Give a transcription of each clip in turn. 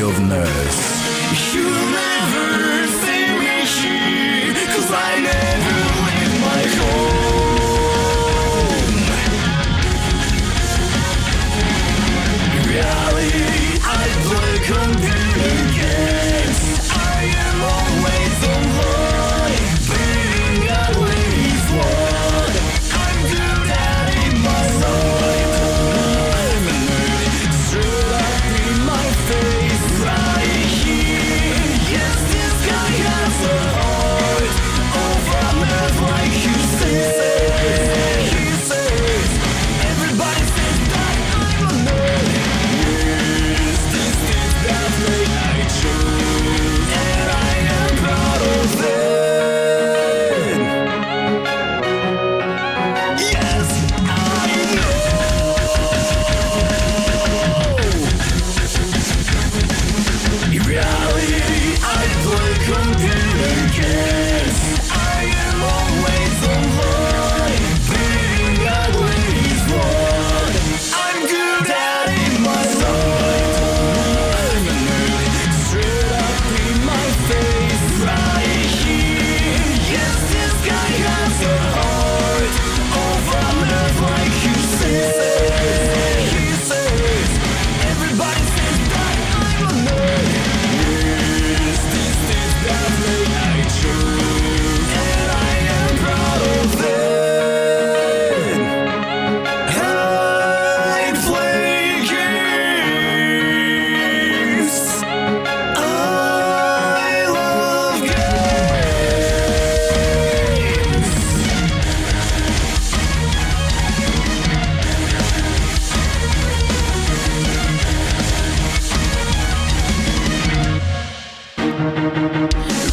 of nerves. You'll never see me here, 'cause I never leave my home. In reality, I play computer games. I am always online, being at least one. I'm good at it my life. Straight up in my face, right here. Yes, this guy has a heart of a nerve, like you say. He says, everybody says that I'm a nerd. Yes, this is that way I choose, and I am proud of it. Yes, I know. In reality, I play computer games. I am always online, being at least one. I'm good at it my life. Straight up in my face, right here. Yes, this guy has a heart of a nerve, like you say. He says, everybody says that I'm a nerd. Yes, this is that way I choose, and I am proud of it. I play games. I love games.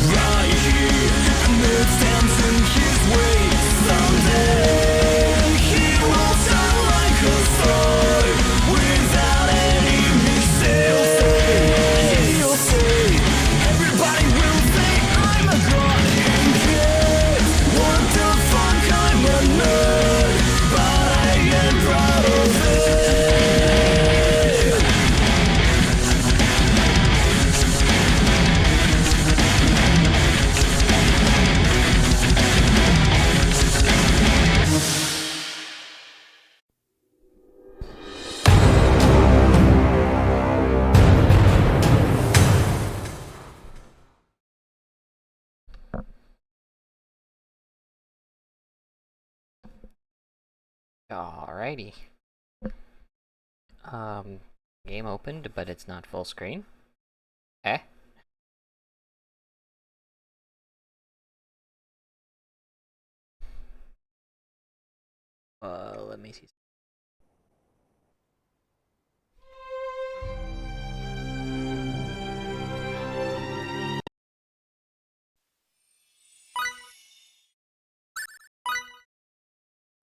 Right here, nerve stands in his way. Someday he will sound like a star without any mistake. He'll say, everybody will think I'm a god. And yes, what the fuck, I'm a nerd, but I am proud of it. Alrighty. Game opened, but it's not full screen. Eh? Let me see.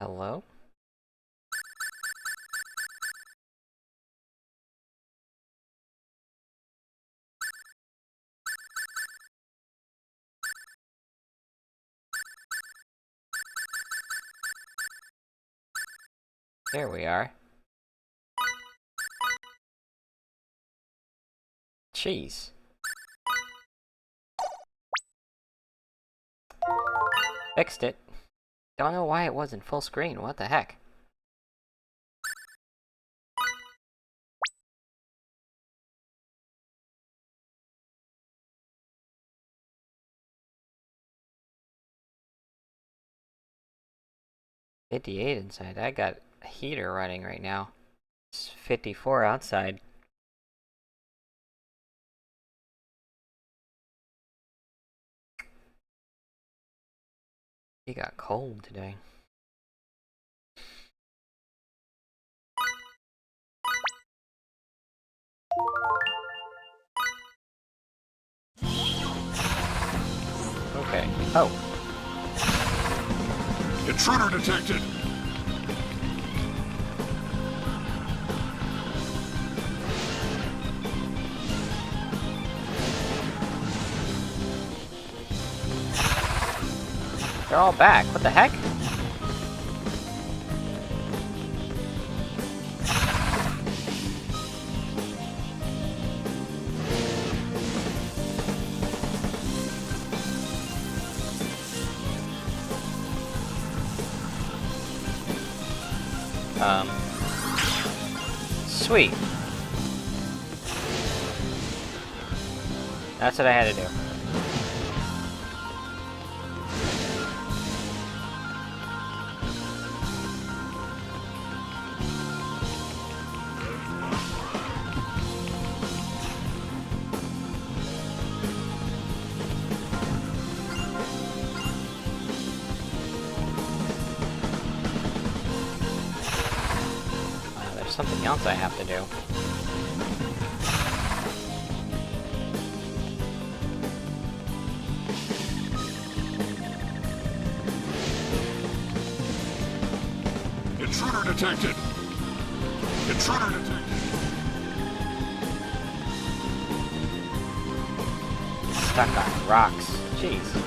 Hello? There we are. Jeez. Fixed it. Don't know why it wasn't full screen, what the heck? $58 inside. I got a heater running right now. It's 54 outside. It got cold today. Okay. Oh. Intruder detected! They're all back. What the heck? Sweet. That's what I had to do. There's something else I have to do. Intruder detected! Intruder detected! Stuck on rocks. Jeez.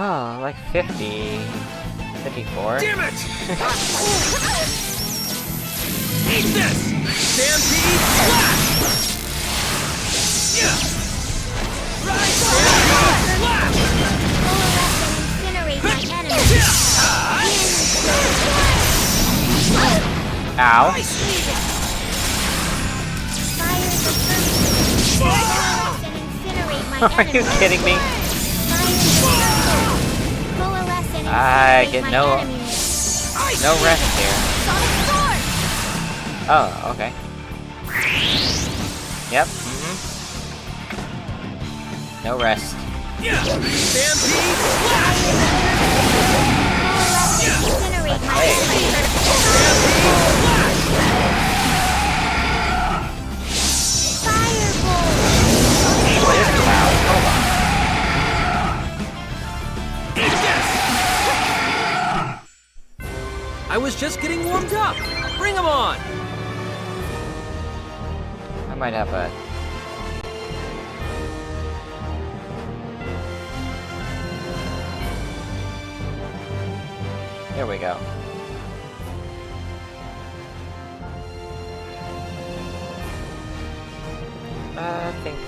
Oh, like 50... 54? Damn it! Eat this! Stampede Slash! Yeah! Right! Stampede Slash! Incinerate my enemy. Ow. Fire the first. Incinerate my Are you enemy. kidding me? Coalesce and I incinerate get my no- enemy. No rest here. Sonic Sword! Oh, okay. Yep, No rest. Yeah! Stampede Coalesce and incinerate my Hey. enemy. Firebolt! What is it now? Hold on. Eat this! I was just getting warmed up. Bring 'em on. I might have a... Here we go. I think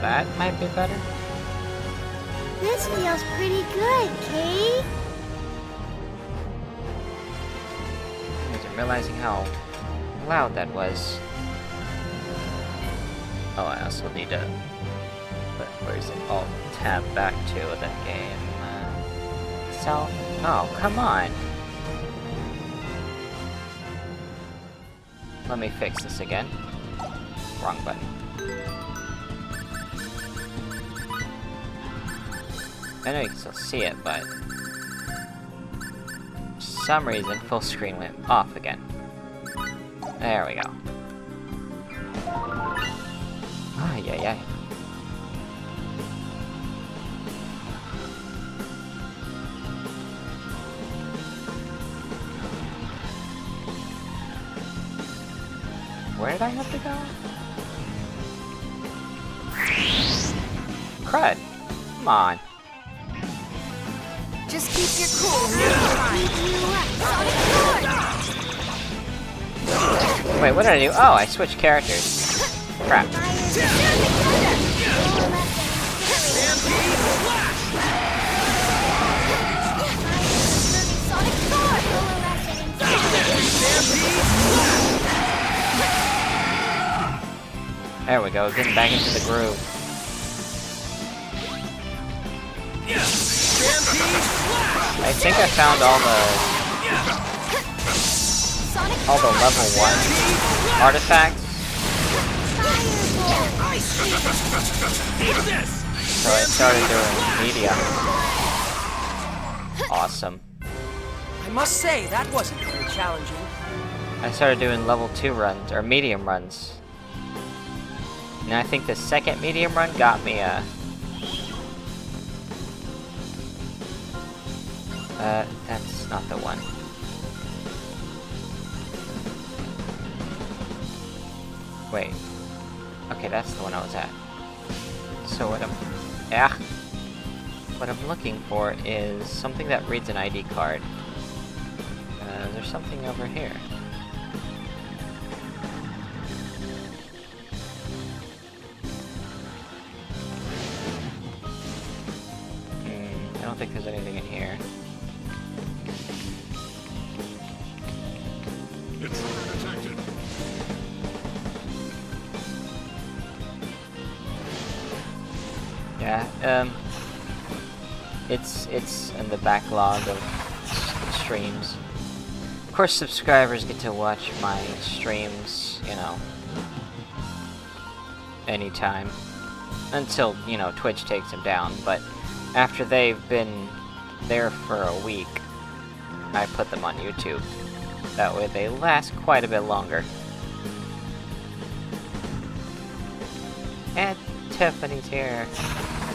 that might be better. This feels pretty good, Kate. I'm realizing how loud that was. Oh, I also need to... But where's it? Oh, tab back to the game. So... Oh, come on! Let me fix this again. Wrong button. I know you can still see it, but... For some reason, full screen went off again. There we go. Ah, yeah. Where did I have to go? Crud. Come on. Just keep your cool. Sonic Sword! Wait, what did I do? Oh, I switched characters. Crap. There we go, getting back into the groove. I think I found all the level 1 artifacts. So I started doing media. Awesome. I must say, that wasn't very challenging. I started doing level 2 runs, or medium runs. And I think the second medium run got me a... that's not the one. Wait. Okay, that's the one I was at. So what I'm looking for is something that reads an ID card. There's something over here. I don't think there's anything in here. Detected. Yeah, it's in the backlog of streams. Of course, subscribers get to watch my streams, you know, anytime. Until, you know, Twitch takes them down, but after they've been there for a week, I put them on YouTube. That way they last quite a bit longer. And Tiffany's here.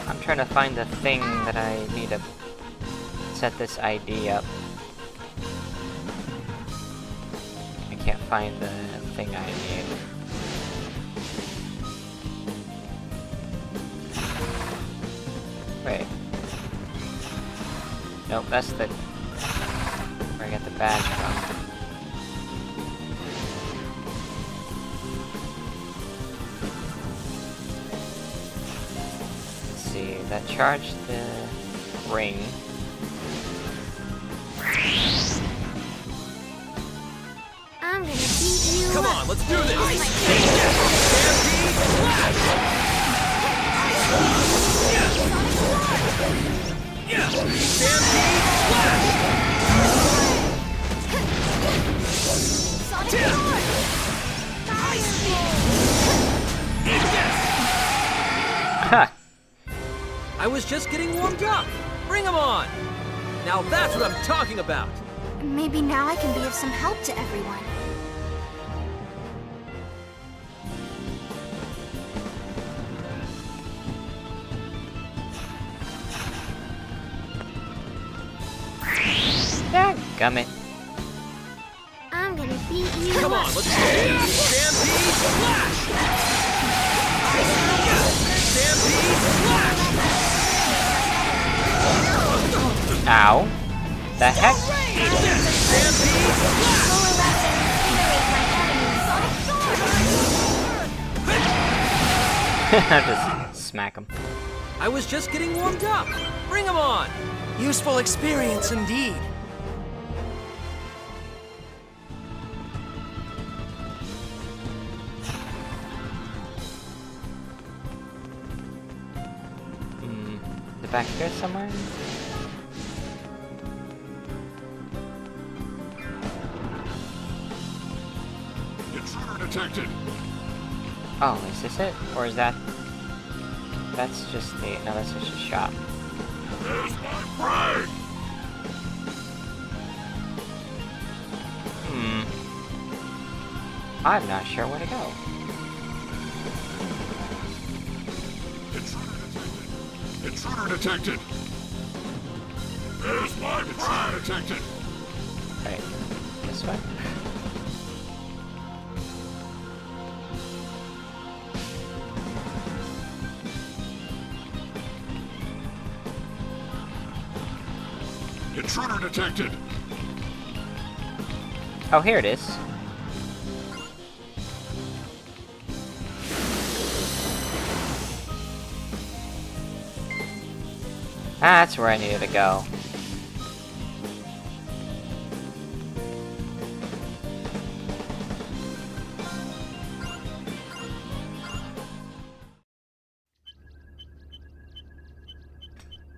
I'm trying to find the thing that I need to set this ID up. I can't find the thing I need. Wait. Nope, that's the... where I got the badge from. That charged the ring. I'm gonna beat you Come up. on, let's do this! Ha! I was just getting warmed up! Bring them on! Now that's what I'm talking about! Maybe now I can be of some help to everyone. Dadgummit. I'm gonna beat you Come on, up. let's do this! Stampede Splash! Stampede Splash! Ow. The heck? Stampede Just smack him. I was just getting warmed up! Bring them on! Useful experience indeed. The back here somewhere? Intruder detected. Oh, is this it? Or is that... That's just the... No, that's just a shop. There's my prey. I'm not sure where to go. Intruder detected. There's my prey. Detected. Right. This way? Intruder detected. Oh, here it is. That's where I needed to go.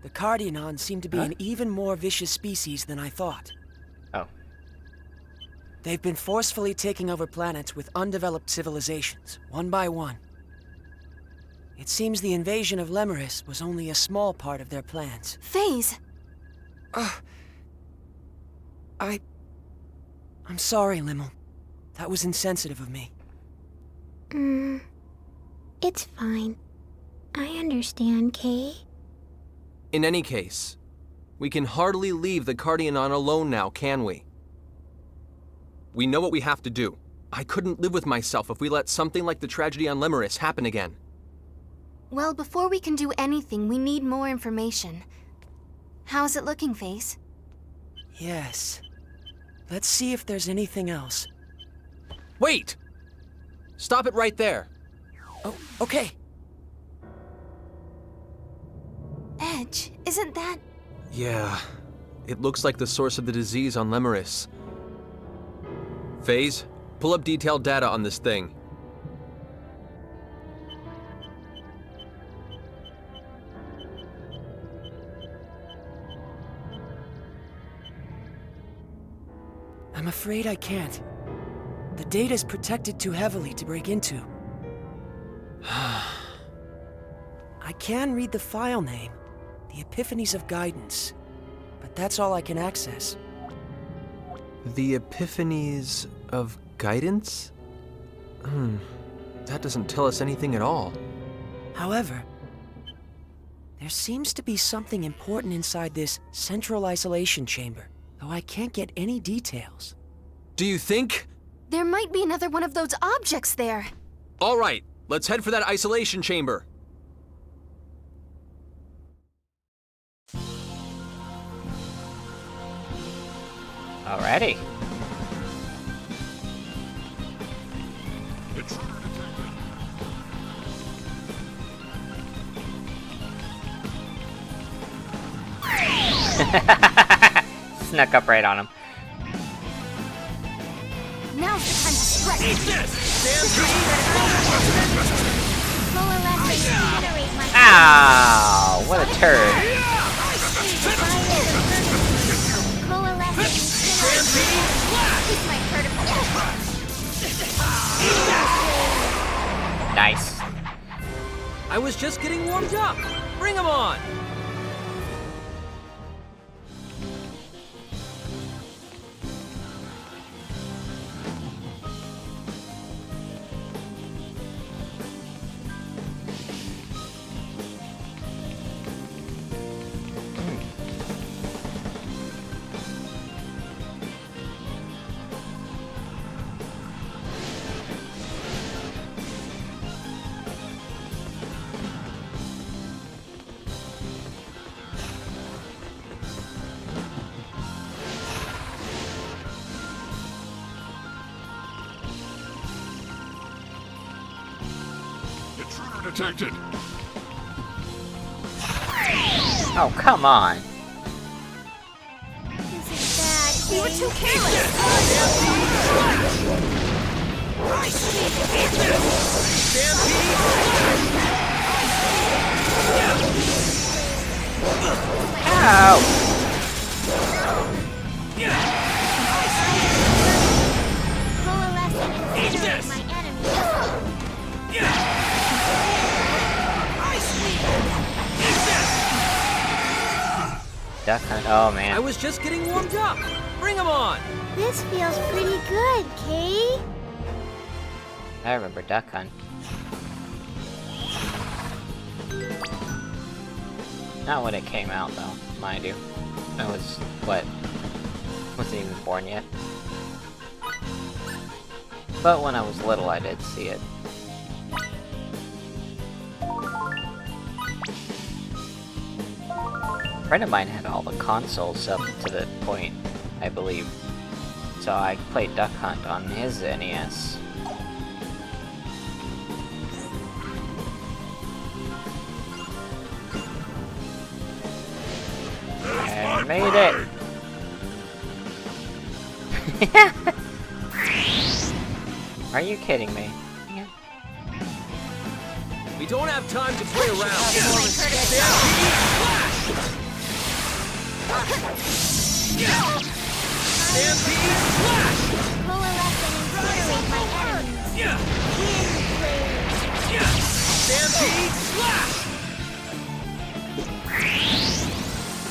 The Cardionon seem to be Huh? an even more vicious species than I thought. Oh. They've been forcefully taking over planets with undeveloped civilizations, one by one. It seems the invasion of Lemuris was only a small part of their plans. Phase. I'm sorry, Limmel. That was insensitive of me. It's fine. I understand, Kay. In any case, we can hardly leave the Cardionon alone now, can we? We know what we have to do. I couldn't live with myself if we let something like the tragedy on Lemuris happen again. Well, before we can do anything, we need more information. How's it looking, Phase? Yes. Let's see if there's anything else. Wait! Stop it right there. Oh, okay. Edge, isn't that... Yeah, it looks like the source of the disease on Lemeris. Phase, pull up detailed data on this thing. I'm afraid I can't. The data's protected too heavily to break into. I can read the file name, the Epiphanies of Guidance, but that's all I can access. The Epiphanies of Guidance? That doesn't tell us anything at all. However, there seems to be something important inside this central isolation chamber, though I can't get any details. Do you think? There might be another one of those objects there. All right, let's head for that isolation chamber. Alrighty. Snuck up right on him. Now's the time to strike. Ow! What a turd. Nice. I was just getting warmed up. Bring 'em on. Detected. Oh, come on. This is bad. You were too careless. Ow! Duck hunt. Oh man. I was just getting warmed up. Bring 'em on. This feels pretty good, Kay. I remember duck hunt. Not when it came out though, mind you. I was wasn't even born yet. But when I was little I did see it. A friend of mine had all the consoles up to the point, I believe. So I played Duck Hunt on his NES. And made it! Are you kidding me? We don't have time to play around.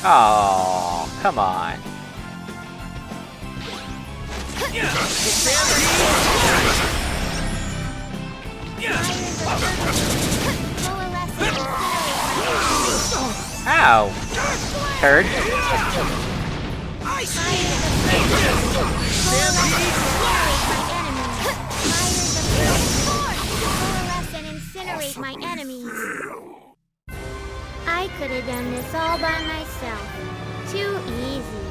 Oh, come on. Ow! Turd. Incinerate my enemies. I could have done this all by myself. Too easy.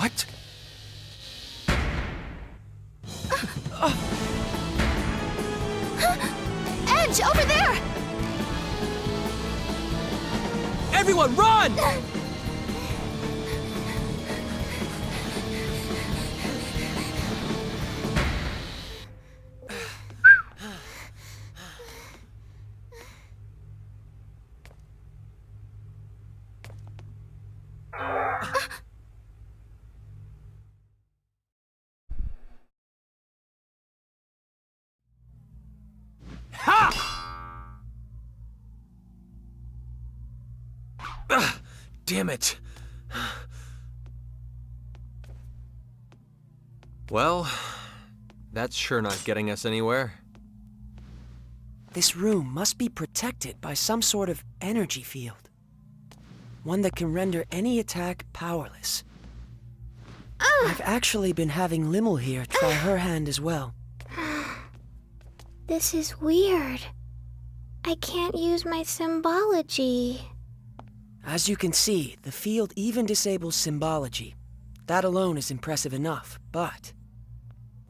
What? Edge, over there! Everyone, run! Damn it. Well, that's sure not getting us anywhere. This room must be protected by some sort of energy field. One that can render any attack powerless. I've actually been having Limmel here try her hand as well. This is weird. I can't use my symbology. As you can see, the field even disables symbology. That alone is impressive enough, but...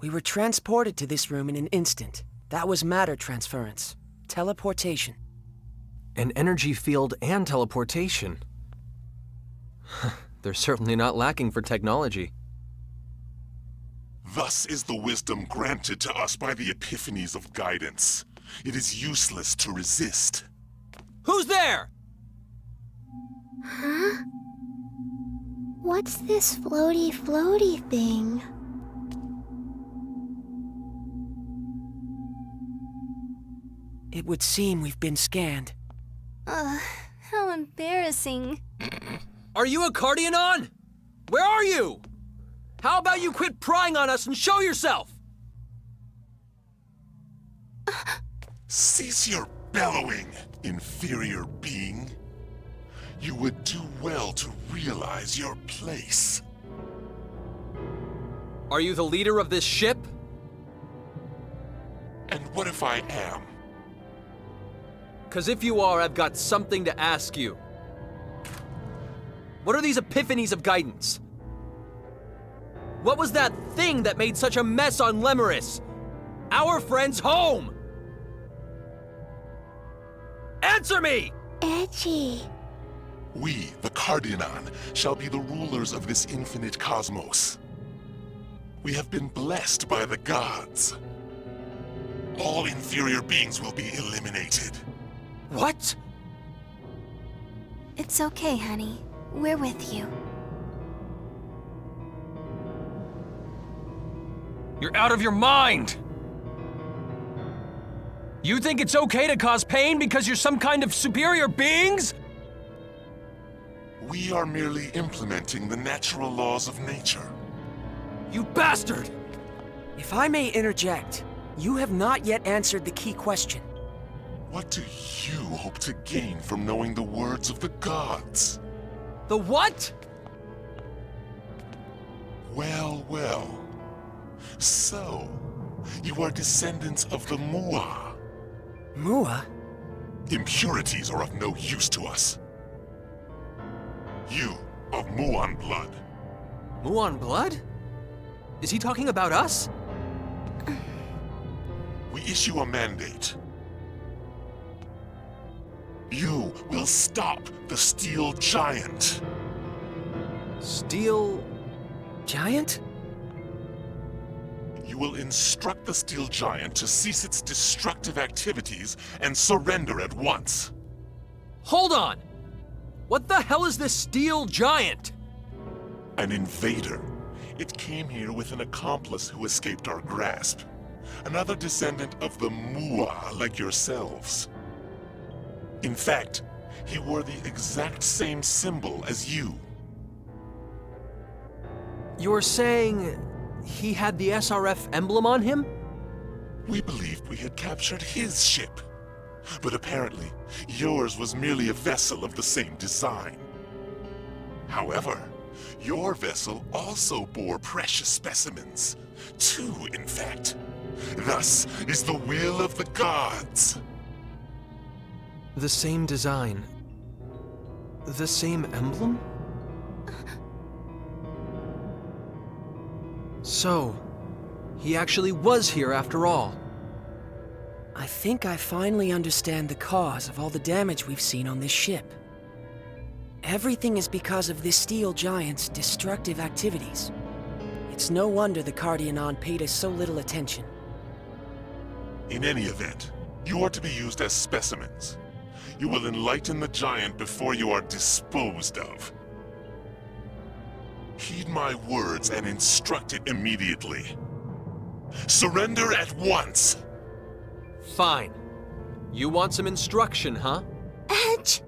we were transported to this room in an instant. That was matter transference. Teleportation. An energy field and teleportation. They're certainly not lacking for technology. Thus is the wisdom granted to us by the epiphanies of guidance. It is useless to resist. Who's there? Huh? What's this floaty thing? It would seem we've been scanned. How embarrassing. Are you a Cardionon? Where are you? How about you quit prying on us and show yourself? Cease your bellowing, inferior being. You would do well to realize your place. Are you the leader of this ship? And what if I am? 'Cause if you are, I've got something to ask you. What are these epiphanies of guidance? What was that thing that made such a mess on Lemuris? Our friend's home! Answer me! Edgy. We, the Cardionon, shall be the rulers of this infinite cosmos. We have been blessed by the gods. All inferior beings will be eliminated. What? It's okay, honey. We're with you. You're out of your mind! You think it's okay to cause pain because you're some kind of superior beings? We are merely implementing the natural laws of nature. You bastard! If I may interject, you have not yet answered the key question. What do you hope to gain from knowing the words of the gods? The what? Well, well. So, you are descendants of the Mua. Mua? Impurities are of no use to us. You, of Muon blood. Muon blood? Is he talking about us? We issue a mandate. You will stop the Steel Giant. Steel... Giant? You will instruct the Steel Giant to cease its destructive activities and surrender at once. Hold on! What the hell is this Steel Giant? An invader. It came here with an accomplice who escaped our grasp. Another descendant of the Mua like yourselves. In fact, he wore the exact same symbol as you. You're saying he had the SRF emblem on him? We believed we had captured his ship. But apparently, yours was merely a vessel of the same design. However, your vessel also bore precious specimens. 2, in fact. Thus is the will of the gods. The same design. The same emblem? So, he actually was here after all. I think I finally understand the cause of all the damage we've seen on this ship. Everything is because of this steel giant's destructive activities. It's no wonder the Cardionon paid us so little attention. In any event, you are to be used as specimens. You will enlighten the giant before you are disposed of. Heed my words and instruct it immediately. Surrender at once! Fine. You want some instruction, huh? Edge!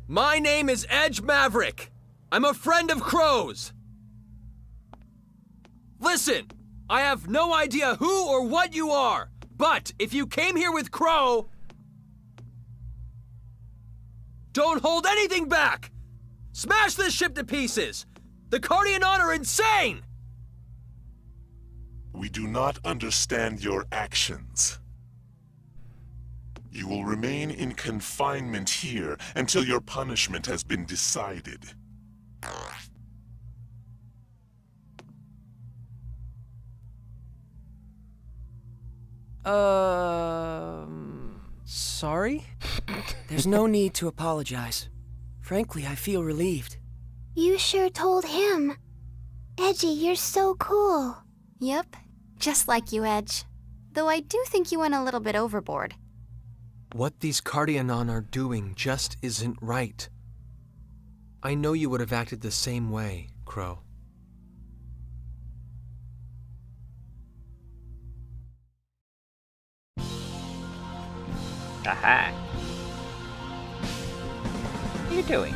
My name is Edge Maverick. I'm a friend of Crow's. Listen, I have no idea who or what you are, but if you came here with Crow, don't hold anything back! Smash this ship to pieces! The Cardionon are insane! We do not understand your actions. You will remain in confinement here until your punishment has been decided. Sorry? There's no need to apologize. Frankly, I feel relieved. You sure told him. Edgy, you're so cool. Yep, just like you, Edge. Though I do think you went a little bit overboard. What these Cardionon are doing just isn't right. I know you would have acted the same way, Crow. Aha. What are you doing?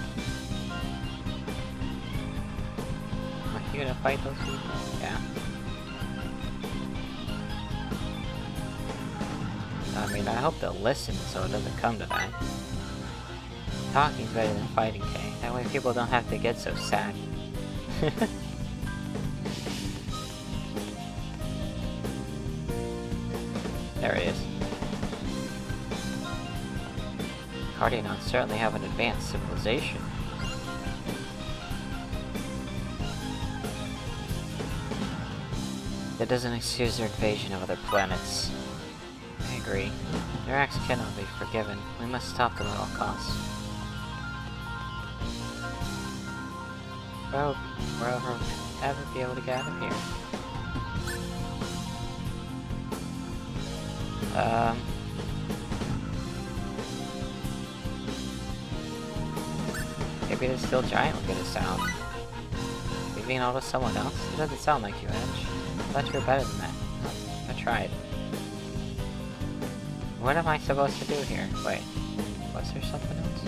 Are you gonna fight those people? Yeah. I mean, I hope they'll listen so it doesn't come to that. Talking's better than fighting, Kay. That way people don't have to get so sad. There it is. Cardionons certainly have an advanced civilization. That doesn't excuse their invasion of other planets. I agree. Their acts cannot be forgiven. We must stop them at all costs. Well, we'll ever be able to get out of here. Maybe the steel giant will get us out. Maybe being out of someone else? It doesn't sound like you, Edge. I thought you were better than that. I tried. What am I supposed to do here? Wait, was there something else?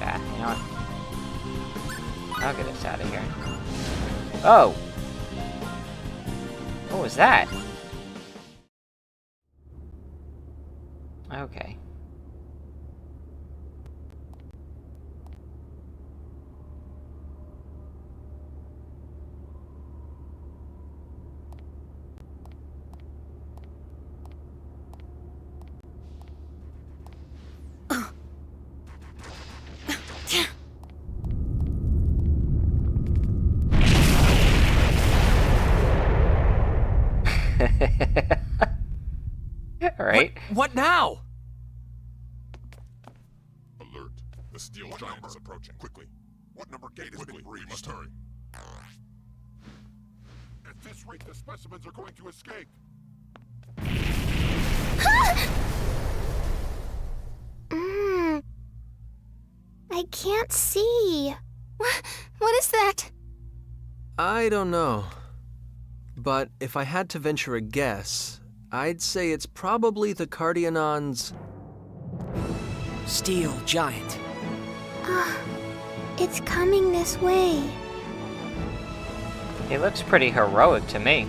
Yeah, you know what? I'll get us out of here. Oh! What was that? Okay. Alright. What now? Alert. The steel giant is approaching. Quickly. What number gate has been breached? We must hurry. At this rate, the specimens are going to escape. I can't see. What is that? I don't know. But if I had to venture a guess, I'd say it's probably the Cardionon's Steel giant. It's coming this way. It looks pretty heroic to me.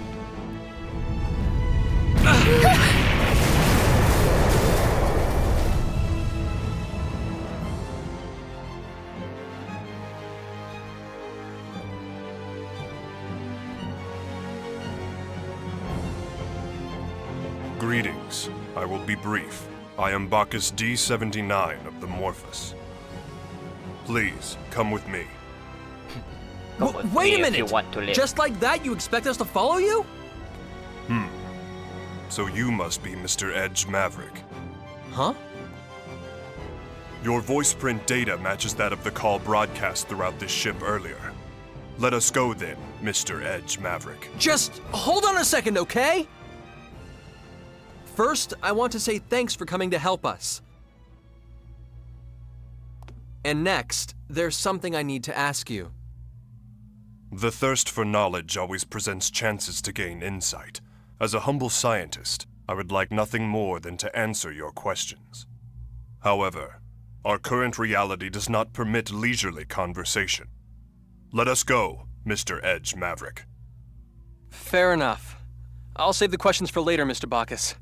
Greetings. I will be brief. I am Bacchus D79 of the Morphus. Please, come with me. Come with Wait me a if you minute! want to live. Just like that, you expect us to follow you? So you must be Mr. Edge Maverick. Huh? Your voice print data matches that of the call broadcast throughout this ship earlier. Let us go then, Mr. Edge Maverick. Just hold on a second, okay? First, I want to say thanks for coming to help us. And next, there's something I need to ask you. The thirst for knowledge always presents chances to gain insight. As a humble scientist, I would like nothing more than to answer your questions. However, our current reality does not permit leisurely conversation. Let us go, Mr. Edge Maverick. Fair enough. I'll save the questions for later, Mr. Bacchus.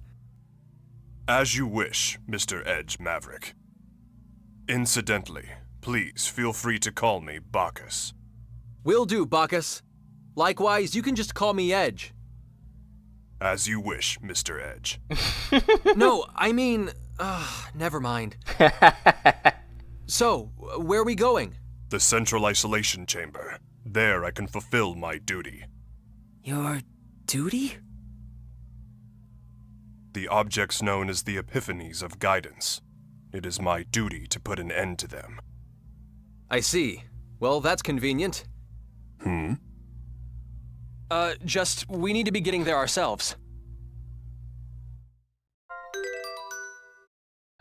As you wish, Mr. Edge Maverick. Incidentally, please feel free to call me Bacchus. Will do, Bacchus. Likewise, you can just call me Edge. As you wish, Mr. Edge. No, I mean... never mind. So, where are we going? The Central Isolation Chamber. There I can fulfill my duty. Your duty? The objects known as the Epiphanies of Guidance. It is my duty to put an end to them. I see. Well, that's convenient. We need to be getting there ourselves.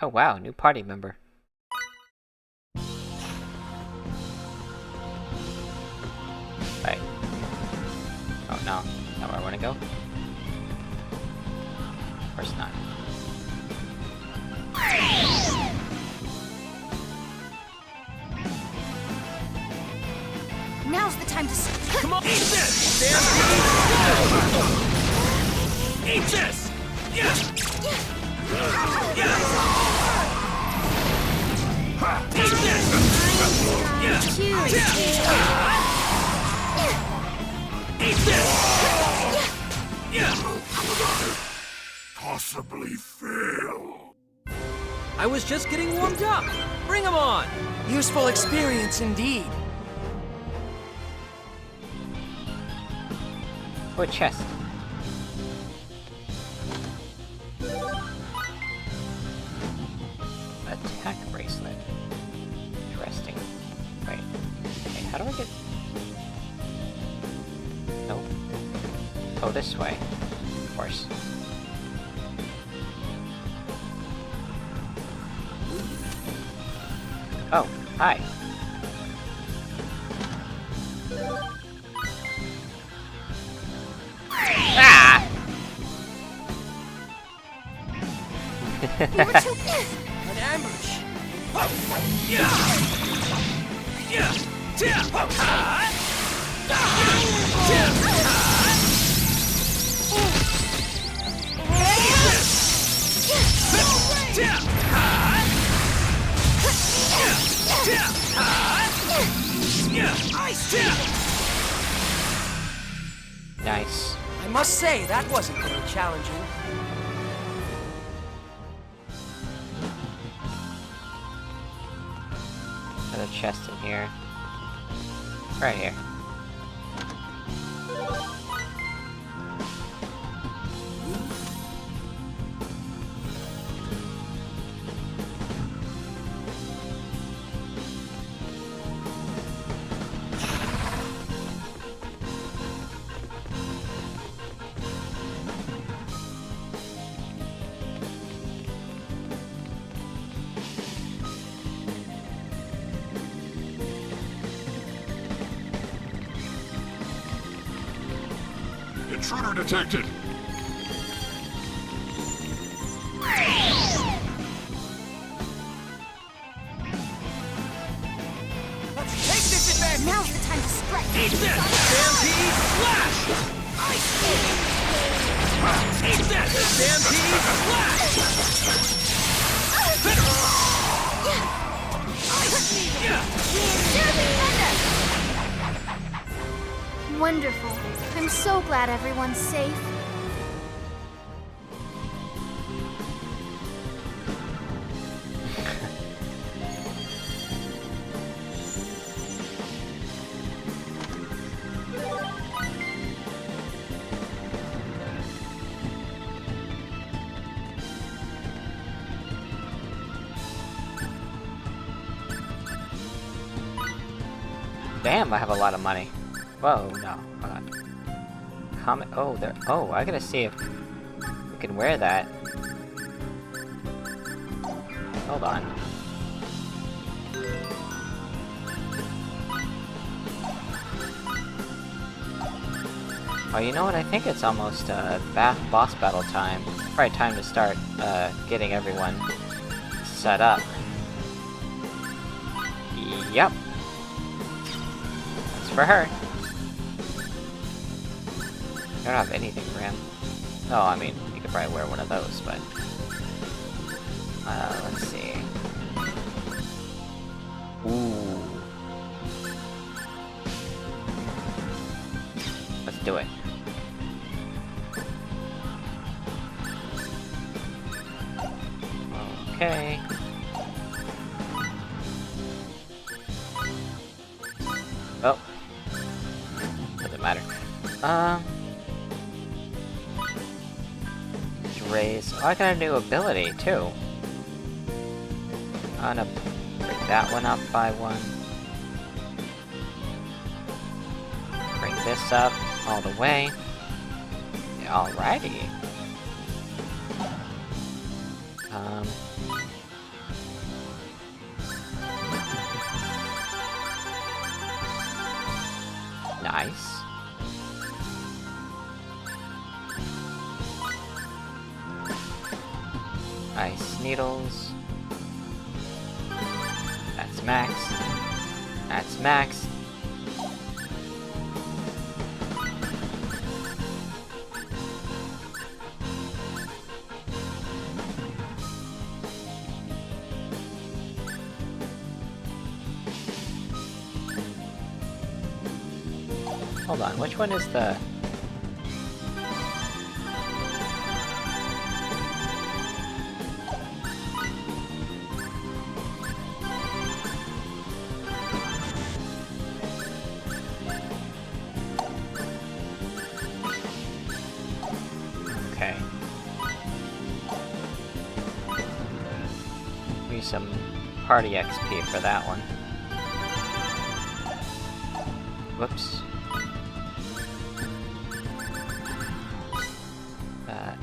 Oh wow, new party member. Right. Oh no, is that where I want to go? Of course not. Now's the time to... Come on! Eat this! Eat this! Yeah! Yeah! Eat this! Yeah! Eat this! Yeah! Possibly fail. I was just getting warmed up. Bring 'em on! Useful experience indeed. Oh, a chest. Attack bracelet. Interesting. Wait. Okay, how do I get... Nope. Oh, this way. Of course. Oh, hi. Ah! We were too... An ambush. Nice. I must say, that wasn't very challenging. Another chest in here. Right here. Intruder detected. Let's take this advantage! Now's the time to strike. Eat this! Stampede Slash! Eat this! Stampede Wonderful. I'm so glad everyone's safe. Damn, I have a lot of money. Whoa, no, hold on. Comment. Oh, there. Oh, I gotta see if we can wear that. Hold on. Oh, you know what? I think it's almost boss battle time. Probably time to start getting everyone set up. Yep. That's for her. I don't have anything for him. Oh, I mean, you could probably wear one of those, but... let's see. Ooh. Let's do it. Okay. Oh. Doesn't matter. Raise. Oh, I got a new ability, too. I'm gonna bring that one up by one. Bring this up all the way. Alrighty. Nice. Ice needles. That's max. That's max. Hold on, which one is the... Okay. Use some party XP for that one. Whoops.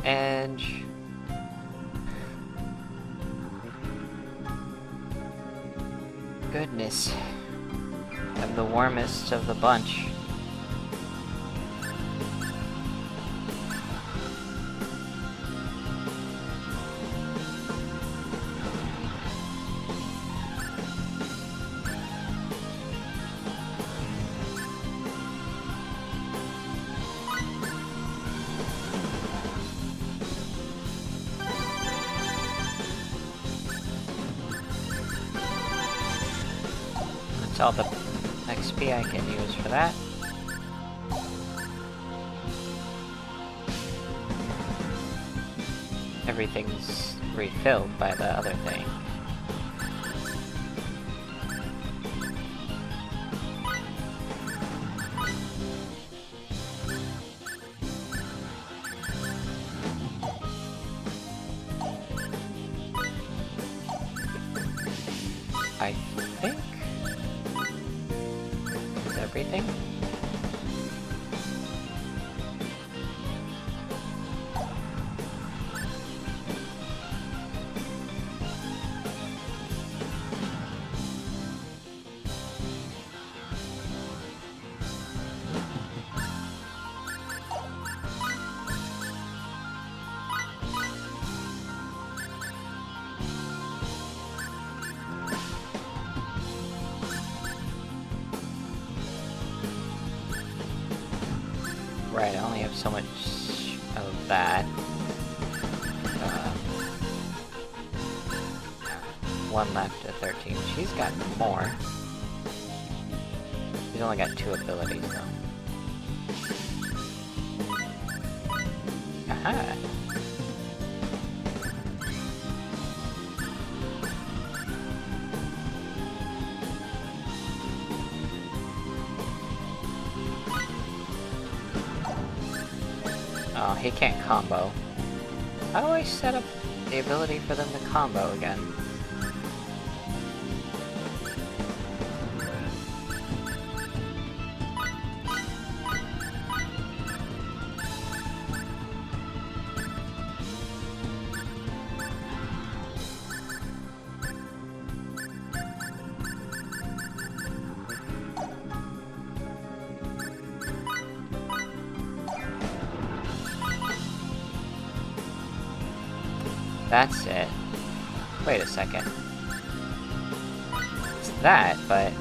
Edge. Goodness. I'm the warmest of the bunch. All the XP I can use for that. Everything's refilled by the other thing. I think everything. Right, I only have so much of that. One left at 13. She's got more. She's only got 2 abilities, though. Aha! Oh, he can't combo. How do I set up the ability for them to combo again? That's it. Wait a second. It's that, but...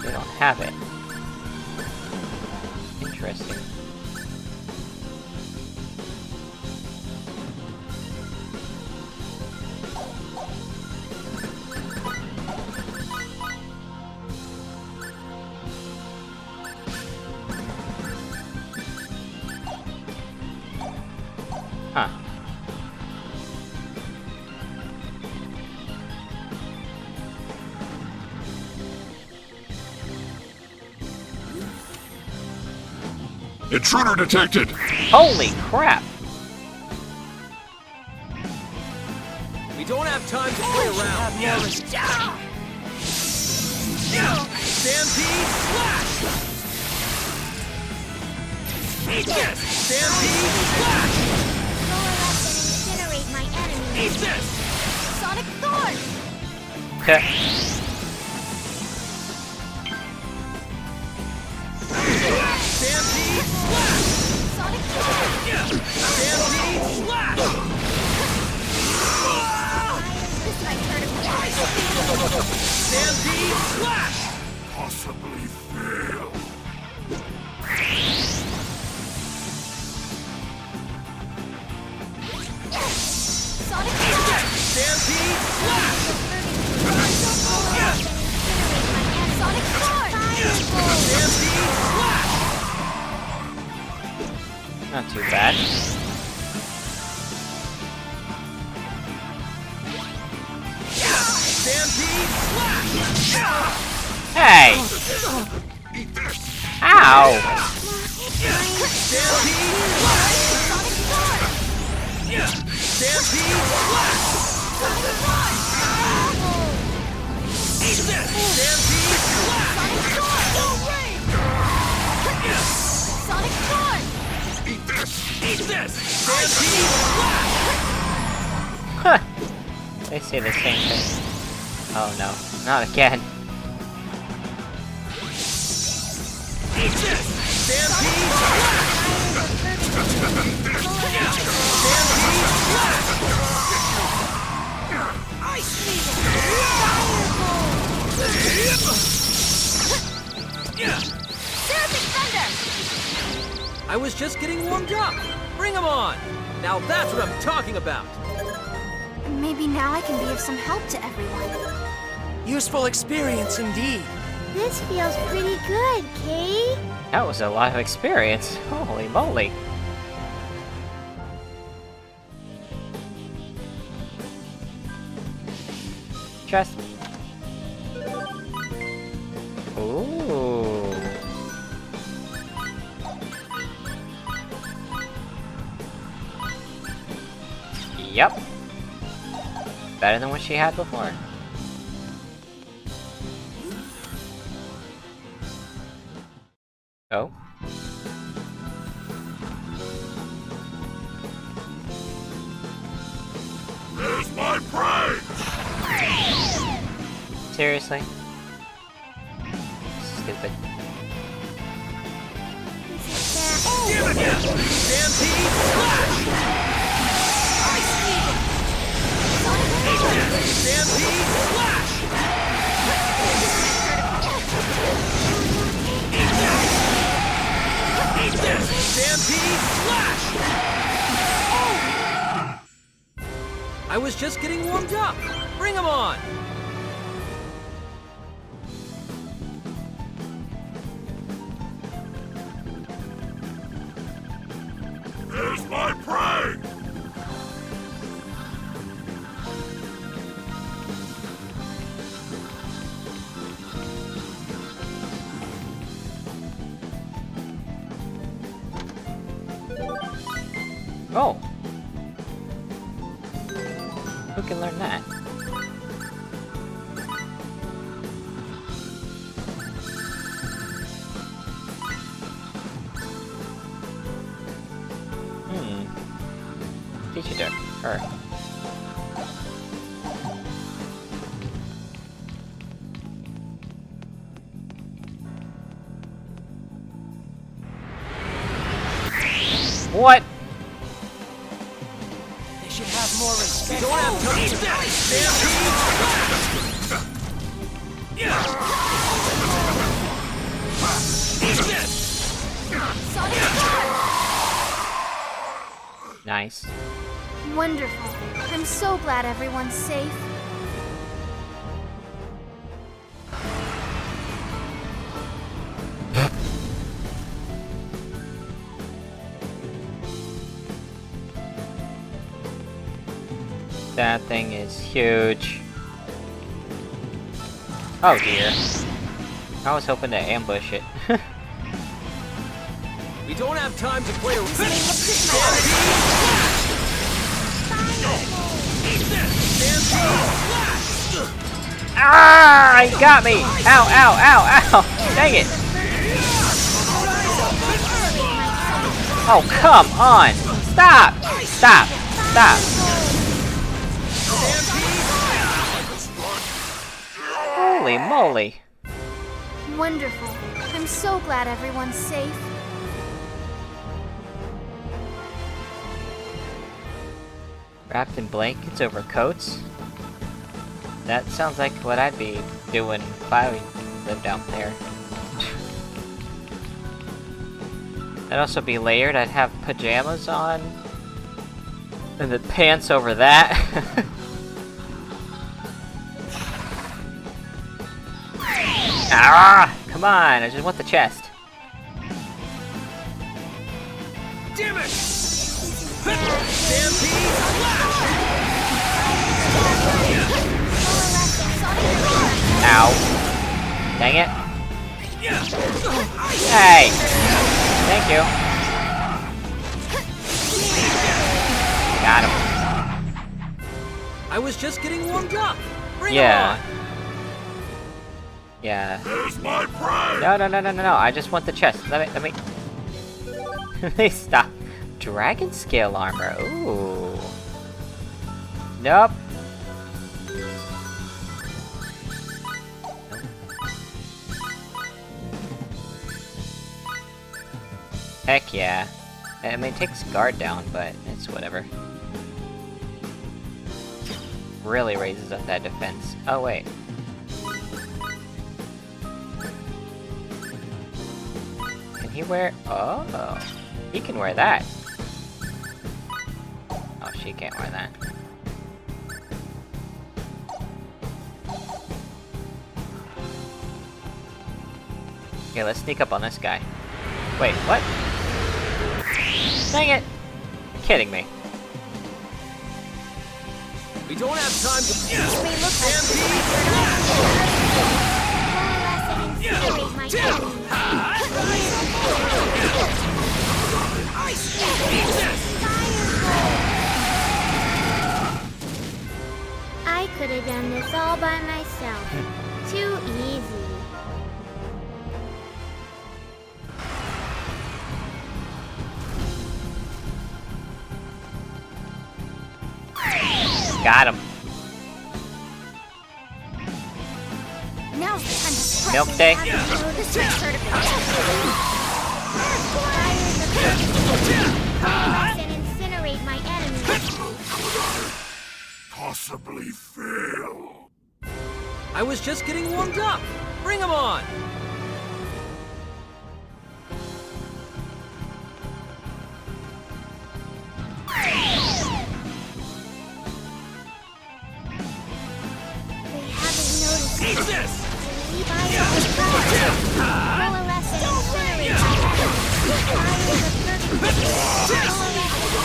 they don't have it. Interesting. Huh. Intruder detected! Holy crap! We don't have time to play around. Stampede Slash! Eat this! Stampede Slash! Lower left and incinerate my enemy. Eat this! Sonic Thorn! Okay. Stampede Slash! Sonic Thorn! Stampede Slash! This might hurt him. Stampede Slash! Possibly fail. Sonic Thorn! Stampede Slash! Lower left and incinerate my enemy. Sonic Thorn! Stampede Slash! Not too bad. Stampede Slash! Hey! Eat this! Ow! Stampede Slash! Sonic Thorn! Stampede Slash! Eat this! Stampede Slash! Sonic Thorn! Eat this! Eat this! Stampede Slash! Huh. They say the same thing. Oh no, not again. Eat this! Stampede Slash! Stampede Slash! Ice Needle! Seraphic Thunder! I was just getting warmed up. Bring them on. Now that's what I'm talking about. Maybe now I can be of some help to everyone. Useful experience indeed. This feels pretty good, Kay. That was a lot of experience. Holy moly. Just... ooh. Yep. Better than what she had before. Oh. There's my prey! Seriously? Stupid. Stampede Slash! Stampede Slash! Stampede Slash! I was just getting warmed up. Bring them on. There's my prey! Oh! Who can learn that? Teach it to her. What? They should have more respect. Don't have time to Nice. Wonderful. I'm so glad everyone's safe. That thing is huge. Oh dear. I was hoping to ambush it. We don't have time to play around. Ah! He got me! Ow, ow, ow, ow! Dang it! Oh, come on! Stop! Stop! Stop! Holy moly! Wonderful. I'm so glad everyone's safe. Wrapped in blankets over coats? That sounds like what I'd be doing if I lived out there. I'd also be layered. I'd have pajamas on. And the pants over that. Ah! Come on, I just want the chest. Damn it! Ow. Dang it. Hey! Thank you. Got him. I was just getting warmed up. Bring Yeah. him Yeah. There's my pride! No. I just want the chest. Let me. They stop. Dragon scale armor. Ooh. Nope. Heck yeah. I mean, it takes guard down, but it's whatever. Really raises up that defense. Oh, wait. Can he wear... Oh. He can wear that. Oh, she can't wear that. Okay, let's sneak up on this guy. Wait, what? Dang it! You're kidding me. We don't have time to. I could have done this all by myself. Too easy. Got him. Now's the time to strike. Milk day. This trick's sort of And incinerate my enemies. Possibly fail. I was just getting warmed up. Bring him on. They haven't noticed. Eat this. Coalesce and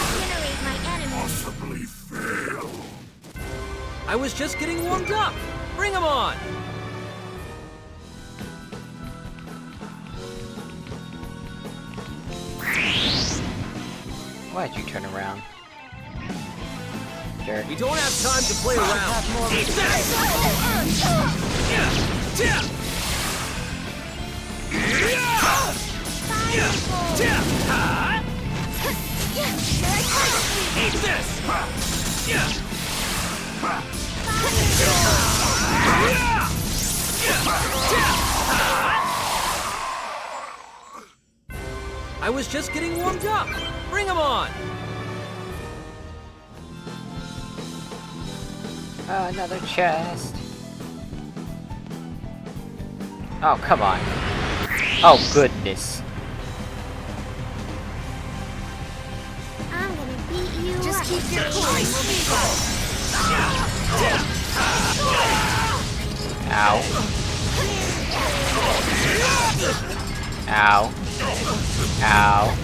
incinerate my enemies. Possibly fail. I was just getting warmed up. Bring him on. Why'd you turn around? Jerk. We don't have time to play around. Eat this. Eat this. I I was just getting warmed up. Bring him on! Another chest. Oh, come on. Oh, goodness. I'm gonna beat you Just up. keep your cool. Ow. Ow. Ow.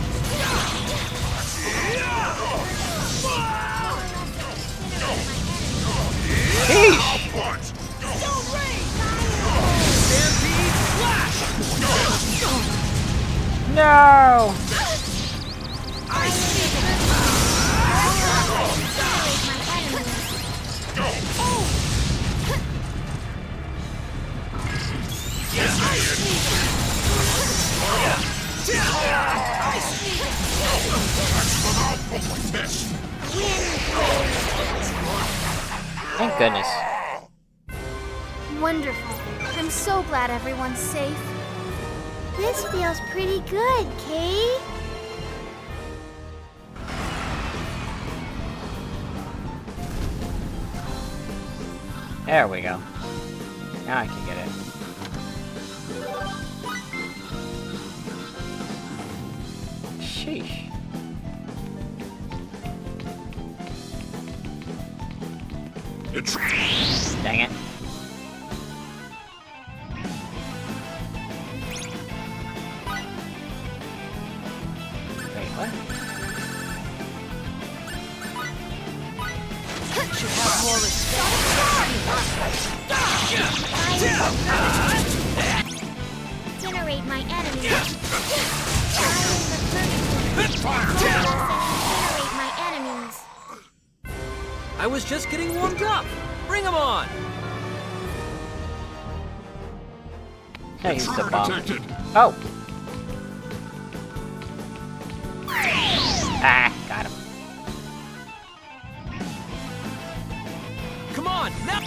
Sheesh! No! Thank goodness. Wonderful. I'm so glad everyone's safe. This feels pretty good, Kay. There we go. Now I can get it. Sheesh. Dang it. Wait, what? Should have more respect. Incinerate my enemies. Incinerate my enemies. I was just getting warmed up. Bring him on! I used the bomb. detected. Oh! Ah, got him. Come on, now!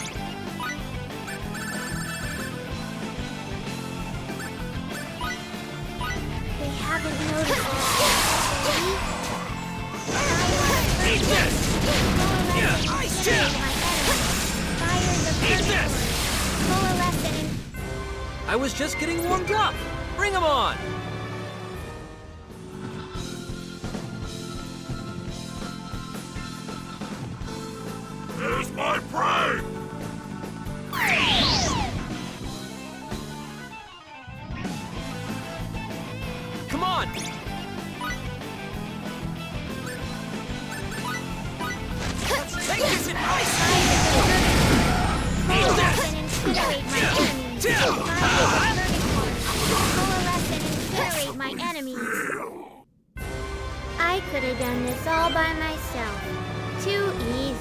They haven't noticed us yet. Eat this! I was just getting warmed up. Bring him on! There's my prey! Come on! Take this in ice! Coalesce and incinerate my enemies. Coalesce and incinerate my enemies. I could have done this all by myself. Too easy.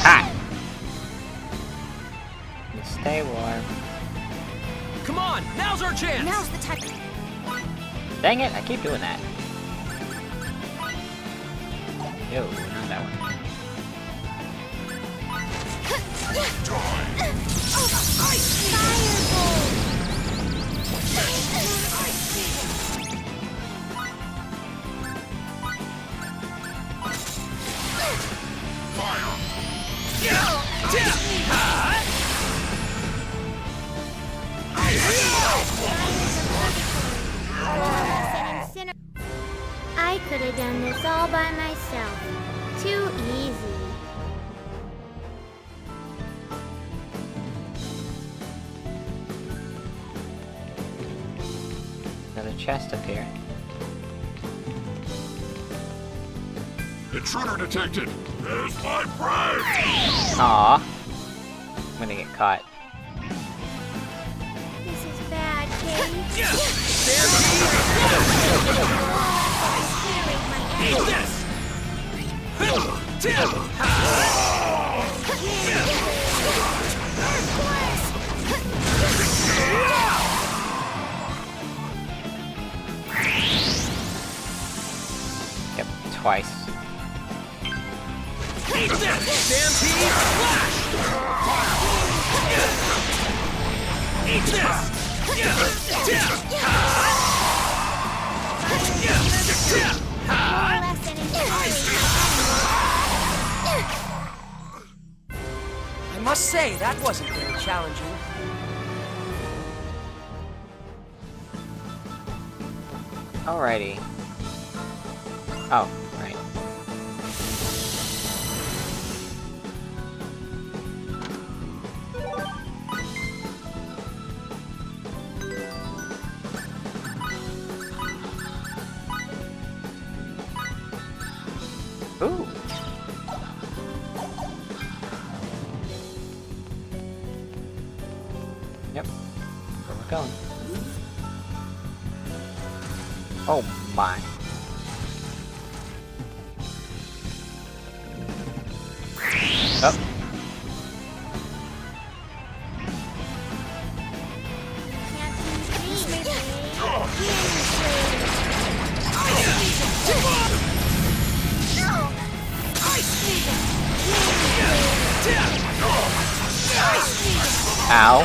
Ah! Stay warm. Come on, now's our chance! Now's the time. Dang it, I keep doing that. Ew, not that one. I could have done this all by myself. Too easy. Another chest up here. Intruder detected! There's my prey! Aw. I'm gonna get caught. This is bad, Kay. Eat this! Eat this! I must say, that wasn't very challenging. Alrighty. Oh, right. Ooh. Yep. Where we're going. Oh my. Oh. Ow.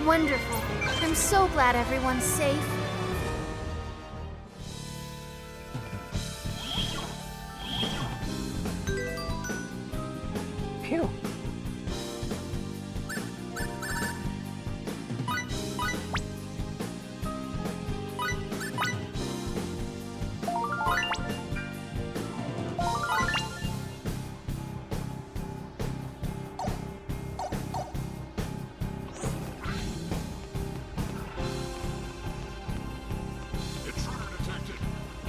Wonderful. I'm so glad everyone's safe. Phew.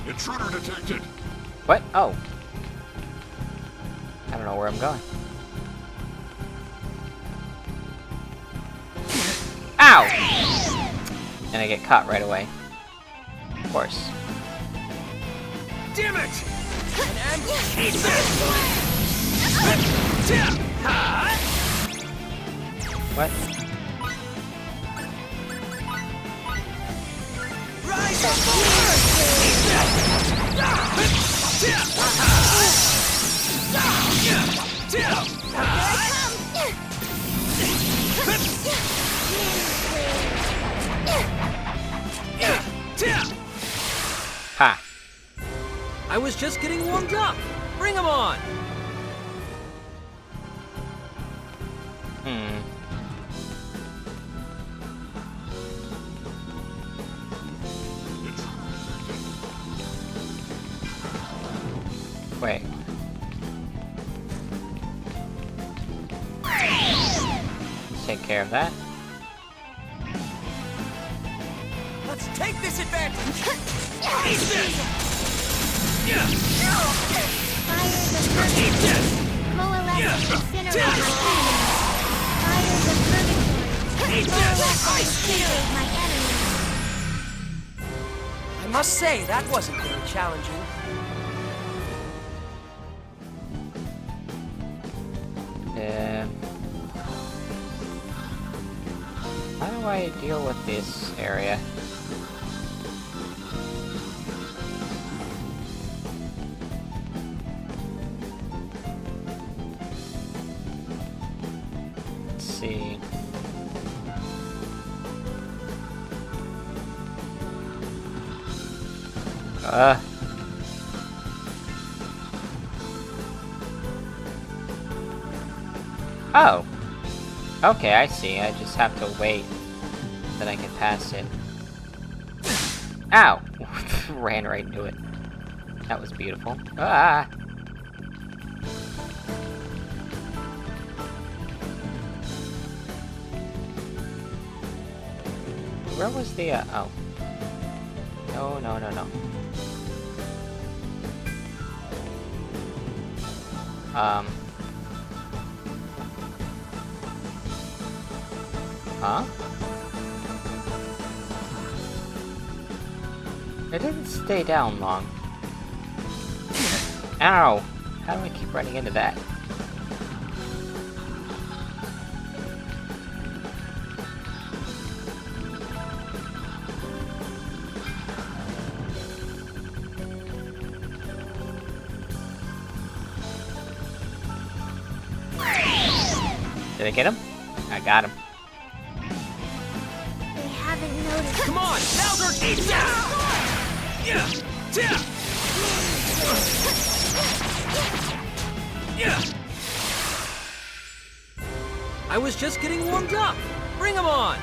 Intruder detected! What? Oh. I don't know where I'm going. Ow! And I get caught right away. Of course. Damn it! Eat What? Rise up! Ha! I was just getting warmed up. Bring 'em on. Wait. Take care of that. Let's take this advantage! Eat this! Fires of purgatory. Coalesce and incinerate my enemies. Fires of purgatory. Eat Coalesce this! and incinerate my enemies. I must say, that wasn't very challenging. How do I deal with this area? Let's see. Oh. Okay, I see. I just have to wait that I can pass it. Ow! Ran right into it. That was beautiful. Ah! Where was the, oh. No, no, no, no. Huh? It didn't stay down long. Ow! How do I keep running into that? Did I get him? I got him. They haven't noticed. Come on, Bowser, eat that! Yeah! I was just getting warmed up. Bring him on.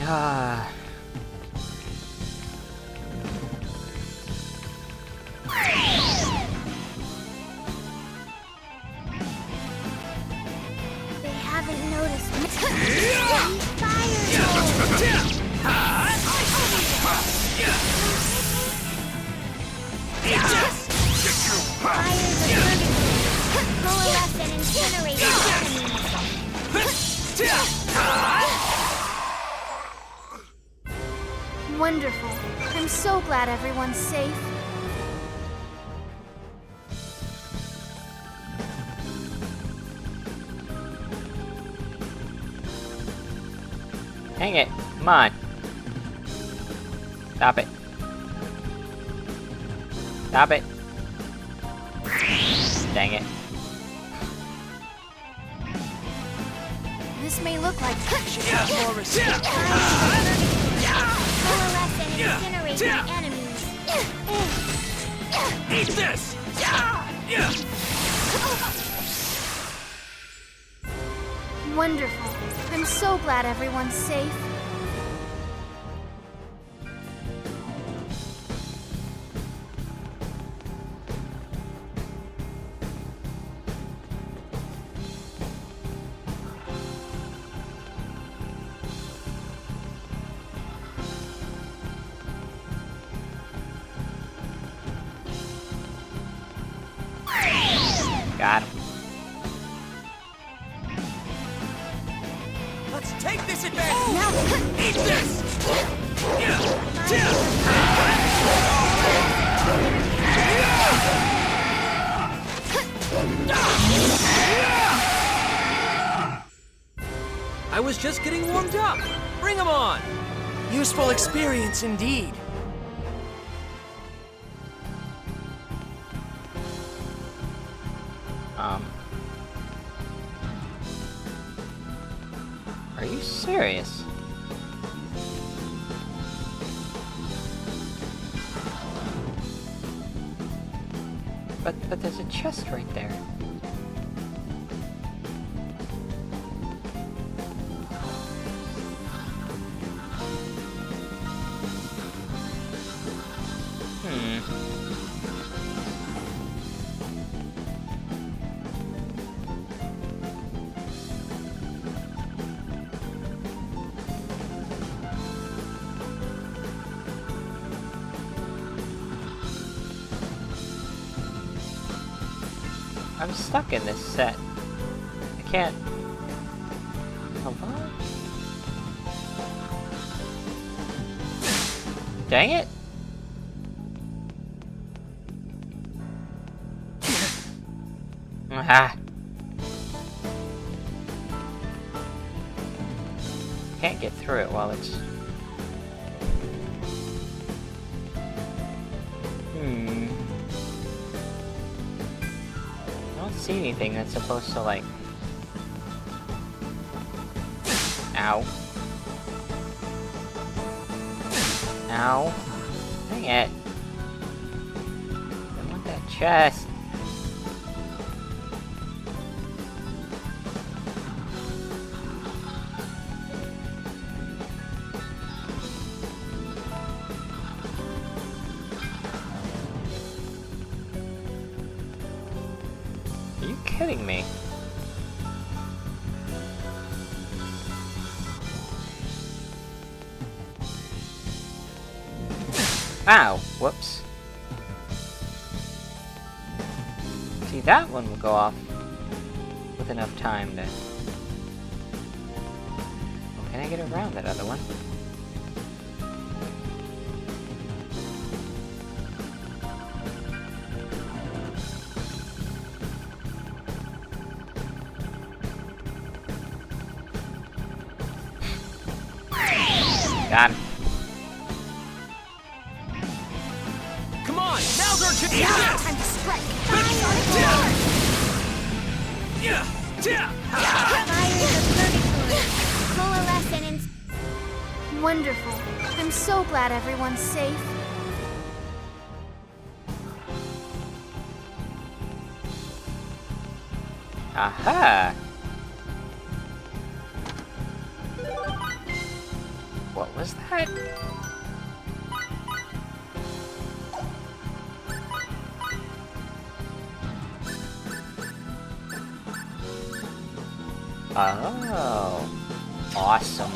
Ah. They haven't noticed. Coalesce and incinerate the enemy. Wonderful. I'm so glad everyone's safe. Dang it. Come on. Stop it. Stop it. Dang it. This may look like More respect. Coalesce and incinerate the enemies. Eat this! wonderful. I'm so glad everyone's safe. Got him. Let's take this advantage! Now, eat this! I was just getting warmed up. Bring 'em on! Useful experience indeed. Are you serious? But there's a chest right there. I'm stuck in this set. I can't... Hello? Dang it! Ah! Can't get through it while it's... I don't see anything that's supposed to, like... Ow. Ow. Dang it. I want that chest. Are you kidding me? Ow! Whoops. See, that one will go off with enough time to... Well, can I get around that other one? Got him. Come on, now's our chance! Now's the time to strike. Coalesce and Wonderful. I'm so glad everyone's safe. Aha! What was that? Oh, awesome.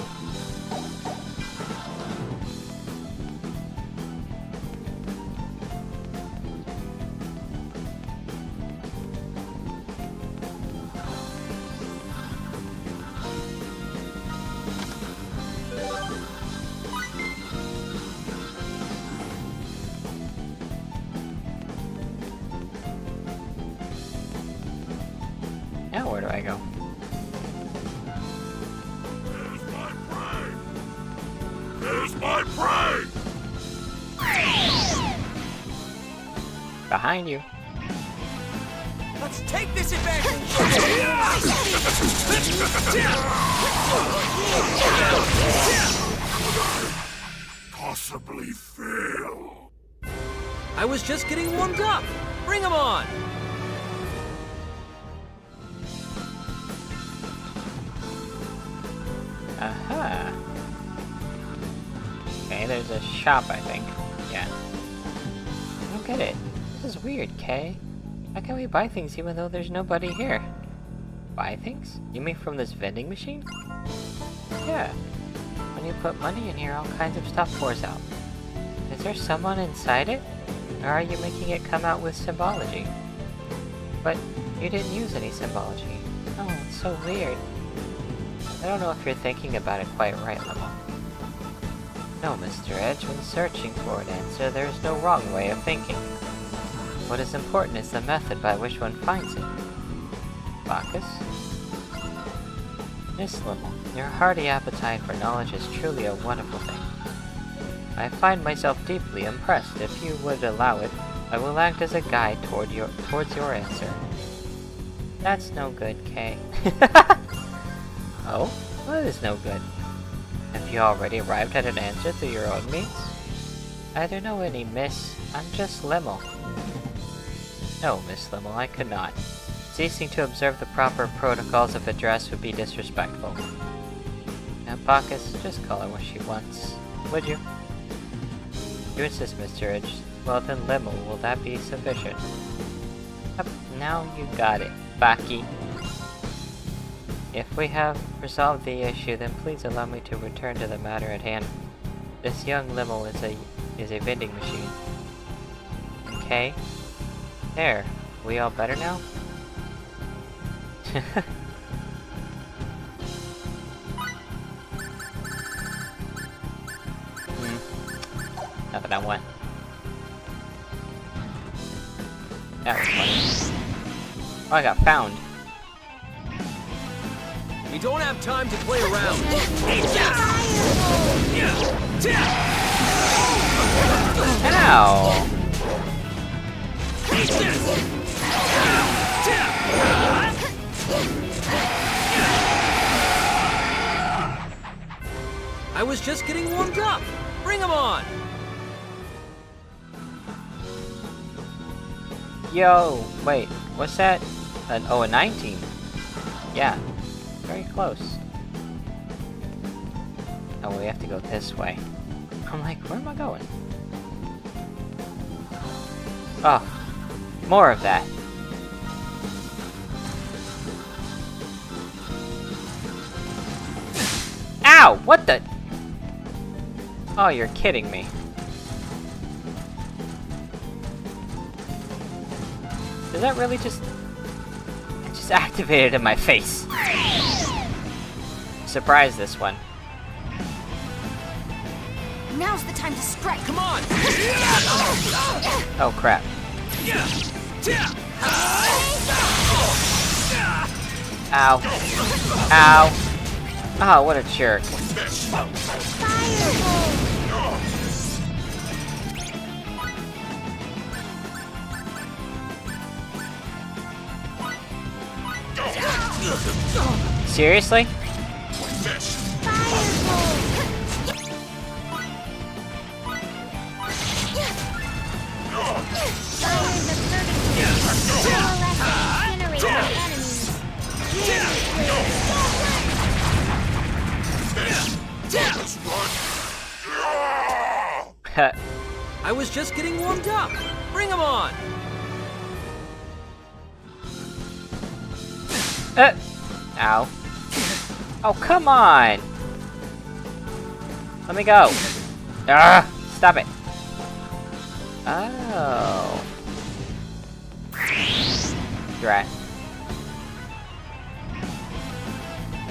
Now where do I go? There's my prey! Behind you. Let's take this advantage! Possibly fail. I was just getting warmed up. Bring 'em on! Aha. Okay, there's a shop, I think. Yeah. I don't get it. This is weird, Kay. How can we buy things even though there's nobody here? Buy things? You mean from this vending machine? Yeah. When you put money in here, all kinds of stuff pours out. Is there someone inside it? Or are you making it come out with symbology? But you didn't use any symbology. Oh, it's so weird. I don't know if you're thinking about it quite right, Lemon. No, Mr. Edge, when searching for an answer, there is no wrong way of thinking. What is important is the method by which one finds it. Bacchus? Miss Lemon, your hearty appetite for knowledge is truly a wonderful thing. I find myself deeply impressed. If you would allow it, I will act as a guide towards your answer. That's no good, Kay. Oh? What is no good? Have you already arrived at an answer through your own means? I don't know any, miss. I'm just Limmel. No, Miss Limmel, I could not. Ceasing to observe the proper protocols of address would be disrespectful. Now, Bacchus, just call her what she wants. Would you? You insist, Mr. Edge. Well then, Limmel, will that be sufficient? Yep, now you got it, Baki. If we have resolved the issue, then please allow me to return to the matter at hand. This young Limmel is a vending machine. Okay. There. We all better now? Nothing I want. That was funny. Oh, I got found. We don't have time to play around. Ow! I was just getting warmed up. Bring 'em on! Yo, wait, what's that? A 19. Yeah, very close. Oh, we have to go this way. I'm like, where am I going? Oh, more of that. Ow! What the? Oh, you're kidding me. Did that really just... It just activated in my face. Surprise this one. Now's the time to strike. Come on! Oh crap. Ow. Ow. Oh, what a jerk. Seriously? I was just getting warmed up. Bring him on. Ow. Oh, come on! Let me go. Ah! Stop it. Oh. Drat.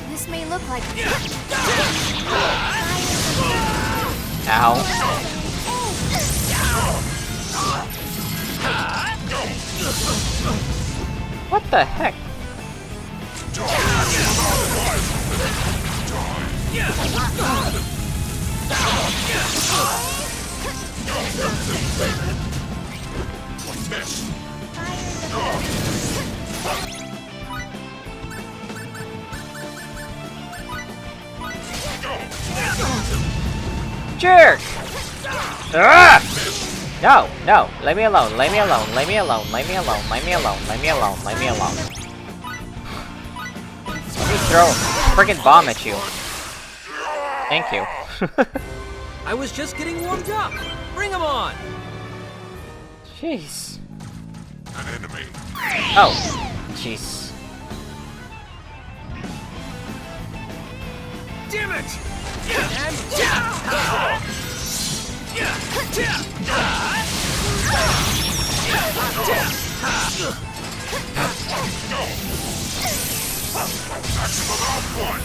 This may look like... Ow. What the heck? Jerk! Ah! No, no, leave me alone, leave me alone, leave me alone, leave me alone, leave me alone, leave me alone, leave me alone. Let me throw a friggin' bomb at you. Thank you. I was just getting warmed up. Bring him on. Jeez. An enemy. Oh, jeez. Damn it! Maximum output.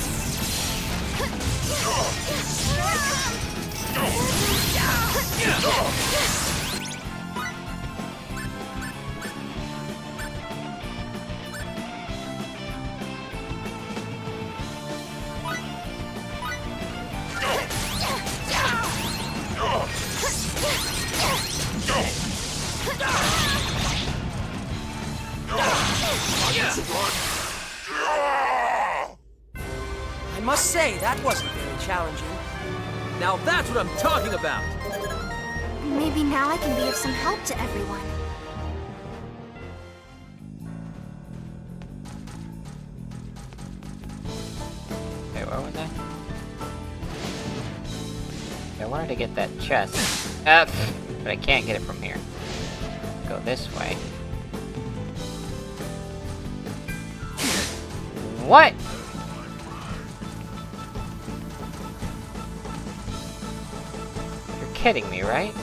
I must say, that wasn't very challenging. Now that's what I'm talking about. Maybe now I can be of some help to everyone. Wait, where was I? I wanted to get that chest. But I can't get it from here. Go this way. What? You're kidding me, right?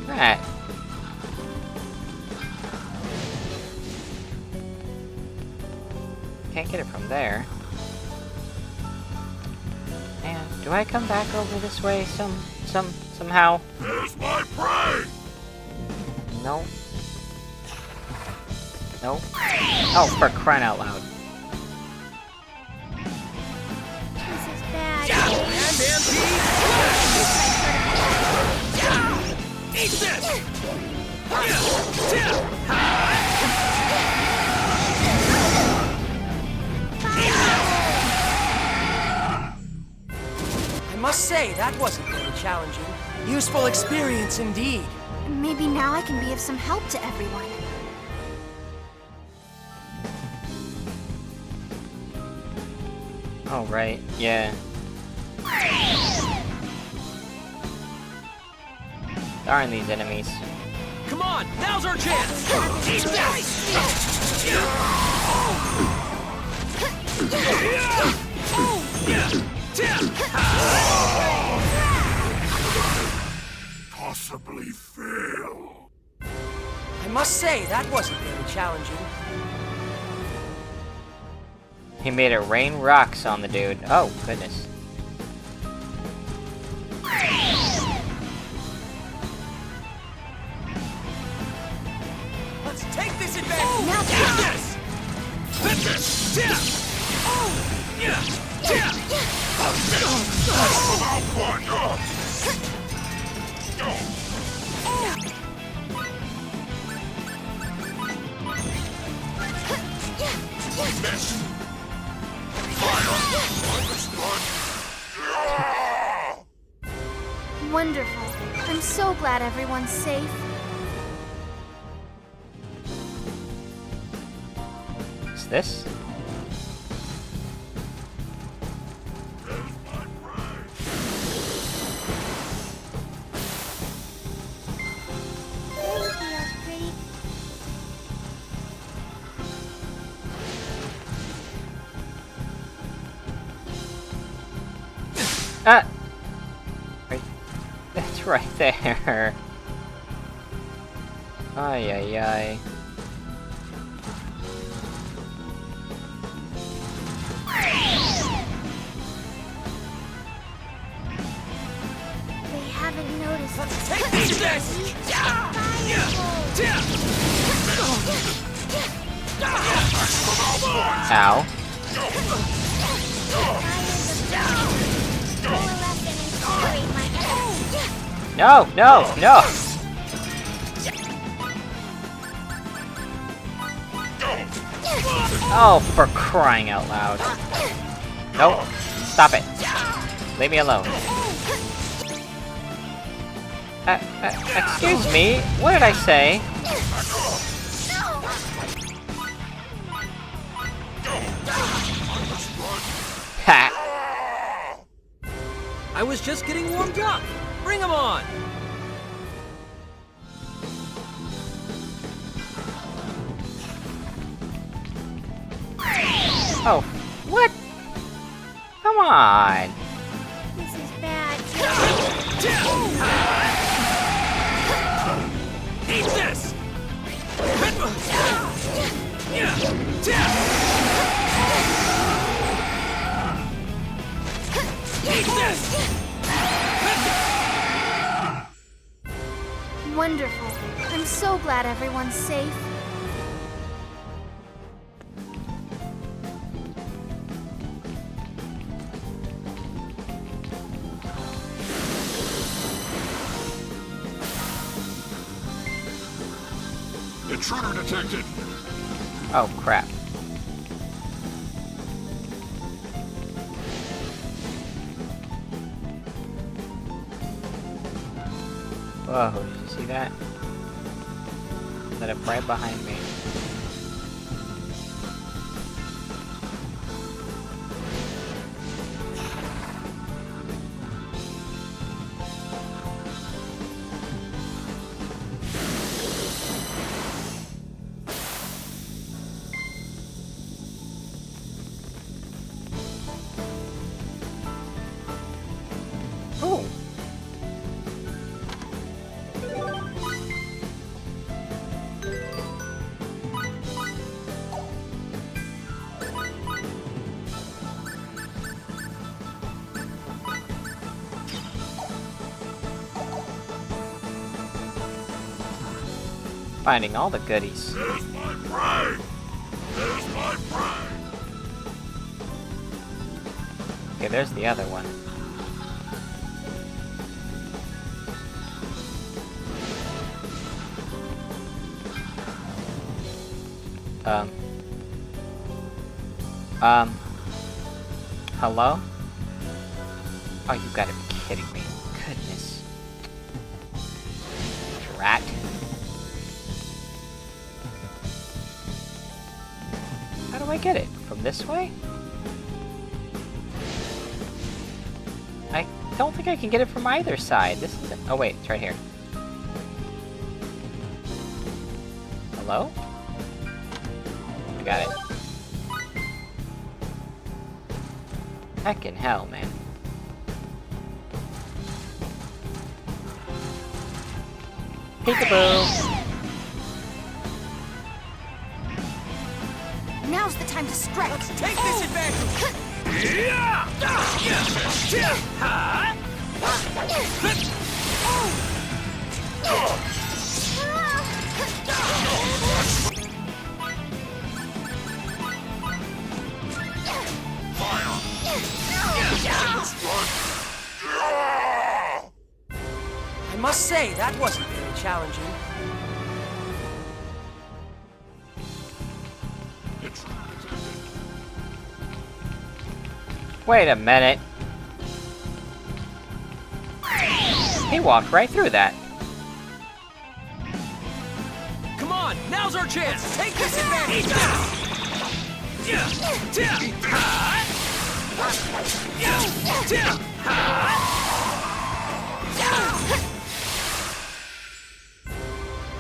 Right. Can't get it from there. And do I come back over this way somehow? Here's my prey. No. No. Oh, for crying out loud. This is bad. Eat this! I must say, that wasn't very challenging. Useful experience indeed. Maybe now I can be of some help to everyone. Oh, right. Yeah. Darn these enemies. Come on, now's our chance! Eat Possibly fail. I must say, that wasn't very challenging. He made it rain rocks on the dude. Oh, goodness. Let's take this advantage! Now Get this! Hit this! Miss! Wonderful. I'm so glad everyone's safe. What's this? Feels pretty. Ah! Right. That's right there. Ay ay ay. They haven't noticed. Let's take this! Ow. No, no, no! Oh, for crying out loud. Nope. Stop it. Leave me alone. Excuse me, what did I say? Ha! I was just getting warmed up. Bring him on. Oh, what? Come on. This is bad. Eat this! Eat this! Wonderful. I'm so glad everyone's safe. Intruder detected! Oh, crap. Whoa, did you see that? Set up right behind me. Ooh. Finding all the goodies. There's my prey! There's my prey! Okay, there's the other one. Hello? Oh, you gotta be kidding me. Goodness. Drat. How do I get it? From this way? I don't think I can get it from either side. This isn't... Oh wait, it's right here. Hello? I got it. Heckin' hell, man. Peekaboo! Now's the time to strike. Let's take this advantage! I must say, that wasn't very challenging. Wait a minute. He walked right through that. Come on, now's our chance! Take this advantage!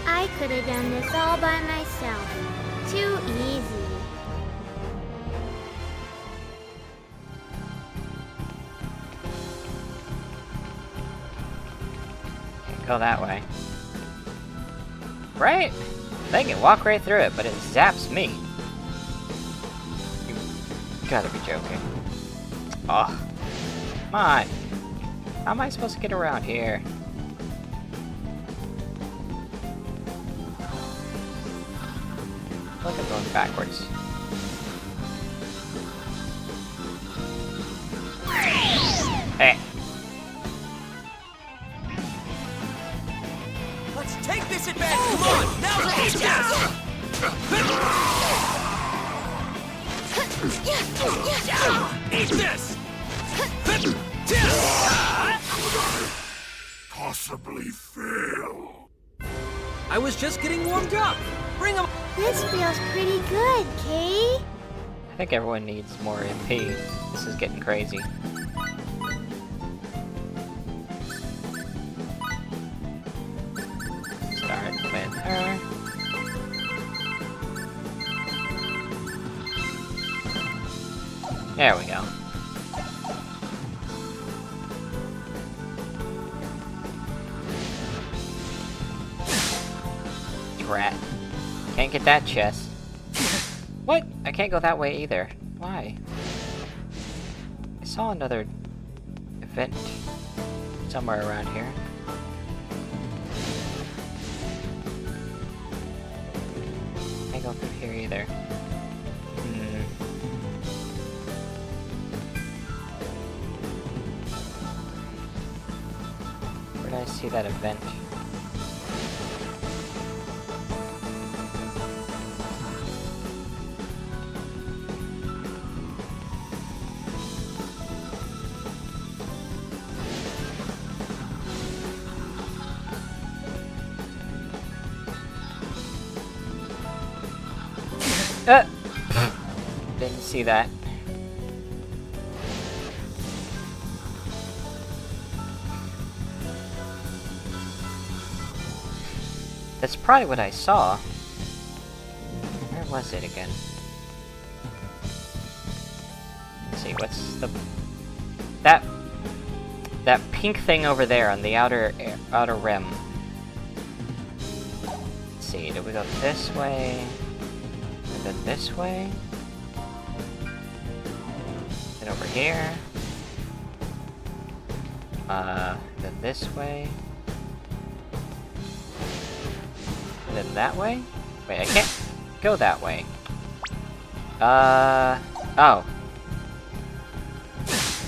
I could have done this all by myself. Too easy. Can't go that way. Right? They can walk right through it, but it zaps me. You gotta be joking. Oh. Come on. How am I supposed to get around here? Look, I'm going backwards. Hey. Let's take this advantage! Come on, now's our chance! Eat this! Possibly fail. I was just getting warmed up. Bring 'em. This feels pretty good, Kay. I think everyone needs more MP. This is getting crazy. Start with her. There we go. Rat. Can't get that chest. What? I can't go that way either. Why? I saw another event somewhere around here. Can't go through here either. Where did I see that event? Didn't see that. That's probably what I saw. Where was it again? Let's see, what's the... That pink thing over there on the outer rim. Let's see, do we go this way? Then this way? Then over here? Then this way? And then that way? Wait, I can't go that way. Oh.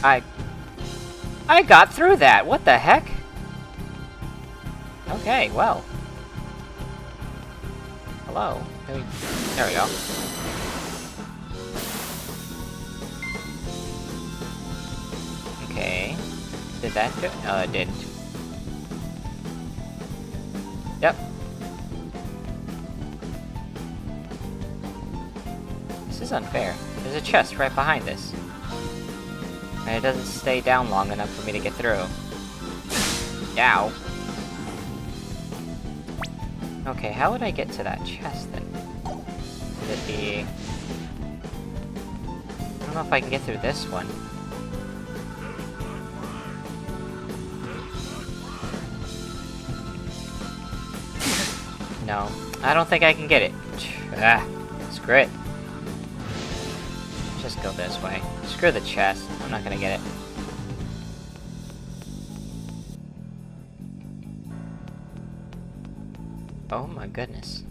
I got through that! What the heck? Okay, well. Hello. There we go. Okay. Did that do it? No, it didn't. Yep. This is unfair. There's a chest right behind this. And it doesn't stay down long enough for me to get through. Ow. Okay, how would I get to that chest then? Would it be... I don't know if I can get through this one. No, I don't think I can get it. Ah, screw it. go this way. Screw the chest. I'm not gonna get it. Oh my goodness.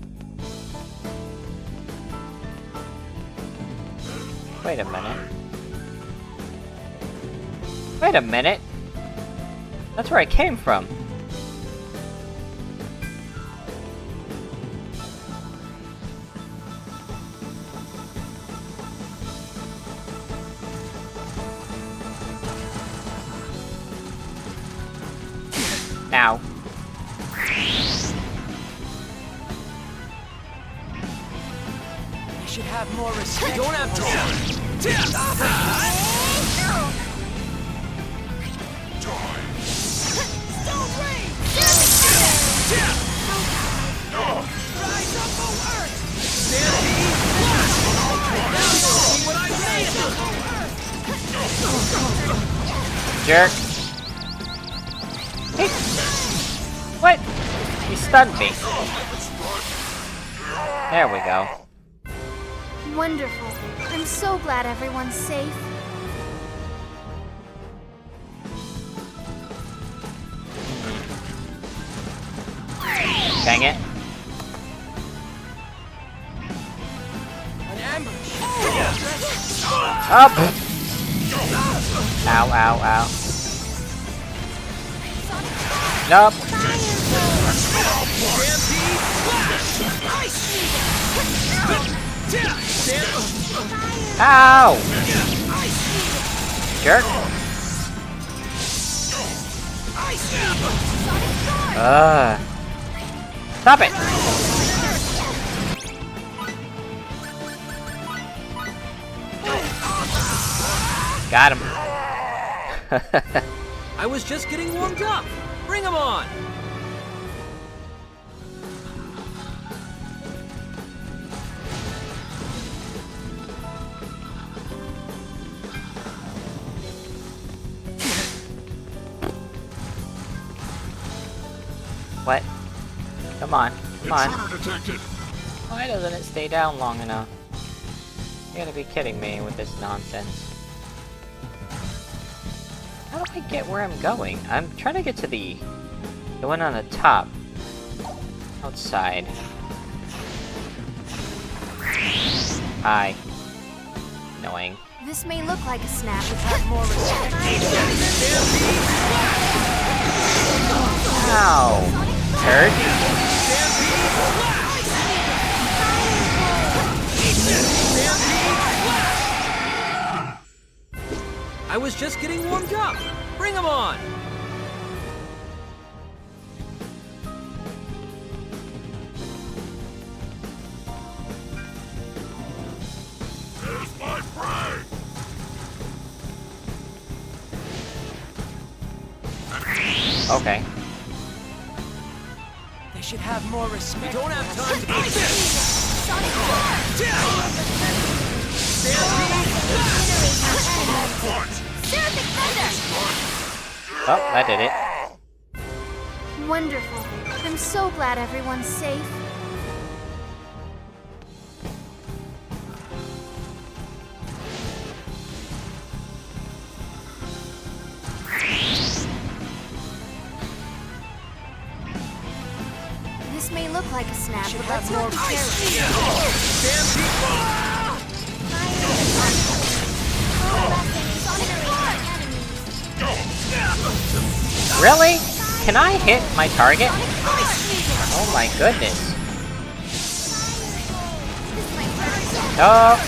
Wait a minute. Wait a minute! That's where I came from! Ow. I should have more respect. We don't have time. Jerk. Hey. What? He stunned me. There we go. Wonderful. I'm so glad everyone's safe. Dang it. An ambush. Up! Ow, ow, ow. Nope. Ow! Jerk. Stop it! Got him. I was just getting warmed up. Bring him on. What? Come on, come on. Intruder detected. Why doesn't it stay down long enough? You gotta be kidding me with this nonsense. How do I get where I'm going? I'm trying to get to the one on the top. Outside. Hi. Annoying. This may look like a snap. Ow! Hurt? I was just getting warmed up. Bring him on. There's my prey. Okay. They should have more respect. We don't have time to Eat Oh, that did it. Wonderful. I'm so glad everyone's safe. This may look like a snap, but let's not be Really? Can I hit my target? Oh my goodness. No.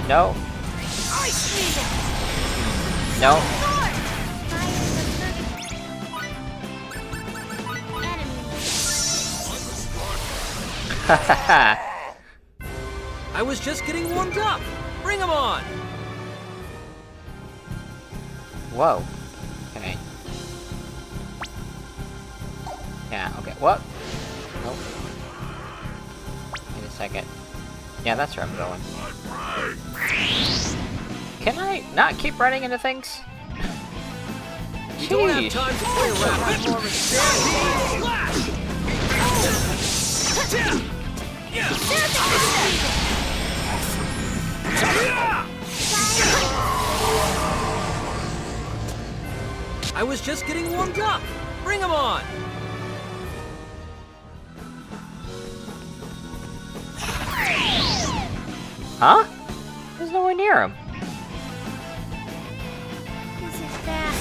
No. No. Hahaha. I was just getting warmed up. Bring him on. Whoa. Okay. Yeah, okay. What? Nope. Wait a second. Yeah, that's where I'm going. Can I not keep running into things? We don't have Jeez. time to play around. was just getting warmed up. Bring him on! Huh? There's nowhere near him. This is bad.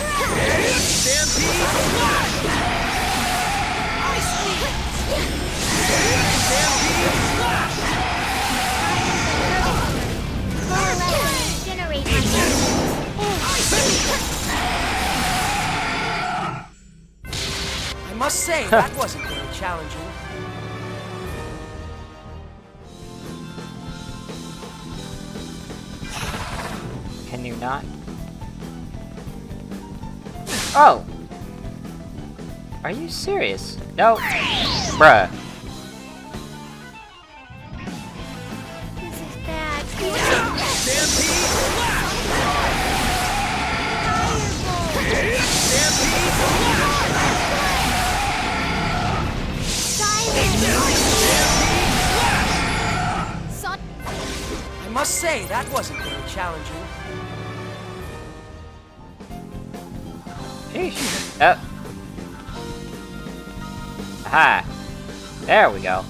Stampede! Generate I must say, that wasn't very challenging. Can you not? Oh! Are you serious? No. Bruh. This is bad. I must say, that wasn't very challenging. Sheesh. Oh. Aha. There we go.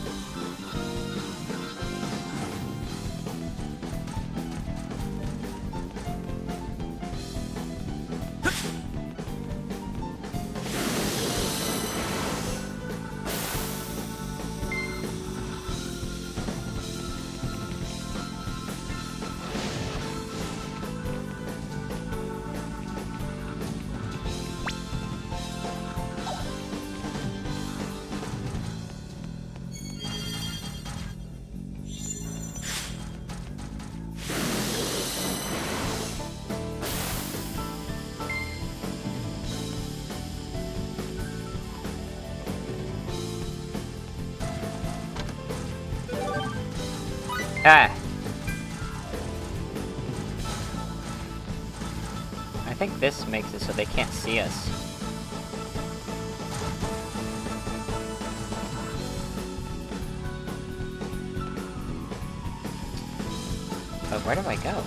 Ah. I think this makes it so they can't see us. But where do I go?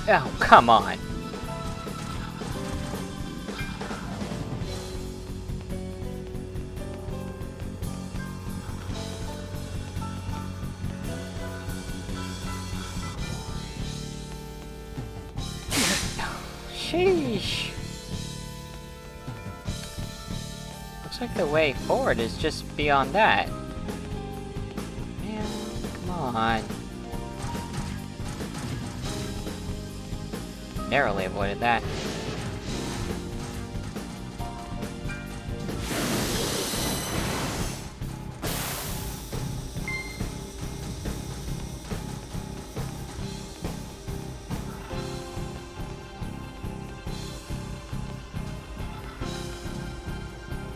Oh, come on. Sheesh. Looks like the way forward is just beyond that. Man, come on. Narrowly avoided that.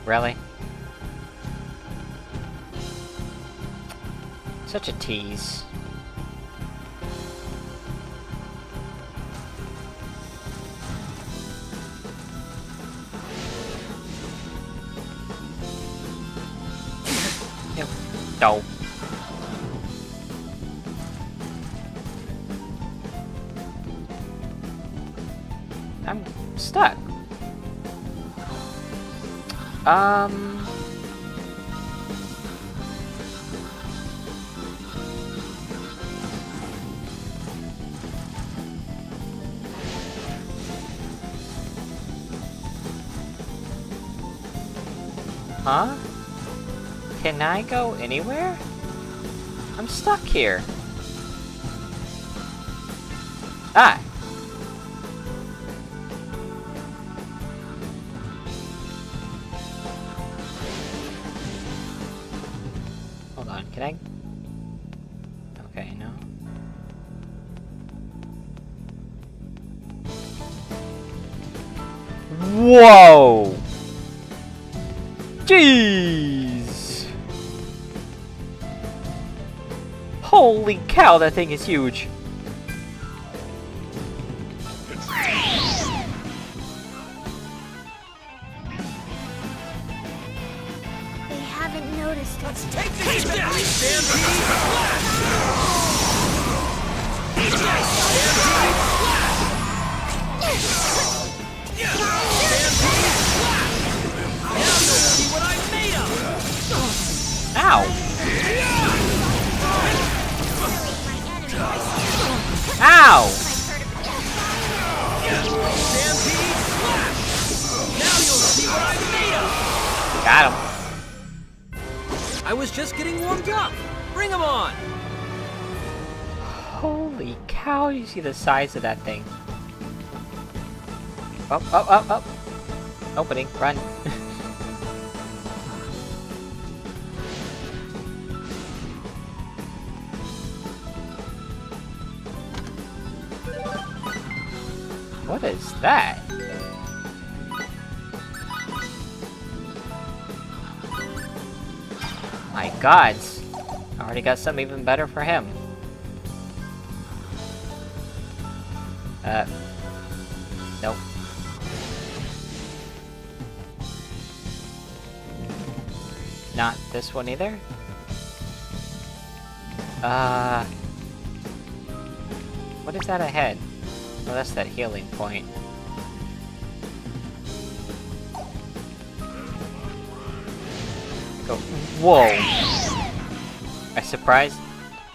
Really? Such a tease. Yep. No. I'm stuck. Huh? Can I go anywhere? I'm stuck here. Ah! Hold on, can I? Okay, no. Whoa! Jeez! Holy cow, that thing is huge! They haven't noticed us. Take this! Stampede! Ow! Ow! Got him. I was just getting warmed up. Bring him on. Holy cow, you see the size of that thing. Oh, oh, oh, oh. Opening, run. What is that? My gods. I already got something even better for him. Nope. Not this one either. What is that ahead? Oh, that's that healing point. Go. Whoa! I surprised?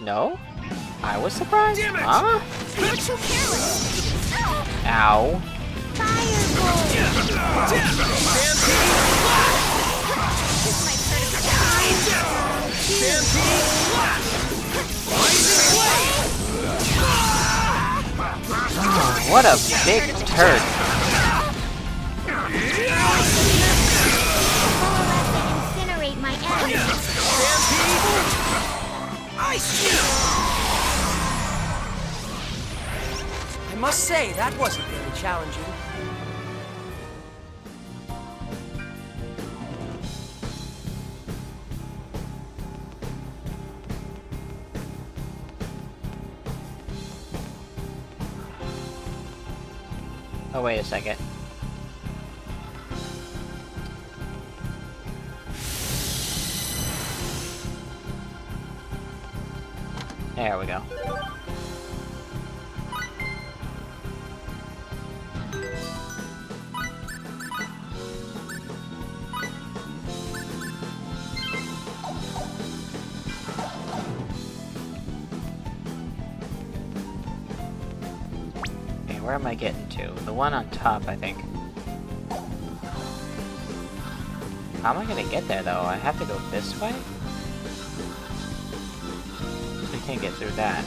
No? I was surprised? Huh? You're too careless. Ow. Firebolt. Oh, what a big turd. Incinerate my enemies. I must say, that wasn't very challenging. Oh, wait a second. There we go. Okay, where am I getting to? The one on top, I think. How am I gonna get there, though? I have to go this way? We can't get through that.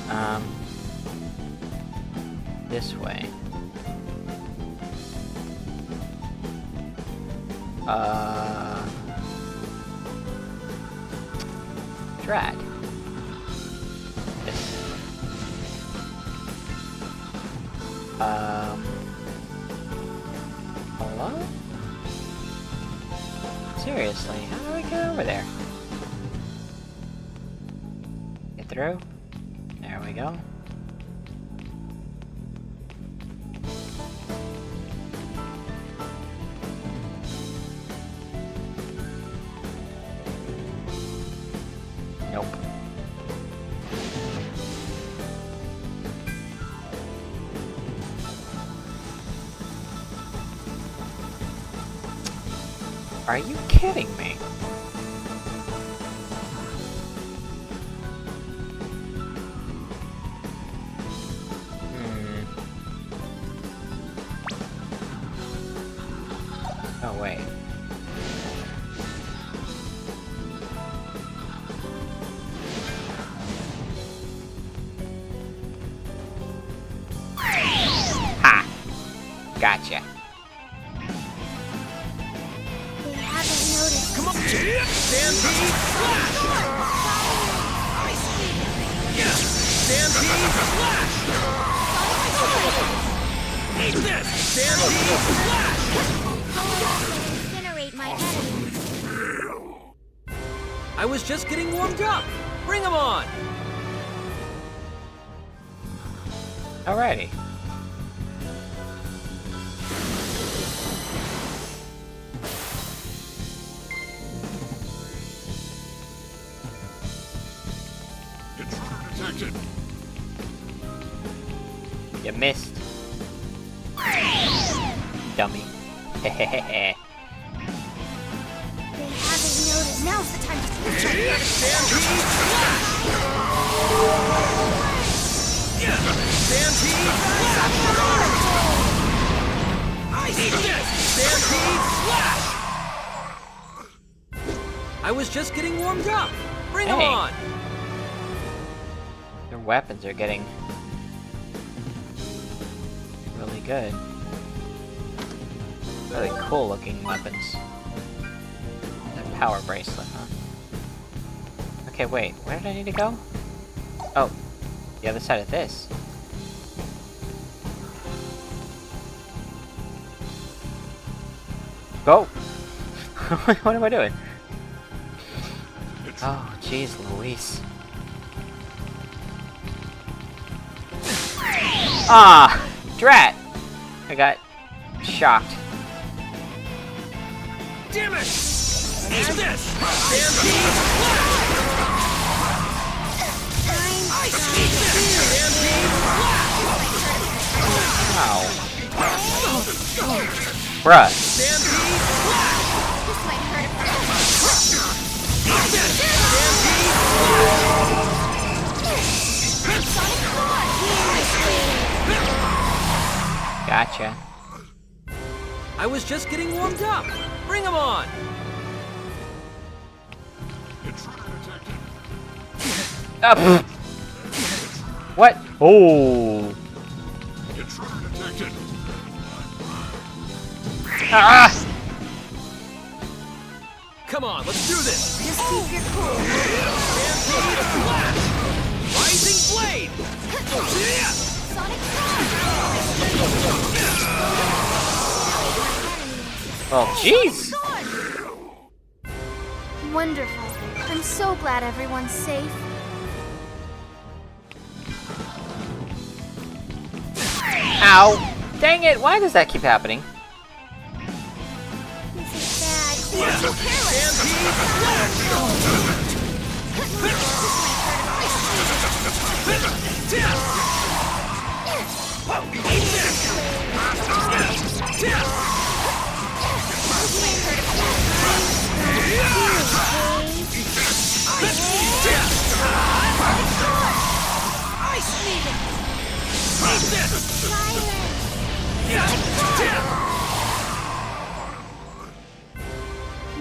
This way. Drat. This. Hello? Seriously, how do I get over there? Get through? There we go. Nope. Are you kidding me? Oh, wait. Ha! Gotcha. They haven't noticed. Come on! Stampede! Flash! Stampede! Flash! Eat this! Stampede! Flash! Incinerate my enemies. I was just getting warmed up. Bring him on. Alrighty. Intruder detected. It missed. Dummy. Hehehe. They haven't noticed. Now's the time to switch. I was just getting warmed up. Bring 'em Hey. on. Their weapons are getting really good. Really cool looking weapons. That power bracelet, huh? Okay, wait, where did I need to go? Oh, the other side of this. Go! What am I doing? Oh, jeez, Luis. Ah! Drat! I got shocked. Damn it! Eat this! Ow. Bruh. This might hurt Gotcha. I was just getting warmed up. Bring 'em on. Up. What? Oh. Ah! Come on, let's do this. Just keep your cool. Rising blade. Sonic Oh, jeez. Wonderful. I'm so glad everyone's safe. Ow. Dang it, why does that keep happening? This is bad. You're too careless.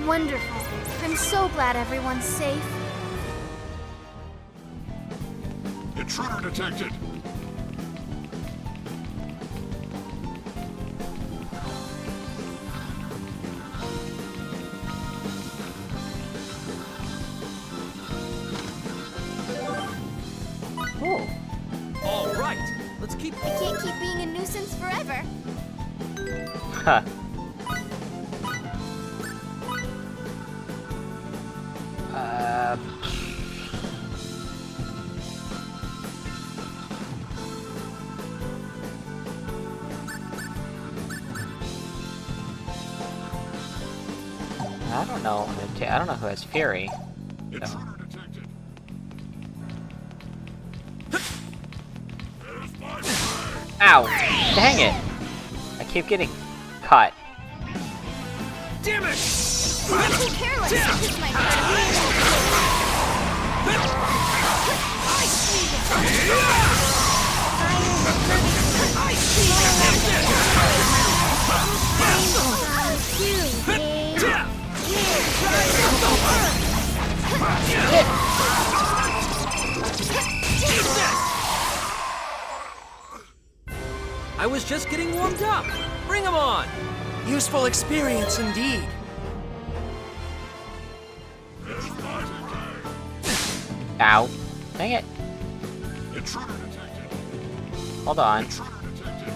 Wonderful. I'm so glad everyone's safe. Intruder detected. Oh. All right, let's keep. I can't keep being a nuisance forever. Huh. I don't know. I don't know who has Fury. So. Intruder detected. Ow! Dang it! I keep getting caught. Damn it! You're too careless. This might hurt. I was just getting warmed up. Bring 'em on. Useful experience indeed. Ow! Dang it! Intruder detected. Hold on. Intruder detected.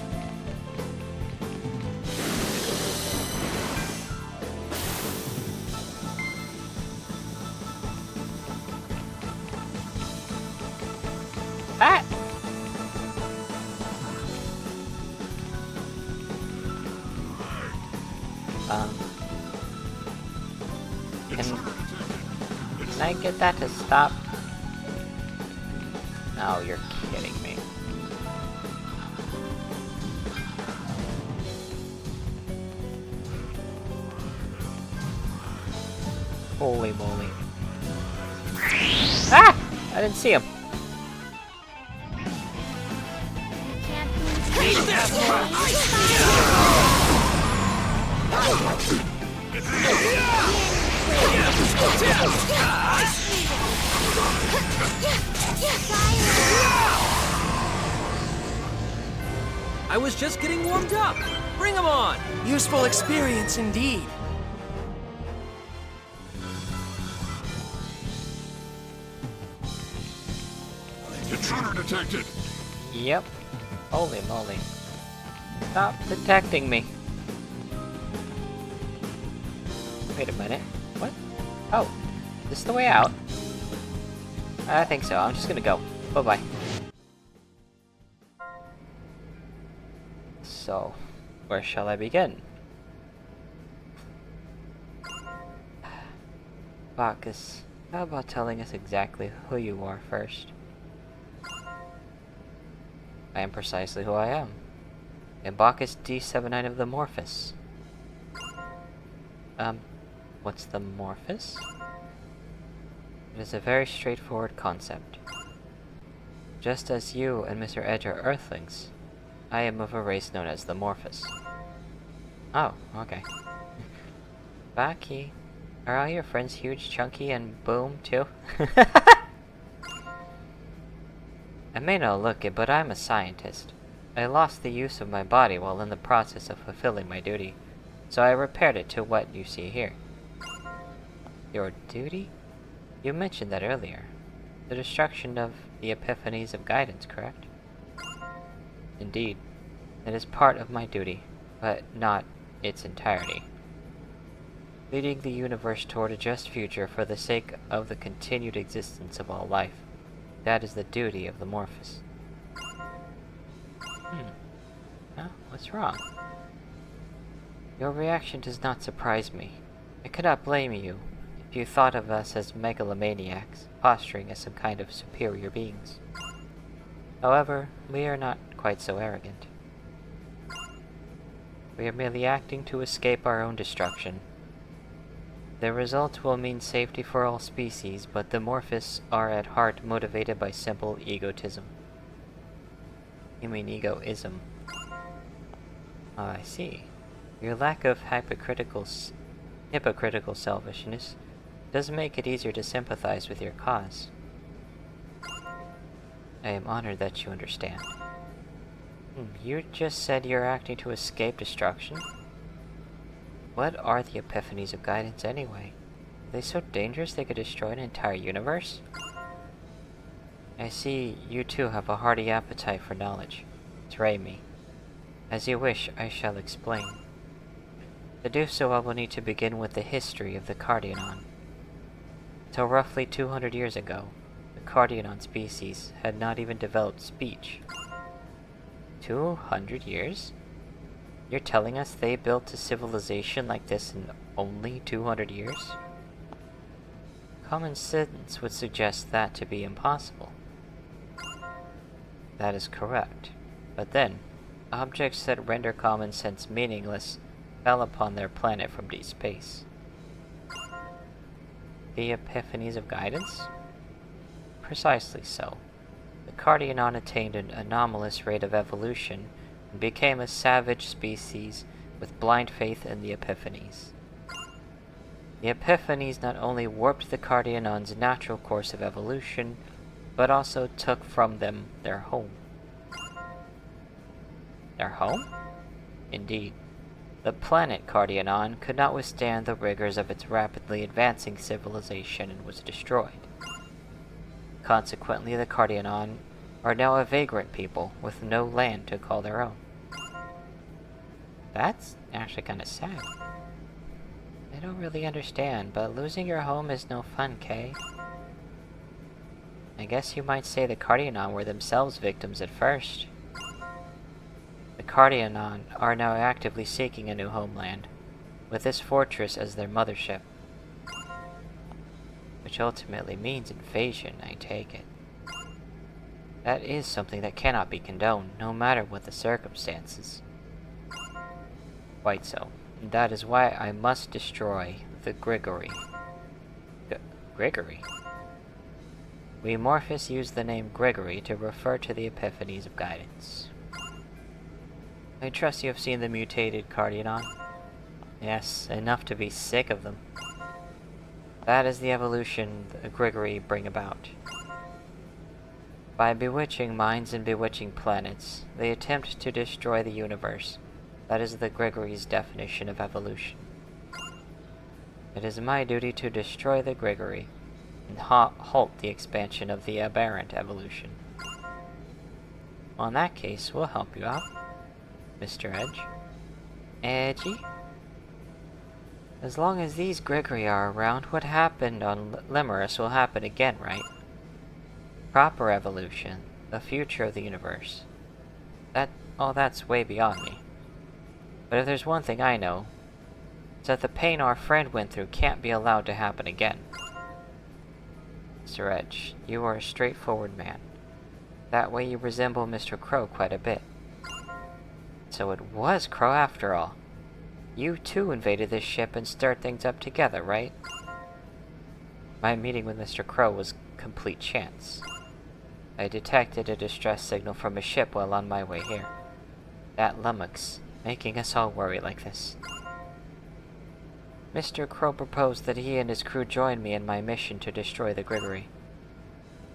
Ah! Can I get that to stop? No, you're kidding me. Holy moly. Ah! I didn't see him. Can't I was just getting warmed up. Bring him on! Useful experience indeed. Intruder detected! Yep. Holy moly. Stop detecting me. Wait a minute. What? Oh. Is this the way out? I think so. I'm just gonna go. Bye-bye. So, where shall I begin? Bacchus, how about telling us exactly who you are first? I am precisely who I am. I'm Bacchus D79 of the Morphus. What's the Morphus? It is a very straightforward concept. Just as you and Mr. Edge are Earthlings, I am of a race known as the Morphus. Oh, okay. Baki, are all your friends huge, chunky, and boom, too? I may not look it, but I'm a scientist. I lost the use of my body while in the process of fulfilling my duty, so I repaired it to what you see here. Your duty? You mentioned that earlier. The destruction of the epiphanies of guidance, correct? Indeed. It is part of my duty, but not its entirety. Leading the universe toward a just future for the sake of the continued existence of all life. That is the duty of the Morphus. Huh? What's wrong? Your reaction does not surprise me. I could not blame you if you thought of us as megalomaniacs, posturing as some kind of superior beings. However, we are not quite so arrogant. We are merely acting to escape our own destruction. The result will mean safety for all species, but the Morphus are at heart motivated by simple egotism. You mean egoism? Oh, I see. Your lack of hypocritical selfishness does make it easier to sympathize with your cause. I am honored that you understand. You just said you're acting to escape destruction? What are the epiphanies of guidance anyway? Are they so dangerous they could destroy an entire universe? I see you too have a hearty appetite for knowledge. Betray me. As you wish, I shall explain. To do so, I will need to begin with the history of the Cardionon. Till roughly 200 years ago, the Cardionon species had not even developed speech. 200 years? You're telling us they built a civilization like this in only 200 years? Common sense would suggest that to be impossible. That is correct. But then, objects that render common sense meaningless fell upon their planet from deep space. The epiphanies of guidance? Precisely so. The Cardionon attained an anomalous rate of evolution and became a savage species with blind faith in the epiphanies. The epiphanies not only warped the Cardionon's natural course of evolution, but also took from them their home. Their home? Indeed. The planet Cardionon could not withstand the rigors of its rapidly advancing civilization and was destroyed. Consequently, the Cardionon are now a vagrant people with no land to call their own. That's actually kind of sad. I don't really understand, but losing your home is no fun, Kay. I guess you might say the Cardionon were themselves victims at first. The Cardionon are now actively seeking a new homeland, with this fortress as their mothership. Which ultimately means invasion, I take it. That is something that cannot be condoned, no matter what the circumstances. Quite so. And that is why I must destroy the Grigori. Gregory. We Morphus use the name Gregory to refer to the epiphanies of guidance. I trust you have seen the mutated Cardionon? Yes, enough to be sick of them. That is the evolution the Gregory bring about. By bewitching minds and bewitching planets, they attempt to destroy the universe. That is the Gregory's definition of evolution. It is my duty to destroy the Gregory and halt the expansion of the aberrant evolution. Well, in that case, we'll help you out, Mr. Edge. Edgy? As long as these Gregory are around, what happened on Lemurus will happen again, right? Proper evolution, the future of the universe. That's way beyond me. But if there's one thing I know, it's that the pain our friend went through can't be allowed to happen again. Mr. Edge, you are a straightforward man. That way you resemble Mr. Crow quite a bit. So it was Crow after all. You too invaded this ship and stirred things up together, right? My meeting with Mr. Crow was complete chance. I detected a distress signal from a ship while on my way here. That lummox, making us all worry like this. Mr. Crow proposed that he and his crew join me in my mission to destroy the Gregory.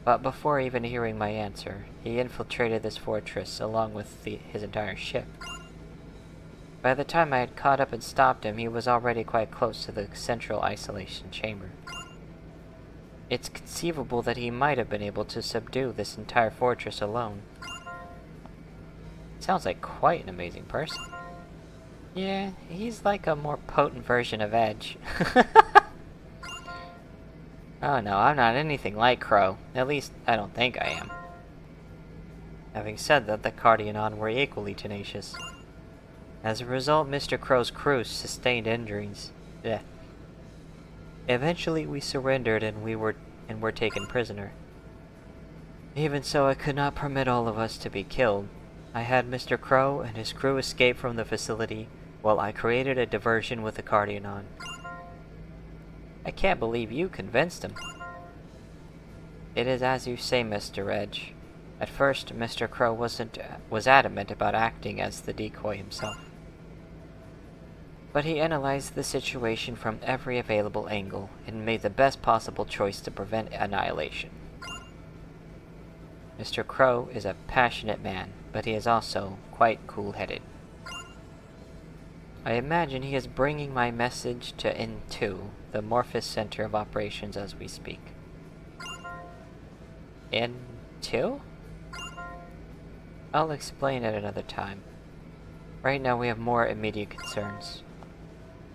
But before even hearing my answer, he infiltrated this fortress along with his entire ship. By the time I had caught up and stopped him, he was already quite close to the central isolation chamber. It's conceivable that he might have been able to subdue this entire fortress alone. Sounds like quite an amazing person. Yeah, he's like a more potent version of Edge. Oh no, I'm not anything like Crow. At least, I don't think I am. Having said that, the Cardionon were equally tenacious. As a result, Mr. Crow's crew sustained injuries. Eventually, we surrendered and were taken prisoner. Even so, I could not permit all of us to be killed. I had Mr. Crow and his crew escape from the facility while I created a diversion with the Cardionon. I can't believe you convinced him. It is as you say, Mr. Edge. At first, Mr. Crow was adamant about acting as the decoy himself. But he analyzed the situation from every available angle and made the best possible choice to prevent annihilation. Mr. Crow is a passionate man, but he is also quite cool-headed. I imagine he is bringing my message to N2, the Morphus Center of Operations, as we speak. N2? I'll explain at another time. Right now we have more immediate concerns.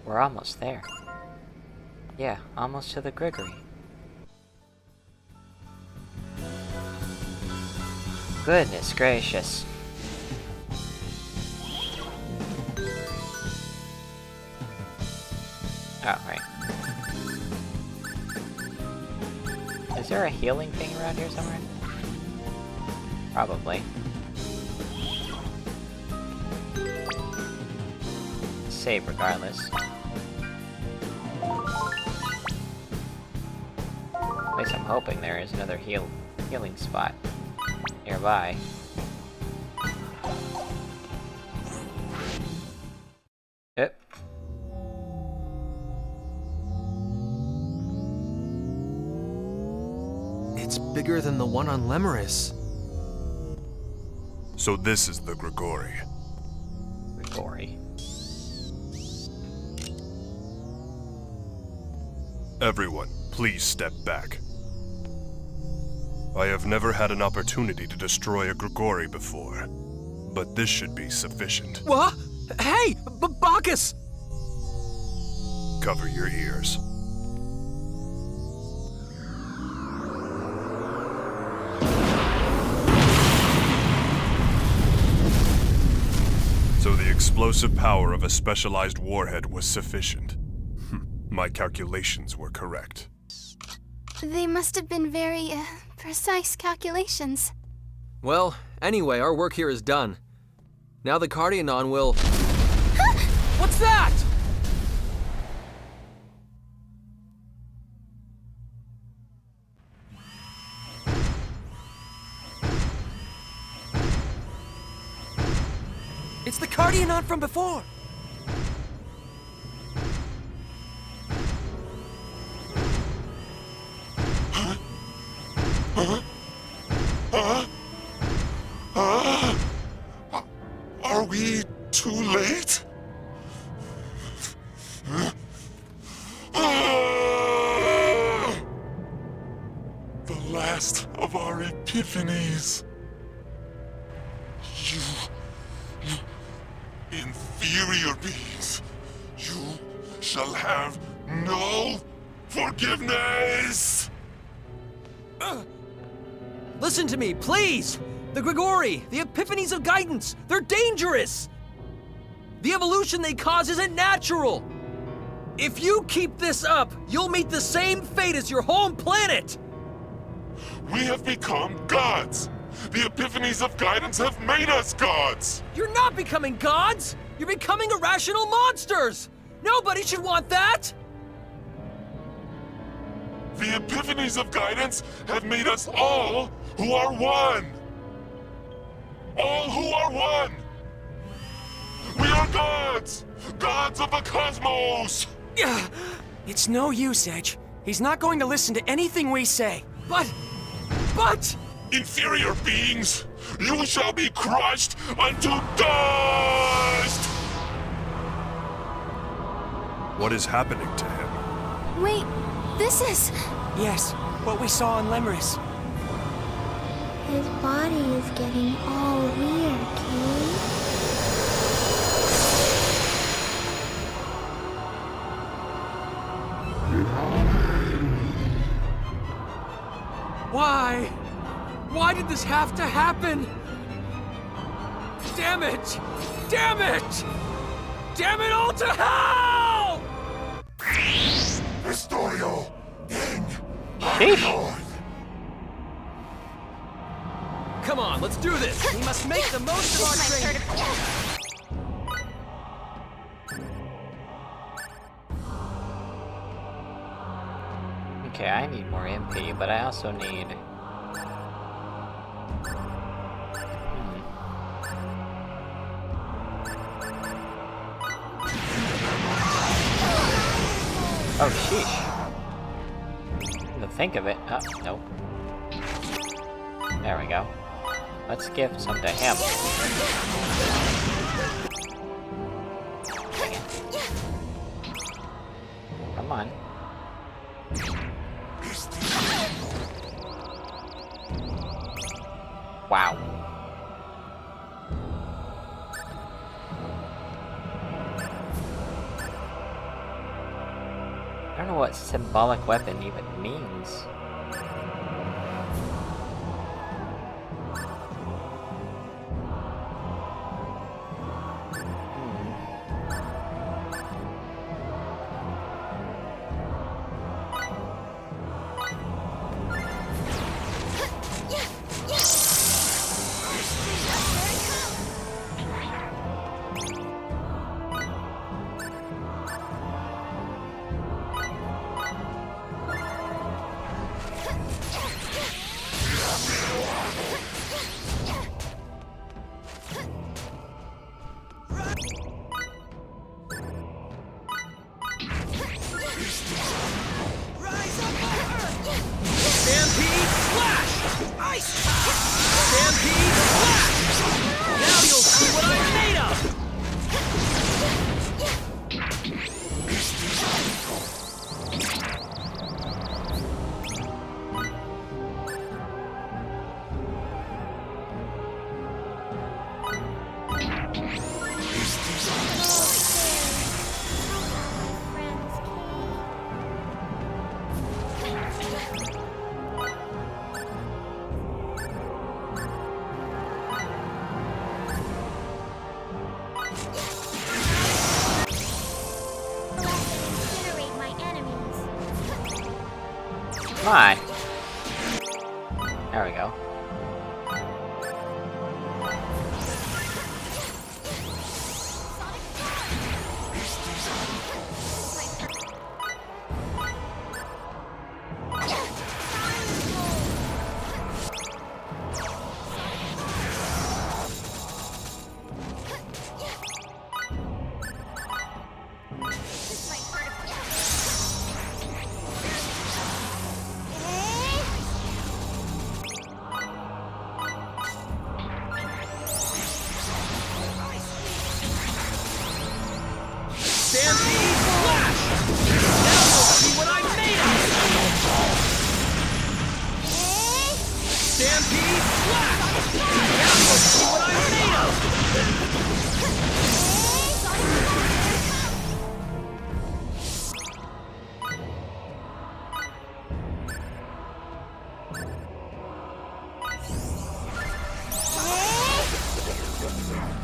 We're almost there. Yeah, almost to the Gregory. Goodness gracious. Oh, right. Is there a healing thing around here somewhere? Probably. Save regardless. At least I'm hoping there is another healing spot nearby. Yep. It's bigger than the one on Lemurus. So this is the Gregory. Gregory. Everyone, please step back. I have never had an opportunity to destroy a Gregory before, but this should be sufficient. What? Hey! Bacchus! Cover your ears. So the explosive power of a specialized warhead was sufficient. My calculations were correct. They must have been very, precise calculations. Well, anyway, our work here is done. Now the Cardionon will... What's that? Cardionaut from before! Are we too late? The last of our epiphanies. You inferior beings, you shall have no forgiveness! Listen to me, please! The Grigori, the epiphanies of guidance, they're dangerous! The evolution they cause isn't natural! If you keep this up, you'll meet the same fate as your home planet! We have become gods! The epiphanies of guidance have made us gods! You're not becoming gods! You're becoming irrational monsters! Nobody should want that! The epiphanies of guidance have made us all who are one! All who are one! We are gods! Gods of the cosmos! It's no use, Edge. He's not going to listen to anything we say. But... Inferior beings, you shall be crushed unto dust! What is happening to him? Wait, this is... Yes, what we saw on Lemurus. His body is getting all weird, Kate. Why? Why did this have to happen? Damn it! Damn it! Damn it all to hell! Historio in Sheesh. Come on, let's do this! We must make the most of our training! Okay, I need more MP, but I also need... Oh, sheesh. To think of it. Oh, nope. There we go. Let's give some to him. Come on. Wow. I don't know what symbolic weapon even means. Stampede Slash! Ice! Stampede Slash! Now you'll see what I'm made of! Incinerate my enemies. Come on. There we go.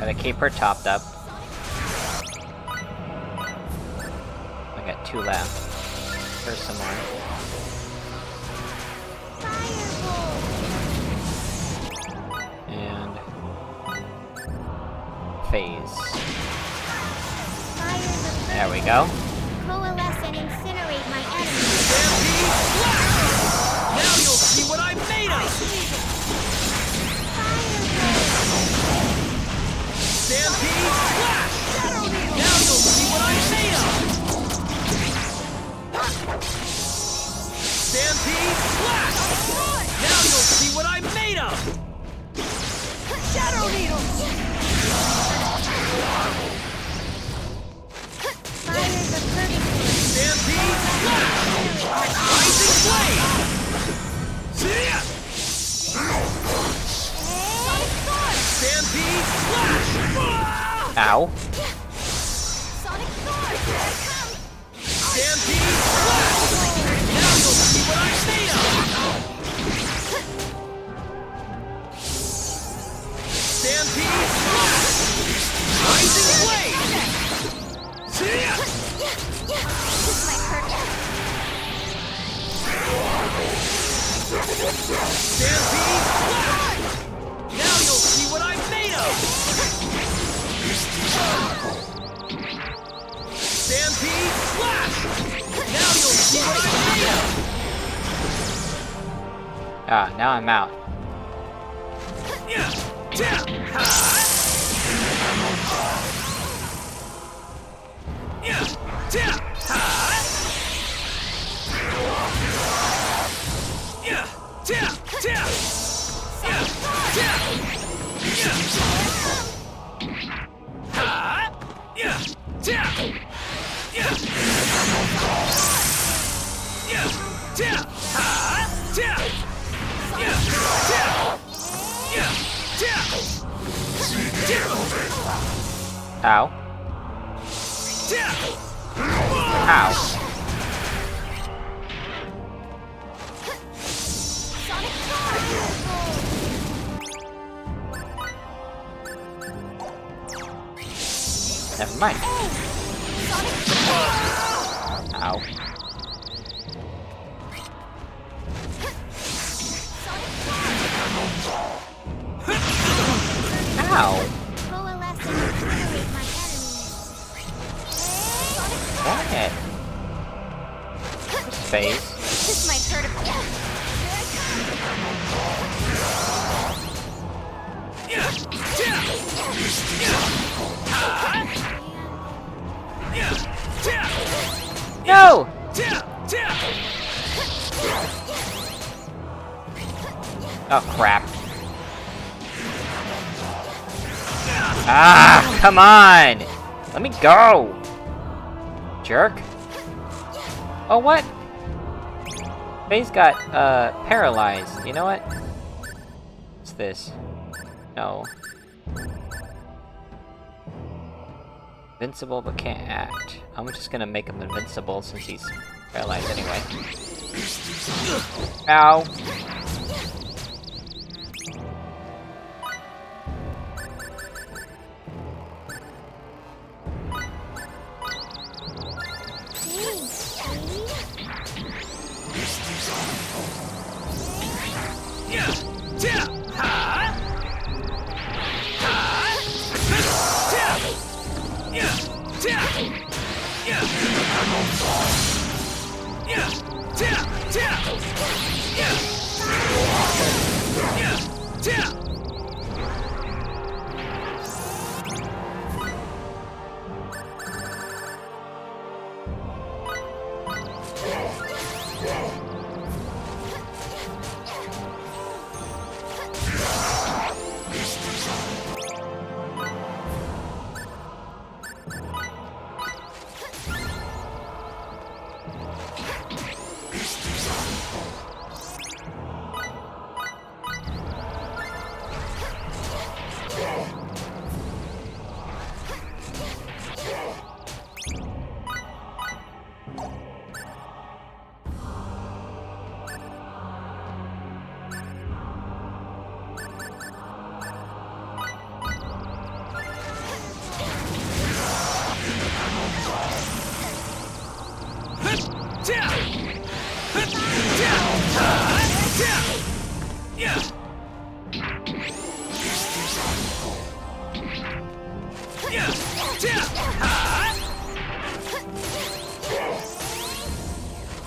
Gotta keep her topped up. I got 2 left. There's some more. And phase. There we go. Coalesce and incinerate my enemies. Now you'll see what I'm made of! Stampede, flash! Now you'll see what I'm made of! Stampede, flash! Now you'll see what I'm made of! Shadow Needle! Fires of vertigo. Stampede, flash! Rising flame! See ya! Stampede, flash! Ow. Sonic Sword! Here I come! Stampede, flash! Now you'll see what I'm made of! Stampede, flash! Rising flame! See ya! This might hurt. Stampede, flash! Now you'll see what I'm made of! Stampede, flash! Now you'll see what I'm made of! Ah, now I'm out. Yeah! Yeah! Ha! Yeah! Yeah! Ha! Yeah! Yeah! Yeah! Yeah! Yeah! Yeah! Ha! Yeah! Yeah! Yeah! Yeah! Yeah! Ha! Yeah! Yeah! Yeah! Yeah! Yeah! Ow. Yeah! Ow. Sonic Sword! Never mind. Sonic Sword! Ow. Ow. Coalesce and incinerate my enemies. Sonic Sword! Dang it. There's phase. This might hurt a bit. Yeah! Yeah! Yeah! Ha! Yeah! Yeah! No! Yeah! Yeah! Oh, crap. Ah, come on! Let me go! Jerk. Oh, what? Faye's got, paralyzed. You know what? What's this? No. Invincible but can't act. I'm just gonna make him invincible since he's paralyzed anyway. Ow! Yeah! Yeah! Ha! Ha! Yeah! Yeah! Yeah! Yeah! Yeah! Yeah! Yeah! Yeah! Yeah! Yeah!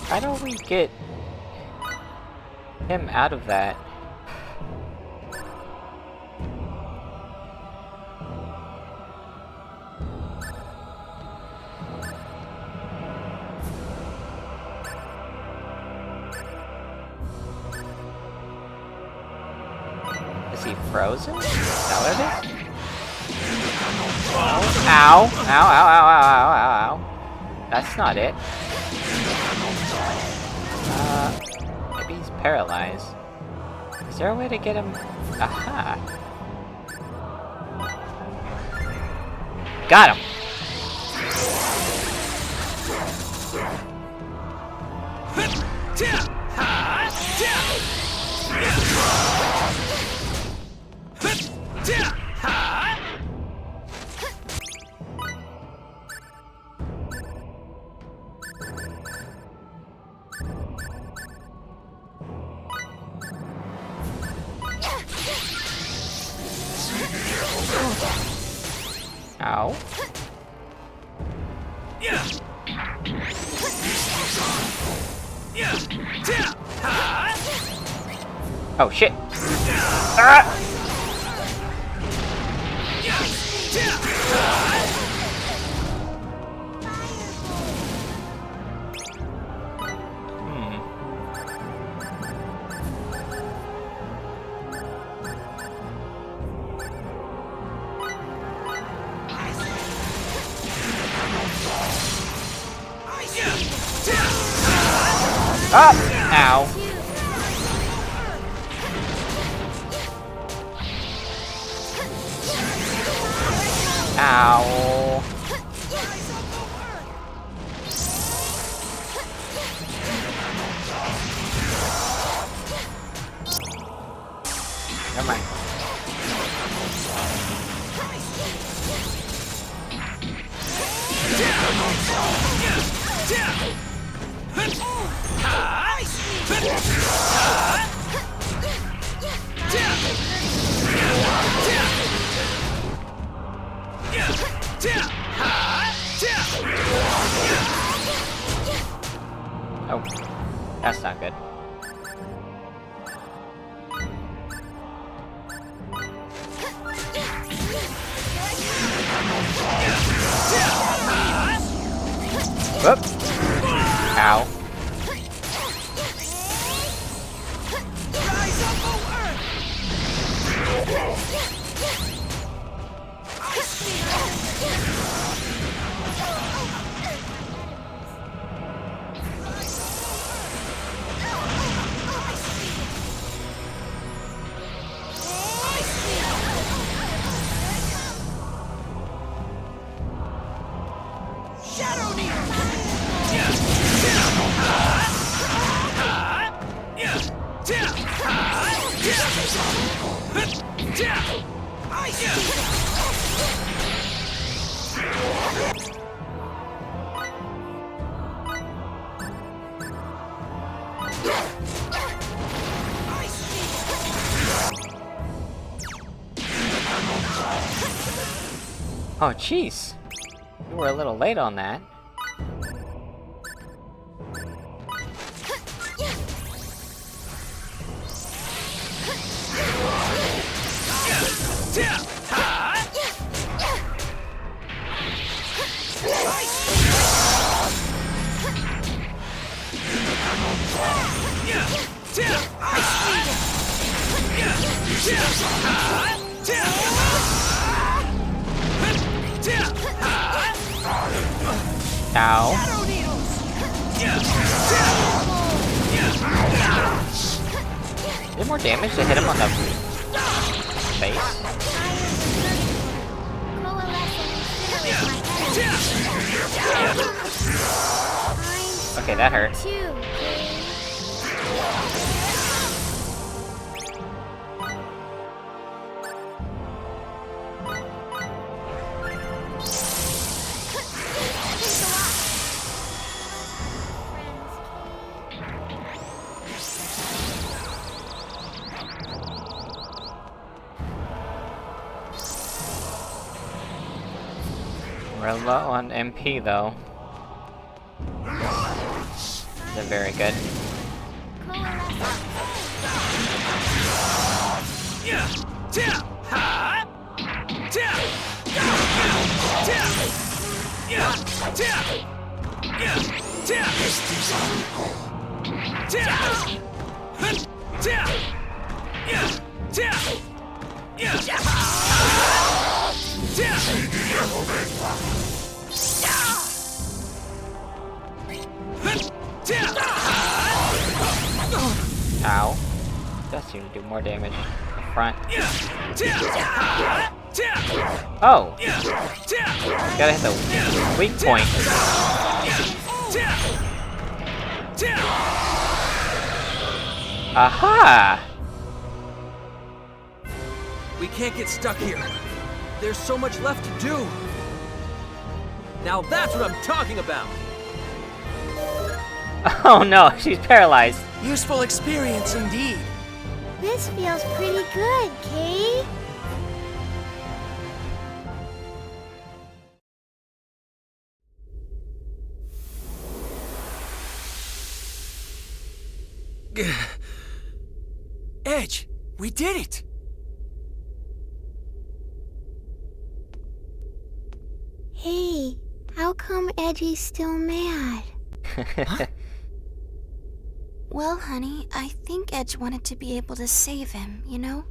How do we get him out of that? Is he frozen? Is that what it is? Ow! Ow, ow, ow, ow, ow, ow, ow. That's not it. Maybe he's paralyzed. Is there a way to get him? Aha! Got him! Ow. Oh shit! Ah! Ah! Ow. Ow. Never mind. Oh, that's not good. Whoop! Ow. Oh, jeez. You were a little late on that. Ow. Did more damage to hit him on the face? Okay, that hurt. We're low on MP though. They're very good. Ow. Does seem to do more damage in the front. Oh! Gotta hit the weak point. Aha! We can't get stuck here. There's so much left to do. Now that's what I'm talking about. Oh no, she's paralyzed. Useful experience indeed. This feels pretty good, Kay. Edge, we did it! Hey, how come Edgy's still mad? Well, honey, I think Edge wanted to be able to save him, you know?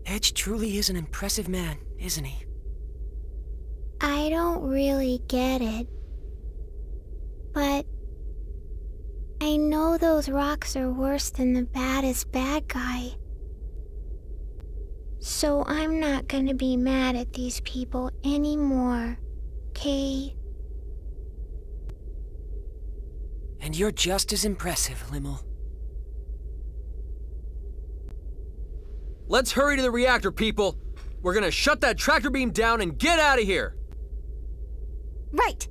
Edge truly is an impressive man, isn't he? I don't really get it. But I know those rocks are worse than the baddest bad guy. So I'm not gonna be mad at these people anymore, Kay. And you're just as impressive, Limmel. Let's hurry to the reactor, people. We're gonna shut that tractor beam down and get out of here. Right!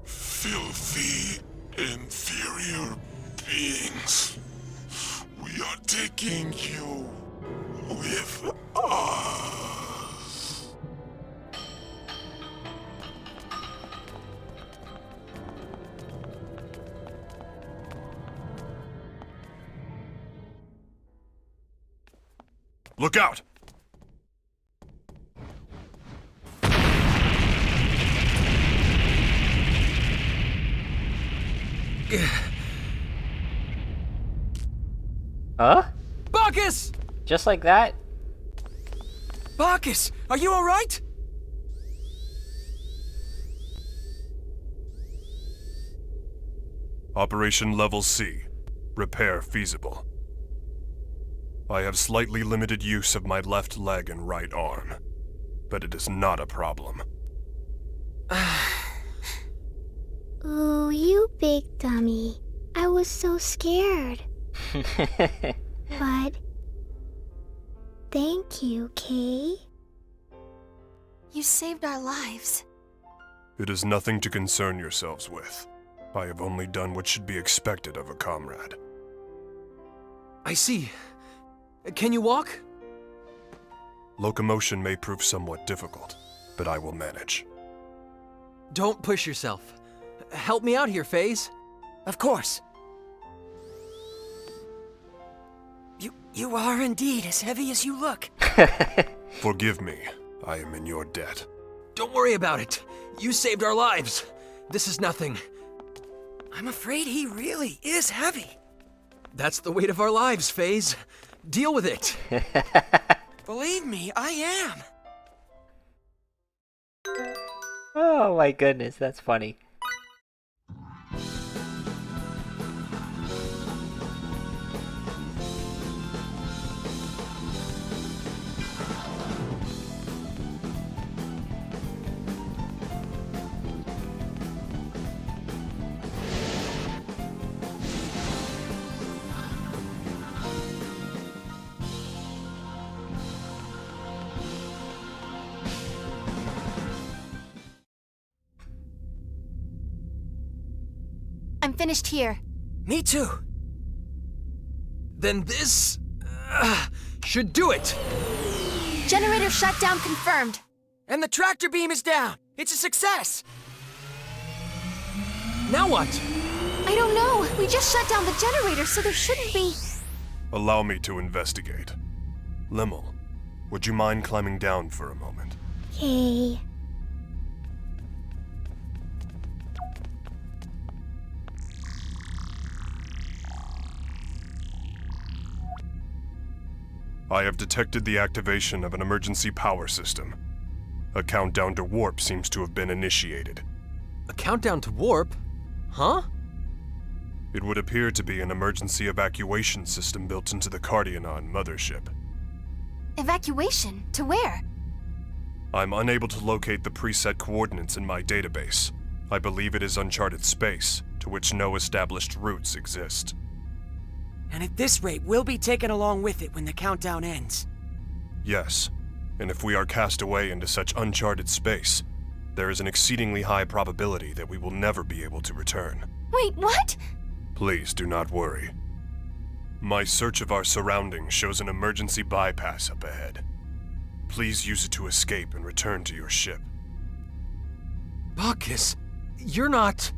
Filthy, inferior beings. We are taking you with us. Look out! Huh? Bacchus! Just like that? Bacchus, are you alright? Operation Level C. Repair feasible. I have slightly limited use of my left leg and right arm, but it is not a problem. Ooh, you big dummy. I was so scared. But thank you, Kay. You saved our lives. It is nothing to concern yourselves with. I have only done what should be expected of a comrade. I see. Can you walk? Locomotion may prove somewhat difficult, but I will manage. Don't push yourself. Help me out here, FaZe. Of course. You are indeed as heavy as you look. Forgive me. I am in your debt. Don't worry about it. You saved our lives. This is nothing. I'm afraid he really is heavy. That's the weight of our lives, FaZe. Deal with it. Believe me, I am. Oh my goodness, that's funny. I'm finished here. Me too. Then this should do it. Generator shutdown confirmed. And the tractor beam is down. It's a success. Now what? I don't know. We just shut down the generator, so there shouldn't be... Allow me to investigate. Limmel, would you mind climbing down for a moment? Okay. I have detected the activation of an emergency power system. A countdown to warp seems to have been initiated. A countdown to warp? Huh? It would appear to be an emergency evacuation system built into the Cardionon mothership. Evacuation? To where? I'm unable to locate the preset coordinates in my database. I believe it is uncharted space, to which no established routes exist. And at this rate, we'll be taken along with it when the countdown ends. Yes, and if we are cast away into such uncharted space, there is an exceedingly high probability that we will never be able to return. Wait, what? Please do not worry. My search of our surroundings shows an emergency bypass up ahead. Please use it to escape and return to your ship. Bacchus, you're not...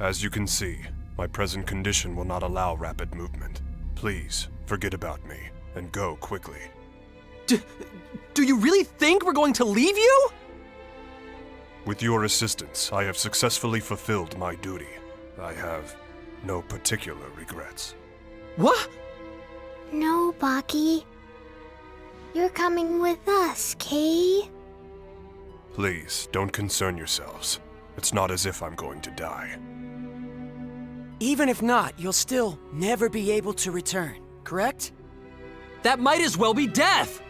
As you can see, my present condition will not allow rapid movement. Please, forget about me, and go quickly. Do you really think we're going to leave you? With your assistance, I have successfully fulfilled my duty. I have no particular regrets. What? No, Baki. You're coming with us, Kay? Please, don't concern yourselves. It's not as if I'm going to die. Even if not, you'll still never be able to return, correct? That might as well be death!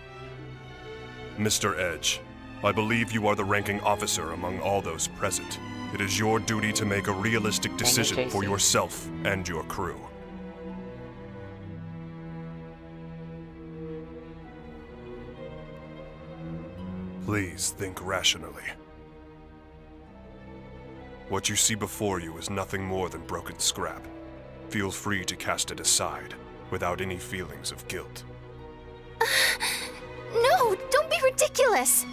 Mr. Edge, I believe you are the ranking officer among all those present. It is your duty to make a realistic decision for yourself and your crew. Please think rationally. What you see before you is nothing more than broken scrap. Feel free to cast it aside, without any feelings of guilt. No, don't be ridiculous!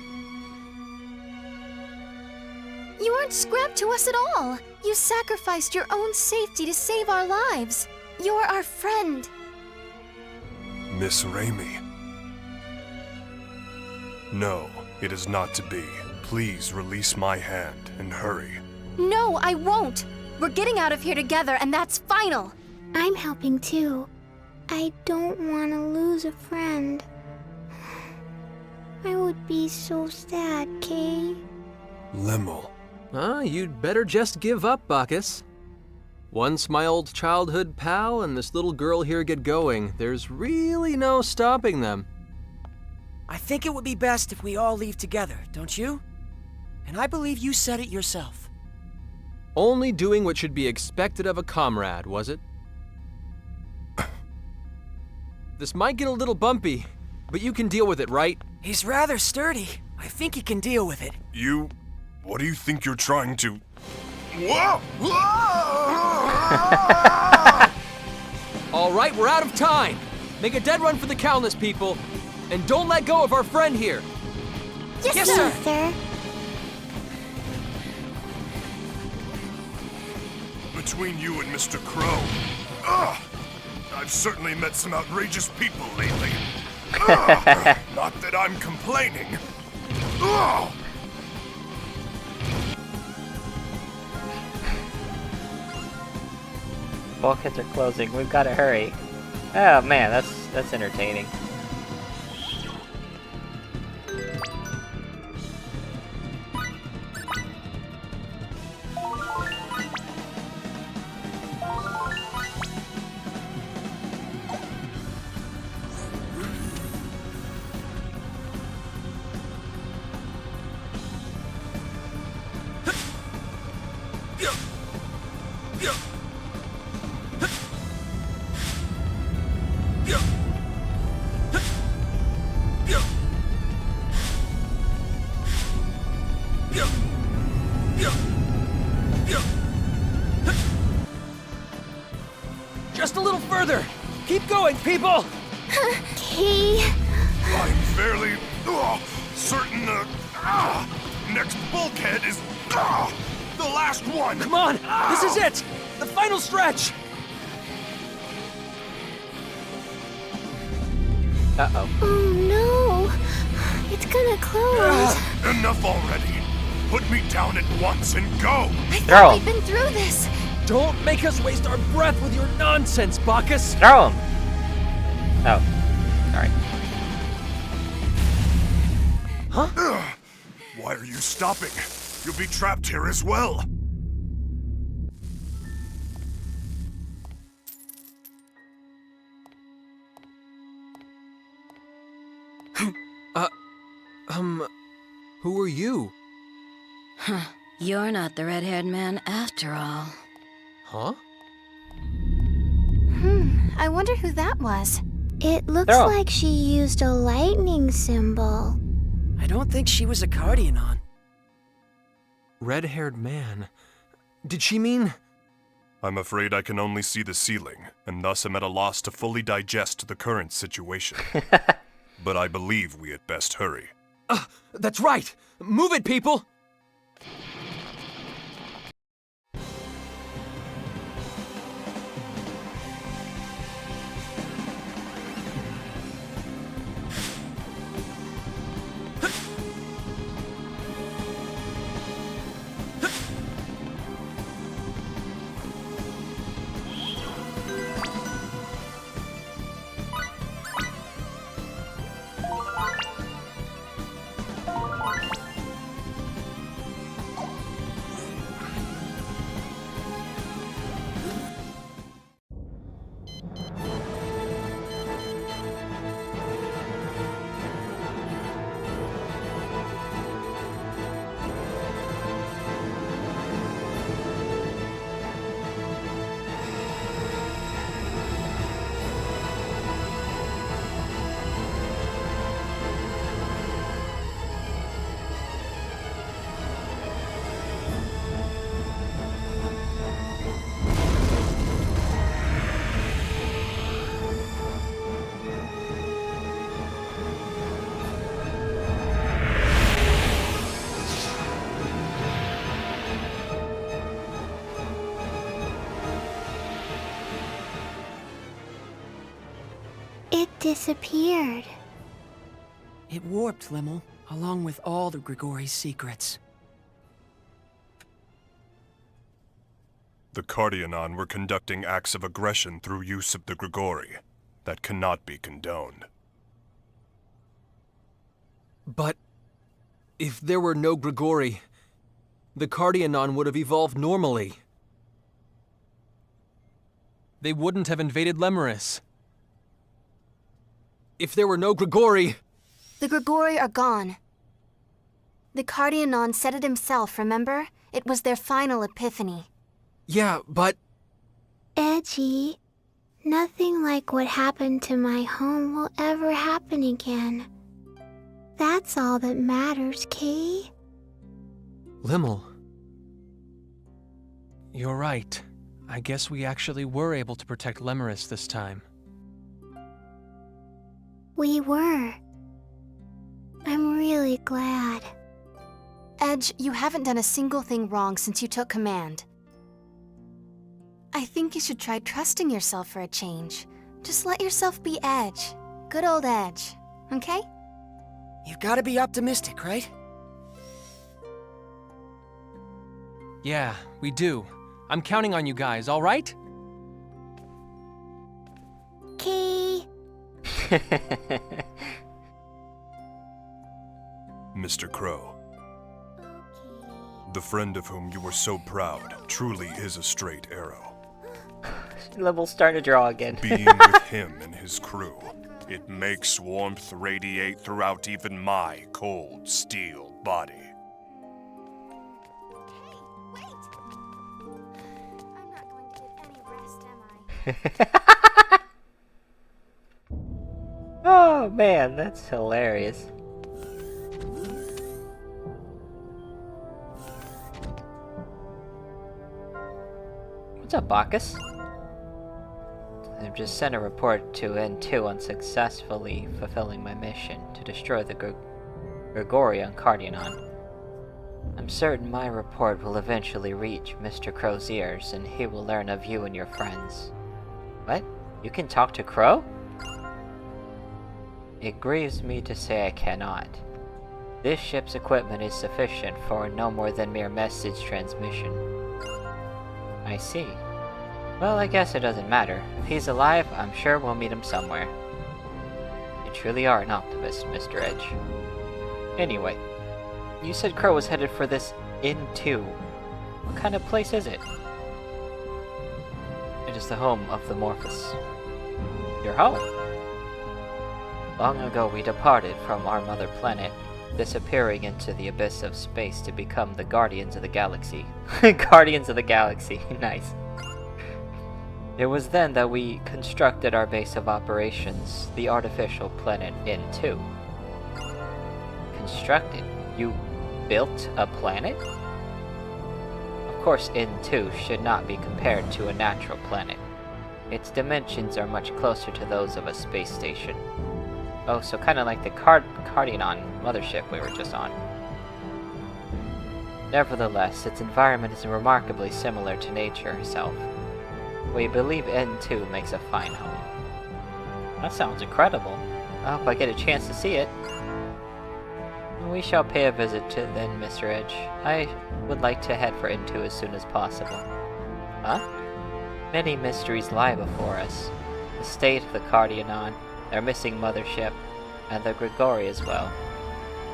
You aren't scrap to us at all. You sacrificed your own safety to save our lives. You're our friend. Miss Raimi. No, it is not to be. Please release my hand and hurry. No, I won't. We're getting out of here together, and that's final. I'm helping too. I don't want to lose a friend. I would be so sad, Kay. Limmel. You'd better just give up, Bacchus. Once my old childhood pal and this little girl here get going, there's really no stopping them. I think it would be best if we all leave together, don't you? And I believe you said it yourself. Only doing what should be expected of a comrade, was it? This might get a little bumpy, but you can deal with it, right? He's rather sturdy. I think he can deal with it. You... what do you think you're trying to... Whoa! All right, we're out of time. Make a dead run for the Countless, people. And don't let go of our friend here. Yes, Sir. Between you and Mr. Crow, I've certainly met some outrageous people lately. Not that I'm complaining. Bulkheads are closing. We've got to hurry. Oh man, that's entertaining. Just a little further! Keep going, people! Kay, I'm fairly certain the next bulkhead is the last one. Come on! This is it! The final stretch! Uh-oh. oh no! It's gonna close. Enough already. Put me down at once and go. I Throw thought him. we'd been through this. Don't make us waste our breath with your nonsense, Bacchus! Throw him! Oh. Sorry. Why are you stopping? You'll be trapped here as well. Who are you? You're not the red-haired man after all. Huh? I wonder who that was. It looks Throw. like she used a lightning symbol. I don't think she was a Cardionon. Red-haired man. Did she mean... I'm afraid I can only see the ceiling, and thus am at a loss to fully digest the current situation. But I believe we had best hurry. That's right! Move it, people! It disappeared. It warped, Limmel, along with all the Grigori's secrets. The Cardionon were conducting acts of aggression through use of the Grigori. That cannot be condoned. But... if there were no Grigori, the Cardionon would have evolved normally. They wouldn't have invaded Lemuris. If there were no Grigori... The Grigori are gone. The Cardionon said it himself, remember? It was their final epiphany. Yeah, but... Edgy. Nothing like what happened to my home will ever happen again. That's all that matters, Kay. Limmel... You're right. I guess we actually were able to protect Lemuris this time. We were. I'm really glad. Edge, you haven't done a single thing wrong since you took command. I think you should try trusting yourself for a change. Just let yourself be Edge. Good old Edge, okay? You've got to be optimistic, right? Yeah, we do. I'm counting on you guys, all right? Kay. Mr. Crow, the friend of whom you were so proud truly is a straight arrow. Level's starting to draw again. Being with him and his crew, it makes warmth radiate throughout even my cold steel body. Wait! I'm not going to get any rest, am I? Oh man, that's hilarious. What's up, Bacchus? I've just sent a report to N2 on successfully fulfilling my mission to destroy the Gregorian Cardionon. I'm certain my report will eventually reach Mr. Crow's ears, and he will learn of you and your friends. What? You can talk to Crow? It grieves me to say I cannot. This ship's equipment is sufficient for no more than mere message transmission. I see. Well, I guess it doesn't matter. If he's alive, I'm sure we'll meet him somewhere. You truly are an optimist, Mr. Edge. Anyway, you said Crow was headed for this N2. What kind of place is it? It is the home of the Morphous. Your home? Long ago we departed from our mother planet, disappearing into the abyss of space to become the Guardians of the Galaxy. Guardians of the Galaxy, nice. It was then that we constructed our base of operations, the artificial planet N2. Constructed? You built a planet? Of course, N2 should not be compared to a natural planet. Its dimensions are much closer to those of a space station. Oh, so kind of like the Cardionon mothership we were just on. Nevertheless, its environment is remarkably similar to nature herself. We believe N2 makes a fine home. That sounds incredible. I hope I get a chance to see it. We shall pay a visit to then, Mr. Edge. I would like to head for N2 as soon as possible. Huh? Many mysteries lie before us. The state of the Cardionon, their missing mothership, and the Grigori as well.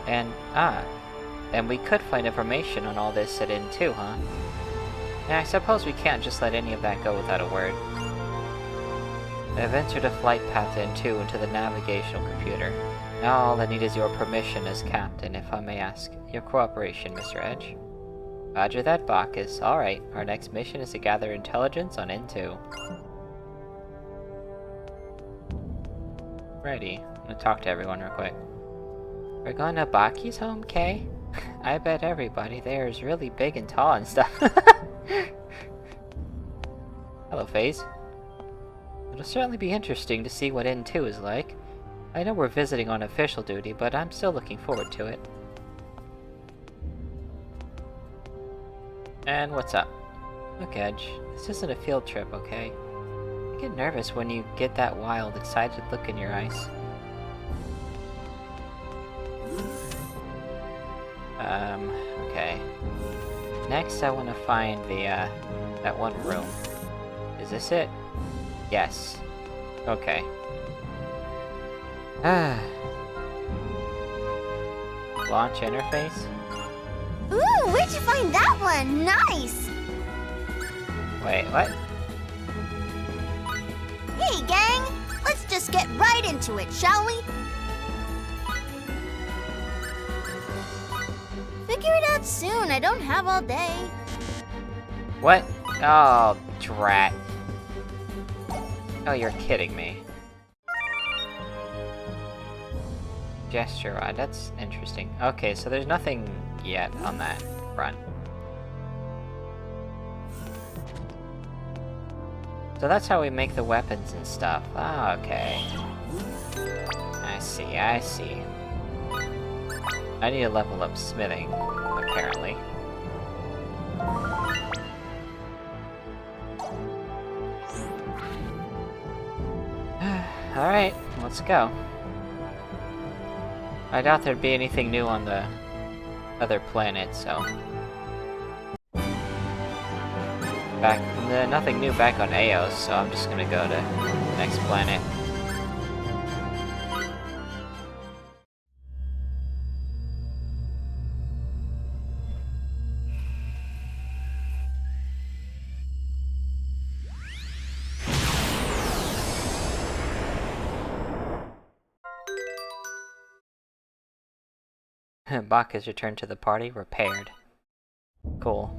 And we could find information on all this at N2, huh? Yeah, I suppose we can't just let any of that go without a word. I have entered a flight path N2 into the navigational computer. Now all I need is your permission as captain, if I may ask. Your cooperation, Mr. Edge. Roger that, Bacchus. Alright, our next mission is to gather intelligence on N2. Righty, I'm gonna talk to everyone real quick. We're going to Baki's home, Kay? I bet everybody there is really big and tall and stuff. Hello, FaZe. It'll certainly be interesting to see what N2 is like. I know we're visiting on official duty, but I'm still looking forward to it. And what's up? Look, Edge, this isn't a field trip, okay? I get nervous when you get that wild, excited look in your eyes. Okay. Next, I want to find the, that one room. Is this it? Yes. Okay. Launch interface? Ooh, where'd you find that one? Nice! Wait, what? Hey, gang! Let's just get right into it, shall we? Figure it out soon. I don't have all day. What? Oh, drat. Oh, you're kidding me. Gesture rod, that's interesting. Okay, so there's nothing yet on that front. So that's how we make the weapons and stuff. Ah, okay. I see, I see. I need to level up smithing, apparently. Alright, let's go. I doubt there'd be anything new on the other planet, so... nothing new back on Eos, so I'm just gonna go to the next planet. Bach has returned to the party, repaired. Cool.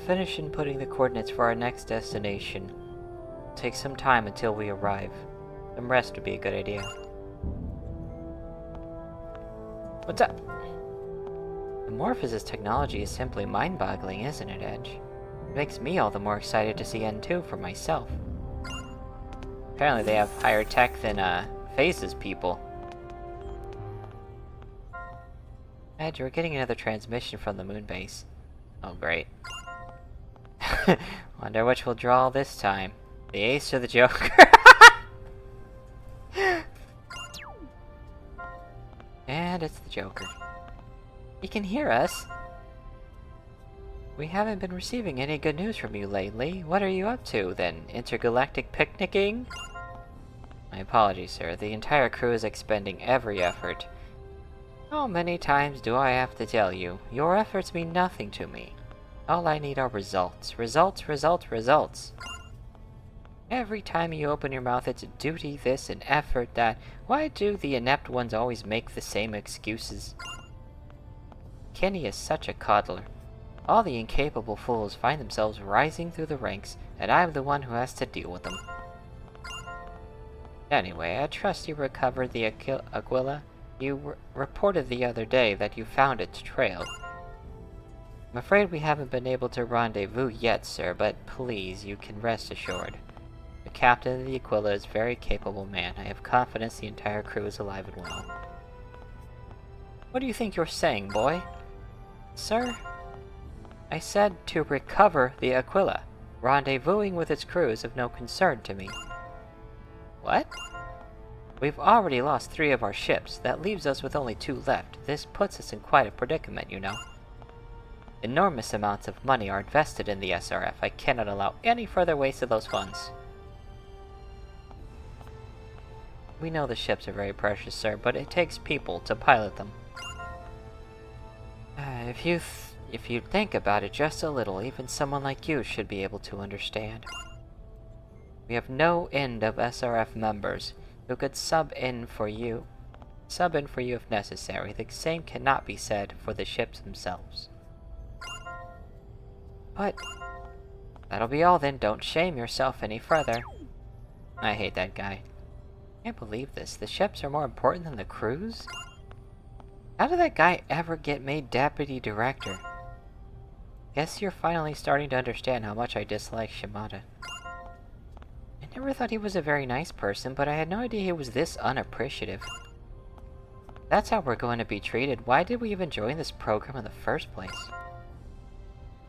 Finish inputting the coordinates for our next destination. Take some time until we arrive. Some rest would be a good idea. What's up? The Morpheus' technology is simply mind-boggling, isn't it, Edge? It makes me all the more excited to see N2 for myself. Apparently they have higher tech than, Phases people. Edge, we're getting another transmission from the moon base. Oh, great. Wonder which will draw this time. The Ace or the Joker? And it's the Joker. He can hear us. We haven't been receiving any good news from you lately. What are you up to, then? Intergalactic picnicking? My apologies, sir. The entire crew is expending every effort. How many times do I have to tell you? Your efforts mean nothing to me. All I need are results. Results, results, results. Every time you open your mouth, it's duty this and effort that. Why do the inept ones always make the same excuses? Kenny is such a coddler. All the incapable fools find themselves rising through the ranks, and I'm the one who has to deal with them. Anyway, I trust you recovered the Aquila. You reported the other day that you found its trail. I'm afraid we haven't been able to rendezvous yet, sir, but please, you can rest assured. The captain of the Aquila is a very capable man. I have confidence the entire crew is alive and well. What do you think you're saying, boy? Sir? I said to recover the Aquila. Rendezvousing with its crew is of no concern to me. What? We've already lost 3 of our ships. That leaves us with only 2 left. This puts us in quite a predicament, you know. Enormous amounts of money are invested in the SRF. I cannot allow any further waste of those funds. We know the ships are very precious, sir, but it takes people to pilot them. If you think about it just a little, even someone like you should be able to understand. We have no end of SRF members who could sub in for you if necessary. The same cannot be said for the ships themselves. But that'll be all then. Don't shame yourself any further. I hate that guy. I can't believe this. The ships are more important than the crews? How did that guy ever get made deputy director? Guess you're finally starting to understand how much I dislike Shimada. I never thought he was a very nice person, but I had no idea he was this unappreciative. That's how we're going to be treated. Why did we even join this program in the first place?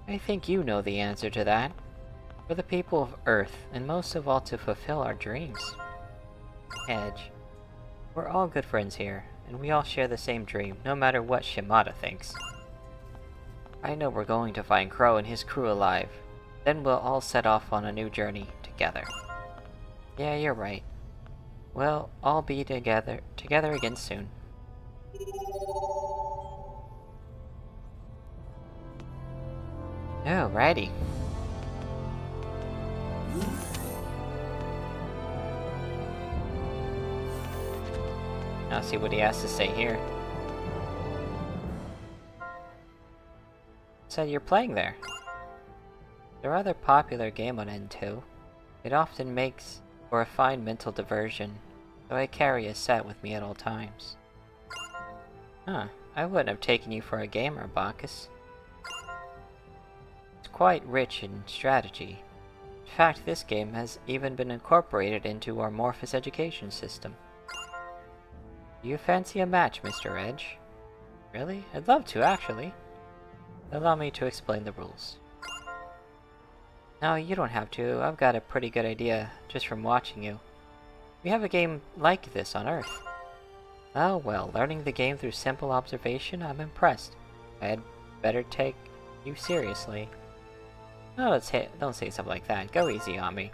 I think you know the answer to that. For the people of Earth, and most of all to fulfill our dreams. Edge, we're all good friends here, and we all share the same dream, no matter what Shimada thinks. I know we're going to find Crow and his crew alive. Then we'll all set off on a new journey together. Yeah, you're right. We'll all be together again soon. Alrighty. I'll see what he has to say here. So you're playing there. It's a rather popular game on N2. It often makes for a fine mental diversion, so I carry a set with me at all times. Huh, I wouldn't have taken you for a gamer, Bacchus. It's quite rich in strategy. In fact, this game has even been incorporated into our Morphous education system. Do you fancy a match, Mr. Edge? Really? I'd love to, actually. Allow me to explain the rules. No, you don't have to. I've got a pretty good idea just from watching you. We have a game like this on Earth. Oh well, learning the game through simple observation, I'm impressed. I had better take you seriously. No, don't say something like that. Go easy on me.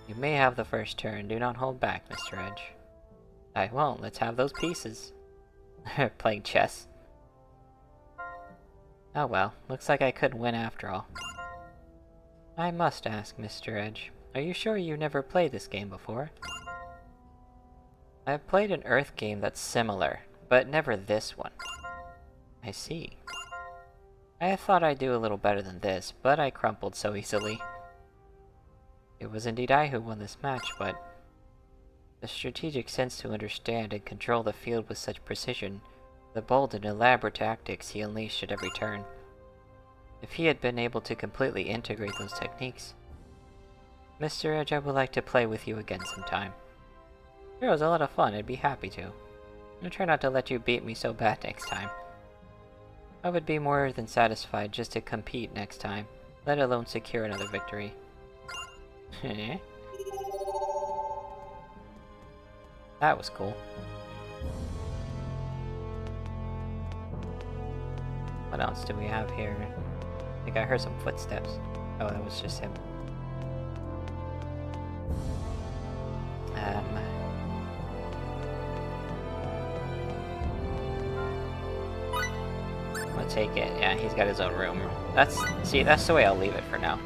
You may have the first turn. Do not hold back, Mr. Edge. I won't. Let's have those pieces. Playing chess. Oh well, looks like I couldn't win after all. I must ask, Mr. Edge, are you sure you never played this game before? I've played an Earth game that's similar, but never this one. I see. I thought I'd do a little better than this, but I crumpled so easily. It was indeed I who won this match, but the strategic sense to understand and control the field with such precision, the bold and elaborate tactics he unleashed at every turn. If he had been able to completely integrate those techniques. Mr. Edge, I would like to play with you again sometime. It was a lot of fun, I'd be happy to. I'll try not to let you beat me so bad next time. I would be more than satisfied just to compete next time, let alone secure another victory. That was cool. What else do we have here? I think I heard some footsteps. Oh, that was just him. I'm gonna take it. Yeah, he's got his own room. That's the way I'll leave it for now.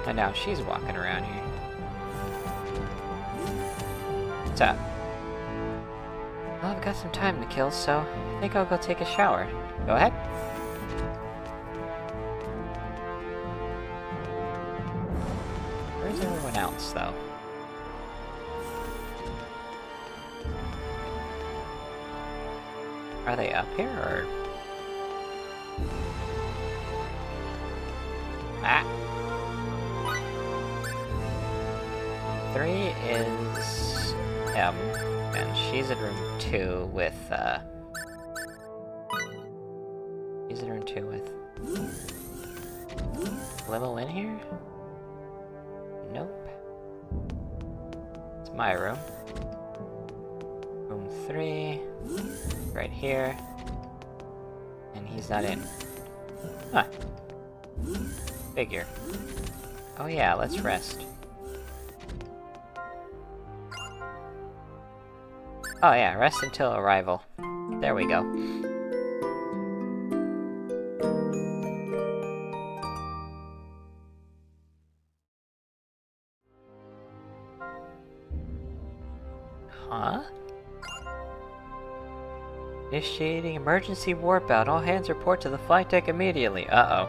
And now she's walking around here. What's up? Well, I've got some time to kill, so I think I'll go take a shower. Go ahead. Where's everyone else, though? Are they up here, or...? Ah! 3 is M, and she's in room 2 with, She's in room 2 with... Limo in here? Nope. It's my room. Room 3. Right here. And he's not in. Huh. Figure. Oh yeah, let's rest. Oh yeah, rest until arrival. There we go. Huh? Initiating emergency warp out. All hands report to the flight deck immediately. Uh-oh.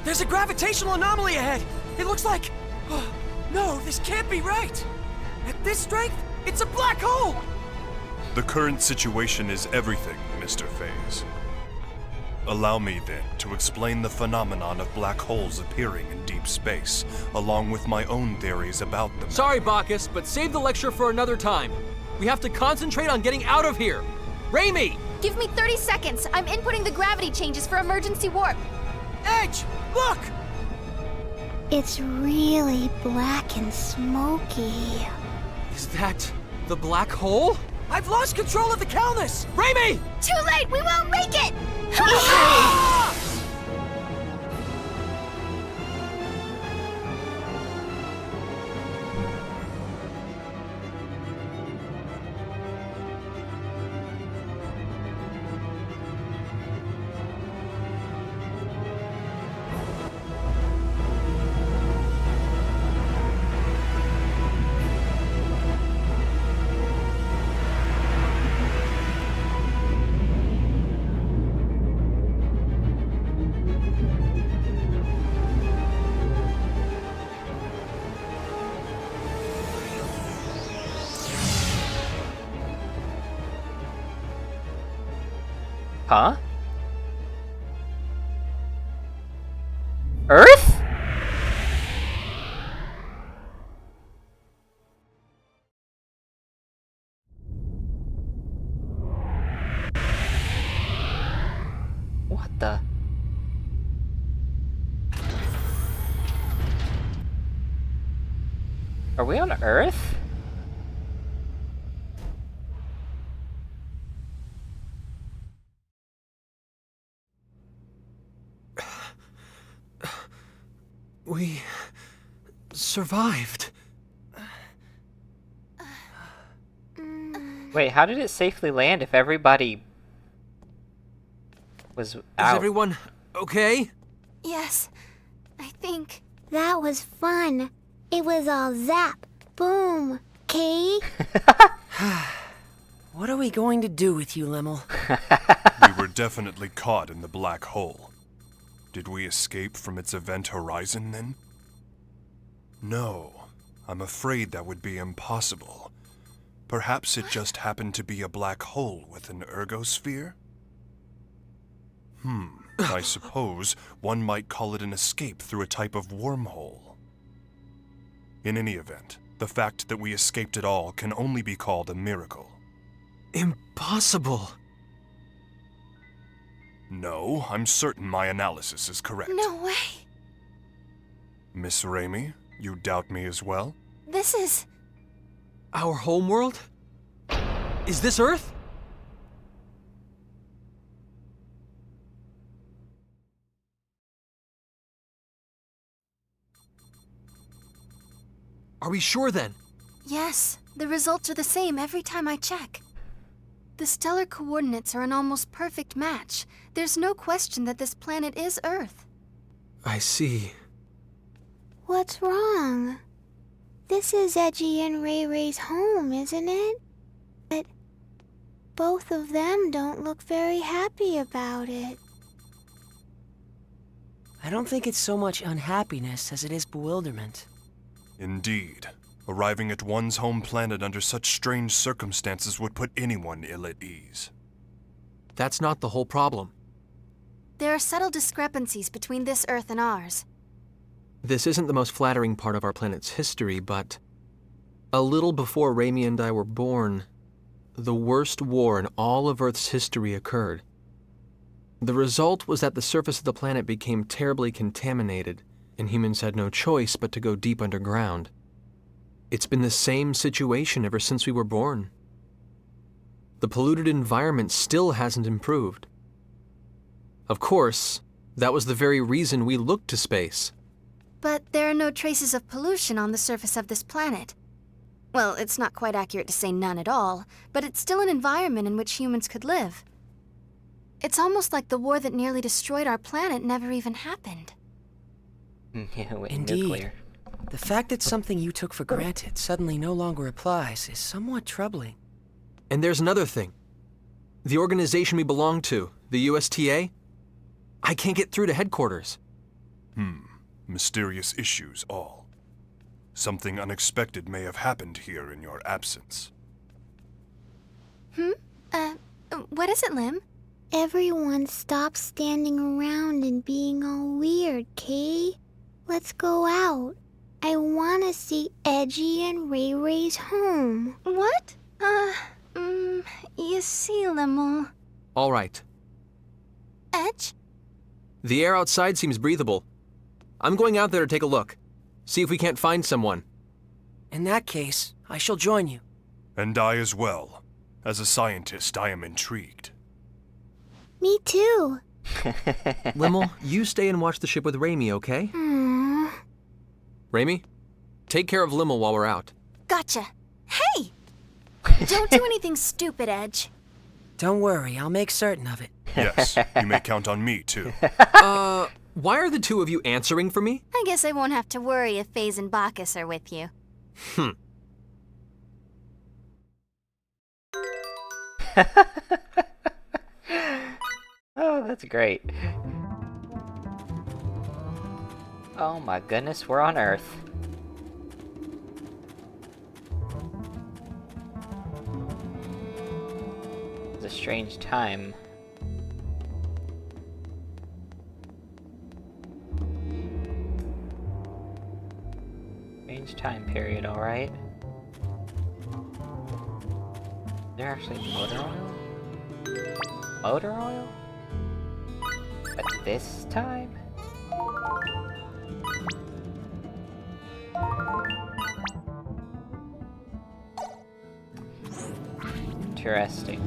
There's a gravitational anomaly ahead! It looks like... Oh, no, this can't be right! At this strength, it's a black hole! The current situation is everything, Mr. Phase. Allow me, then, to explain the phenomenon of black holes appearing in deep space, along with my own theories about them. Sorry, Bacchus, but save the lecture for another time. We have to concentrate on getting out of here. Raimi! Give me 30 seconds. I'm inputting the gravity changes for emergency warp. Edge, look! It's really black and smoky. Is that the black hole? I've lost control of the Calnus! Raimi! Too late! We won't make it! Huh? Earth? What the? Are we on Earth? survived. Wait, how did it safely land if everybody was out? Is everyone okay? Yes, I think. That was fun. It was all zap, boom, Kay? What are we going to do with you, Limmel? We were definitely caught in the black hole. Did we escape from its event horizon, then? No, I'm afraid that would be impossible. Perhaps it just happened to be a black hole with an ergosphere? I suppose one might call it an escape through a type of wormhole. In any event, the fact that we escaped at all can only be called a miracle. Impossible. No, I'm certain my analysis is correct. No way. Miss Raimi, you doubt me as well? This is... Our homeworld? Is this Earth? Are we sure then? Yes, the results are the same every time I check. The stellar coordinates are an almost perfect match. There's no question that this planet is Earth. I see. What's wrong? This is Edgy and Ray Ray's home, isn't it? But both of them don't look very happy about it. I don't think it's so much unhappiness as it is bewilderment. Indeed. Arriving at one's home planet under such strange circumstances would put anyone ill at ease. That's not the whole problem. There are subtle discrepancies between this Earth and ours. This isn't the most flattering part of our planet's history, but a little before Raimi and I were born, the worst war in all of Earth's history occurred. The result was that the surface of the planet became terribly contaminated, and humans had no choice but to go deep underground. It's been the same situation ever since we were born. The polluted environment still hasn't improved. Of course, that was the very reason we looked to space. But there are no traces of pollution on the surface of this planet. Well, it's not quite accurate to say none at all, but it's still an environment in which humans could live. It's almost like the war that nearly destroyed our planet never even happened. Indeed. Nuclear. The fact that something you took for granted suddenly no longer applies is somewhat troubling. And there's another thing. The organization we belong to, the USTA, I can't get through to headquarters. Mysterious issues all. Something unexpected may have happened here in your absence. What is it, Lim? Everyone stop standing around and being all weird, Kay. Let's go out. I want to see Edgy and Ray Ray's home. What? You see, Limmel. All right. Edge? The air outside seems breathable. I'm going out there to take a look. See if we can't find someone. In that case, I shall join you. And I as well. As a scientist, I am intrigued. Me too. Limmel, you stay and watch the ship with Raimi, okay? Raimi, take care of Limmel while we're out. Gotcha. Hey! Don't do anything stupid, Edge. Don't worry, I'll make certain of it. Yes, you may count on me, too. Why are the two of you answering for me? I guess I won't have to worry if Faze and Bacchus are with you. Oh, that's great. Oh my goodness, we're on Earth. It's a strange time. Strange time period, alright. Is there actually motor oil? Motor oil? At this time? Interesting.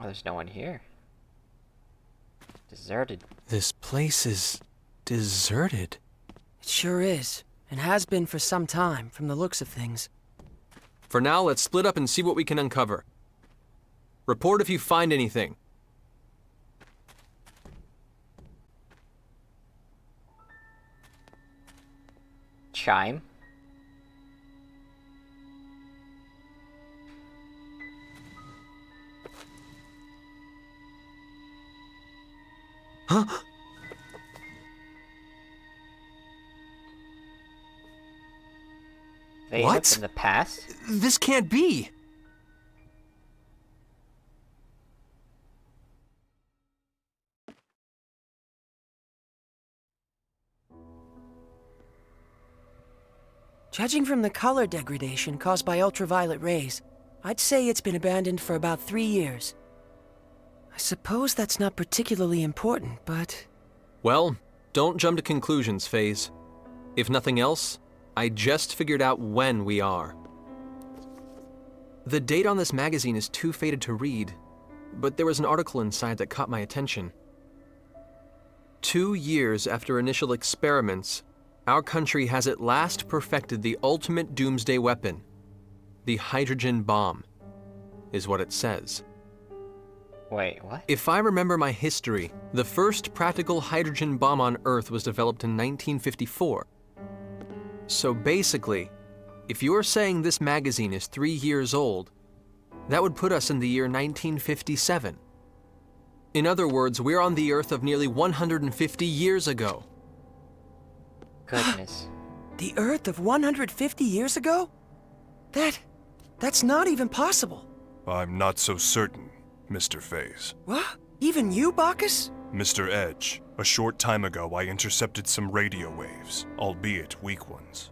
Oh, there's no one here. Deserted. This place is deserted. It sure is, and has been for some time, from the looks of things. For now, let's split up and see what we can uncover. Report if you find anything. Chime. Huh? They What? up in the past? This can't be! Judging from the color degradation caused by ultraviolet rays, I'd say it's been abandoned for about 3 years. I suppose that's not particularly important, but... Well, don't jump to conclusions, FaZe. If nothing else, I just figured out when we are. The date on this magazine is too faded to read, but there was an article inside that caught my attention. 2 years after initial experiments, our country has at last perfected the ultimate doomsday weapon. The hydrogen bomb, is what it says. Wait, what? If I remember my history, the first practical hydrogen bomb on Earth was developed in 1954. So basically, if you're saying this magazine is 3 years old, that would put us in the year 1957. In other words, we're on the Earth of nearly 150 years ago. Goodness. The Earth of 150 years ago? That's not even possible. I'm not so certain, Mr. FaZe. What? Even you, Bacchus? Mr. Edge, a short time ago I intercepted some radio waves, albeit weak ones.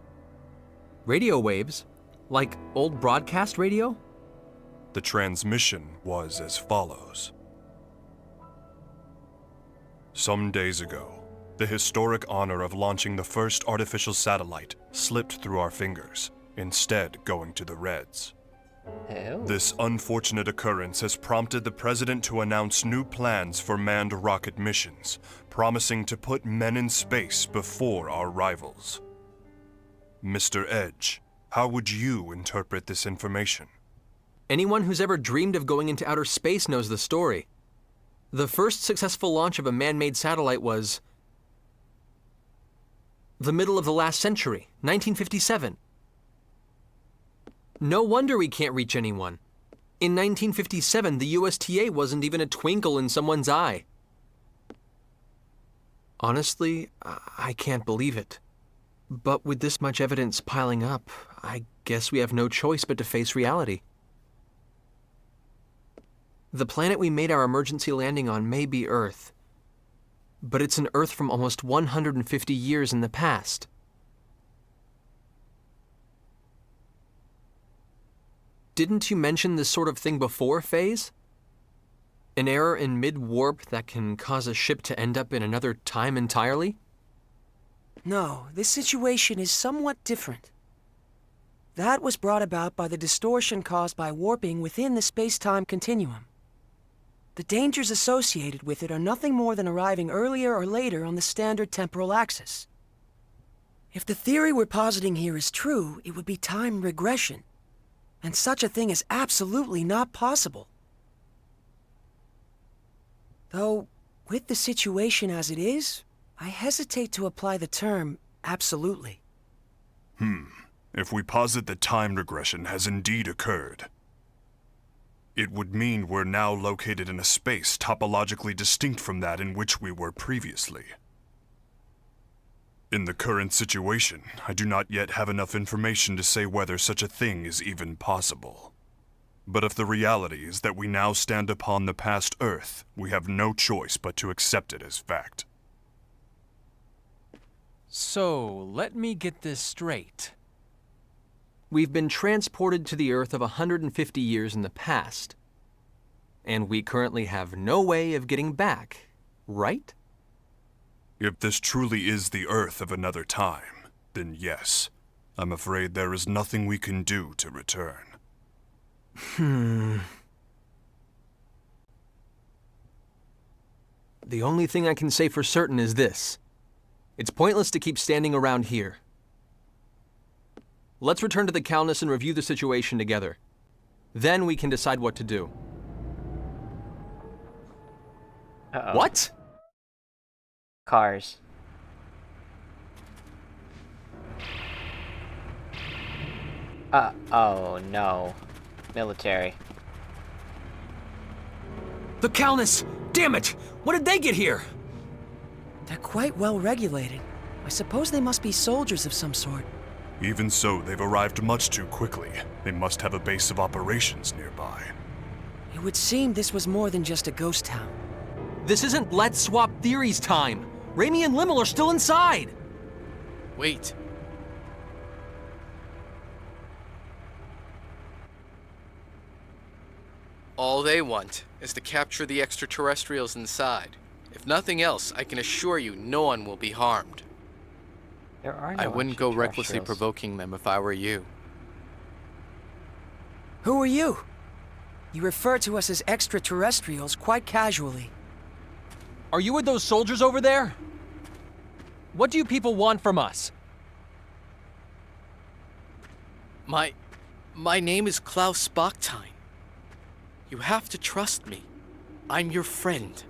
Radio waves? Like old broadcast radio? The transmission was as follows. Some days ago, the historic honor of launching the first artificial satellite slipped through our fingers, instead going to the Reds. Oh. This unfortunate occurrence has prompted the President to announce new plans for manned rocket missions, promising to put men in space before our rivals. Mr. Edge, how would you interpret this information? Anyone who's ever dreamed of going into outer space knows the story. The first successful launch of a man-made satellite was the middle of the last century, 1957. No wonder we can't reach anyone. In 1957, the USTA wasn't even a twinkle in someone's eye. Honestly, I can't believe it. But with this much evidence piling up, I guess we have no choice but to face reality. The planet we made our emergency landing on may be Earth, but it's an Earth from almost 150 years in the past. Didn't you mention this sort of thing before, FaZe? An error in mid-warp that can cause a ship to end up in another time entirely? No, this situation is somewhat different. That was brought about by the distortion caused by warping within the space-time continuum. The dangers associated with it are nothing more than arriving earlier or later on the standard temporal axis. If the theory we're positing here is true, it would be time regression. And such a thing is absolutely not possible. Though, with the situation as it is, I hesitate to apply the term absolutely. If we posit that time regression has indeed occurred, it would mean we're now located in a space topologically distinct from that in which we were previously. In the current situation, I do not yet have enough information to say whether such a thing is even possible. But if the reality is that we now stand upon the past Earth, we have no choice but to accept it as fact. So, let me get this straight. We've been transported to the Earth of 150 years in the past, and we currently have no way of getting back, right? If this truly is the Earth of another time, then yes, I'm afraid there is nothing we can do to return. The only thing I can say for certain is this. It's pointless to keep standing around here. Let's return to the Calnus and review the situation together. Then we can decide what to do. Uh-oh. What? Cars. Oh no. Military. The Calnus! Damn it! What did they get here? They're quite well regulated. I suppose they must be soldiers of some sort. Even so, they've arrived much too quickly. They must have a base of operations nearby. It would seem this was more than just a ghost town. This isn't Let's Swap Theories time. Raimi and Limmel are still inside. Wait. All they want is to capture the extraterrestrials inside. If nothing else, I can assure you no one will be harmed. There are no I wouldn't go recklessly extraterrestrials. provoking them if I were you. Who are you? You refer to us as extraterrestrials quite casually. Are you with those soldiers over there? What do you people want from us? My name is Klaus Bachstein. You have to trust me. I'm your friend.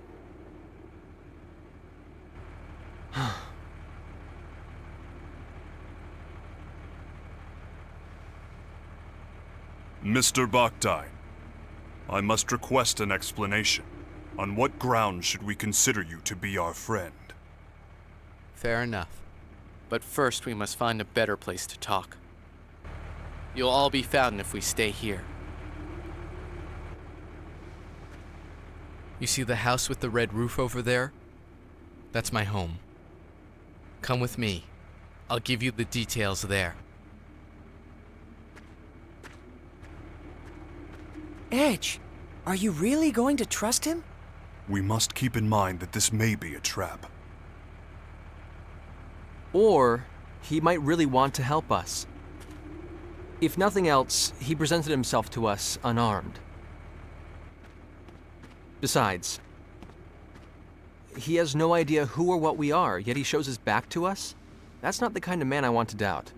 Mr. Bachstein, I must request an explanation. On what grounds should we consider you to be our friend? Fair enough. But first we must find a better place to talk. You'll all be found if we stay here. You see the house with the red roof over there? That's my home. Come with me. I'll give you the details there. Edge, are you really going to trust him? We must keep in mind that this may be a trap. Or he might really want to help us. If nothing else, he presented himself to us unarmed. Besides, he has no idea who or what we are, yet he shows his back to us? That's not the kind of man I want to doubt.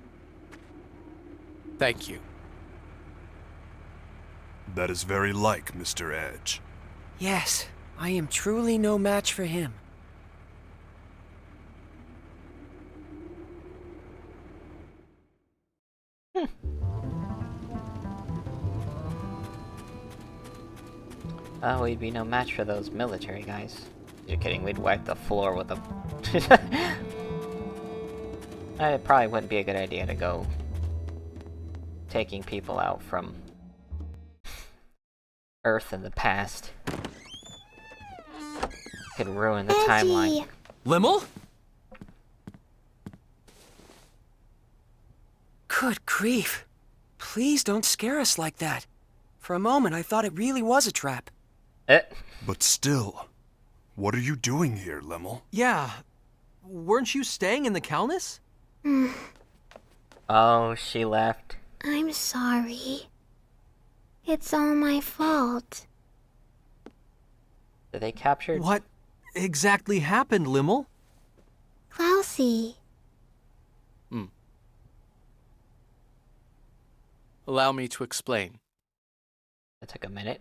Thank you. That is very like Mr. Edge. Yes, I am truly no match for him. Oh, we'd be no match for those military guys. You're kidding, we'd wipe the floor with them. It probably wouldn't be a good idea to go taking people out from Earth in the past. Could ruin the timeline. Limmel? Good grief. Please don't scare us like that. For a moment, I thought it really was a trap. But still, what are you doing here, Limmel? Yeah. Weren't you staying in the Calnus? Oh, she left. I'm sorry. It's all my fault. Did they capture? What exactly happened, Limmel? Klausy. Allow me to explain. It took a minute.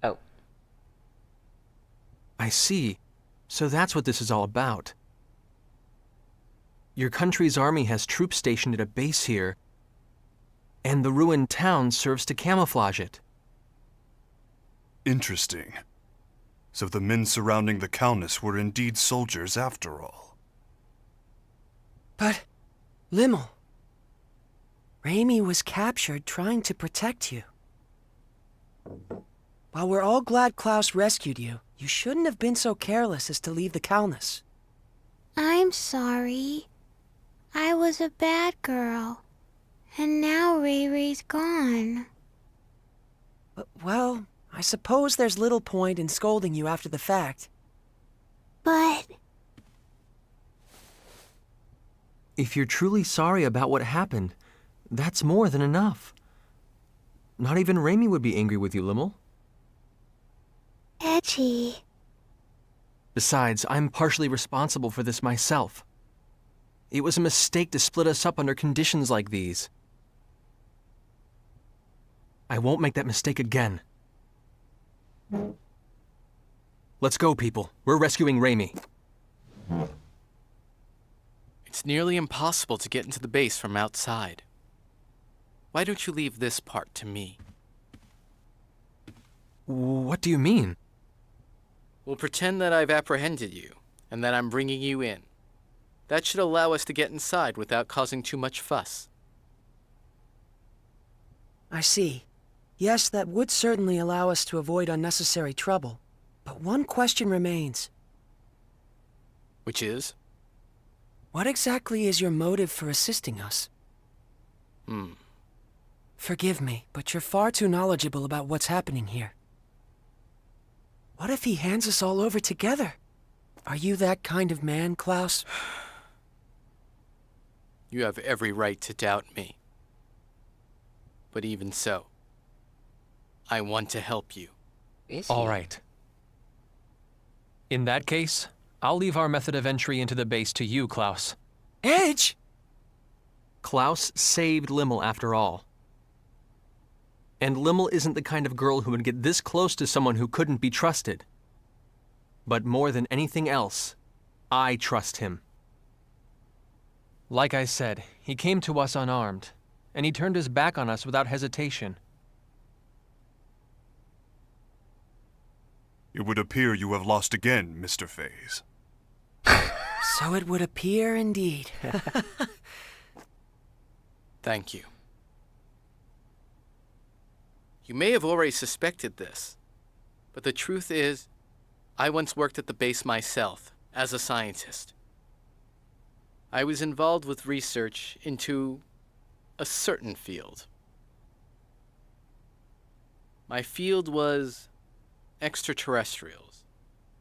Oh. I see. So that's what this is all about. Your country's army has troops stationed at a base here, and the ruined town serves to camouflage it. Interesting. So the men surrounding the Calnus were indeed soldiers after all. But, Limmel, Raimi was captured trying to protect you. While we're all glad Klaus rescued you, you shouldn't have been so careless as to leave the Calnus. I'm sorry. I was a bad girl. And now Ray Ray's gone. Well, I suppose there's little point in scolding you after the fact. But If you're truly sorry about what happened, that's more than enough. Not even Raimi would be angry with you, Limmel. Edgy, Besides, I'm partially responsible for this myself. It was a mistake to split us up under conditions like these. I won't make that mistake again. Let's go, people. We're rescuing Raimi. It's nearly impossible to get into the base from outside. Why don't you leave this part to me? What do you mean? We'll pretend that I've apprehended you, and that I'm bringing you in. That should allow us to get inside without causing too much fuss. I see. Yes, that would certainly allow us to avoid unnecessary trouble. But one question remains. Which is? What exactly is your motive for assisting us? Forgive me, but you're far too knowledgeable about what's happening here. What if he hands us all over together? Are you that kind of man, Klaus? You have every right to doubt me. But even so, I want to help you. All right. In that case, I'll leave our method of entry into the base to you, Klaus. Edge! Klaus saved Limmel after all. And Limmel isn't the kind of girl who would get this close to someone who couldn't be trusted. But more than anything else, I trust him. Like I said, he came to us unarmed, and he turned his back on us without hesitation. It would appear you have lost again, Mr. Faze. So it would appear indeed. Thank you. You may have already suspected this, but the truth is, I once worked at the base myself, as a scientist. I was involved with research into a certain field. My field was extraterrestrials,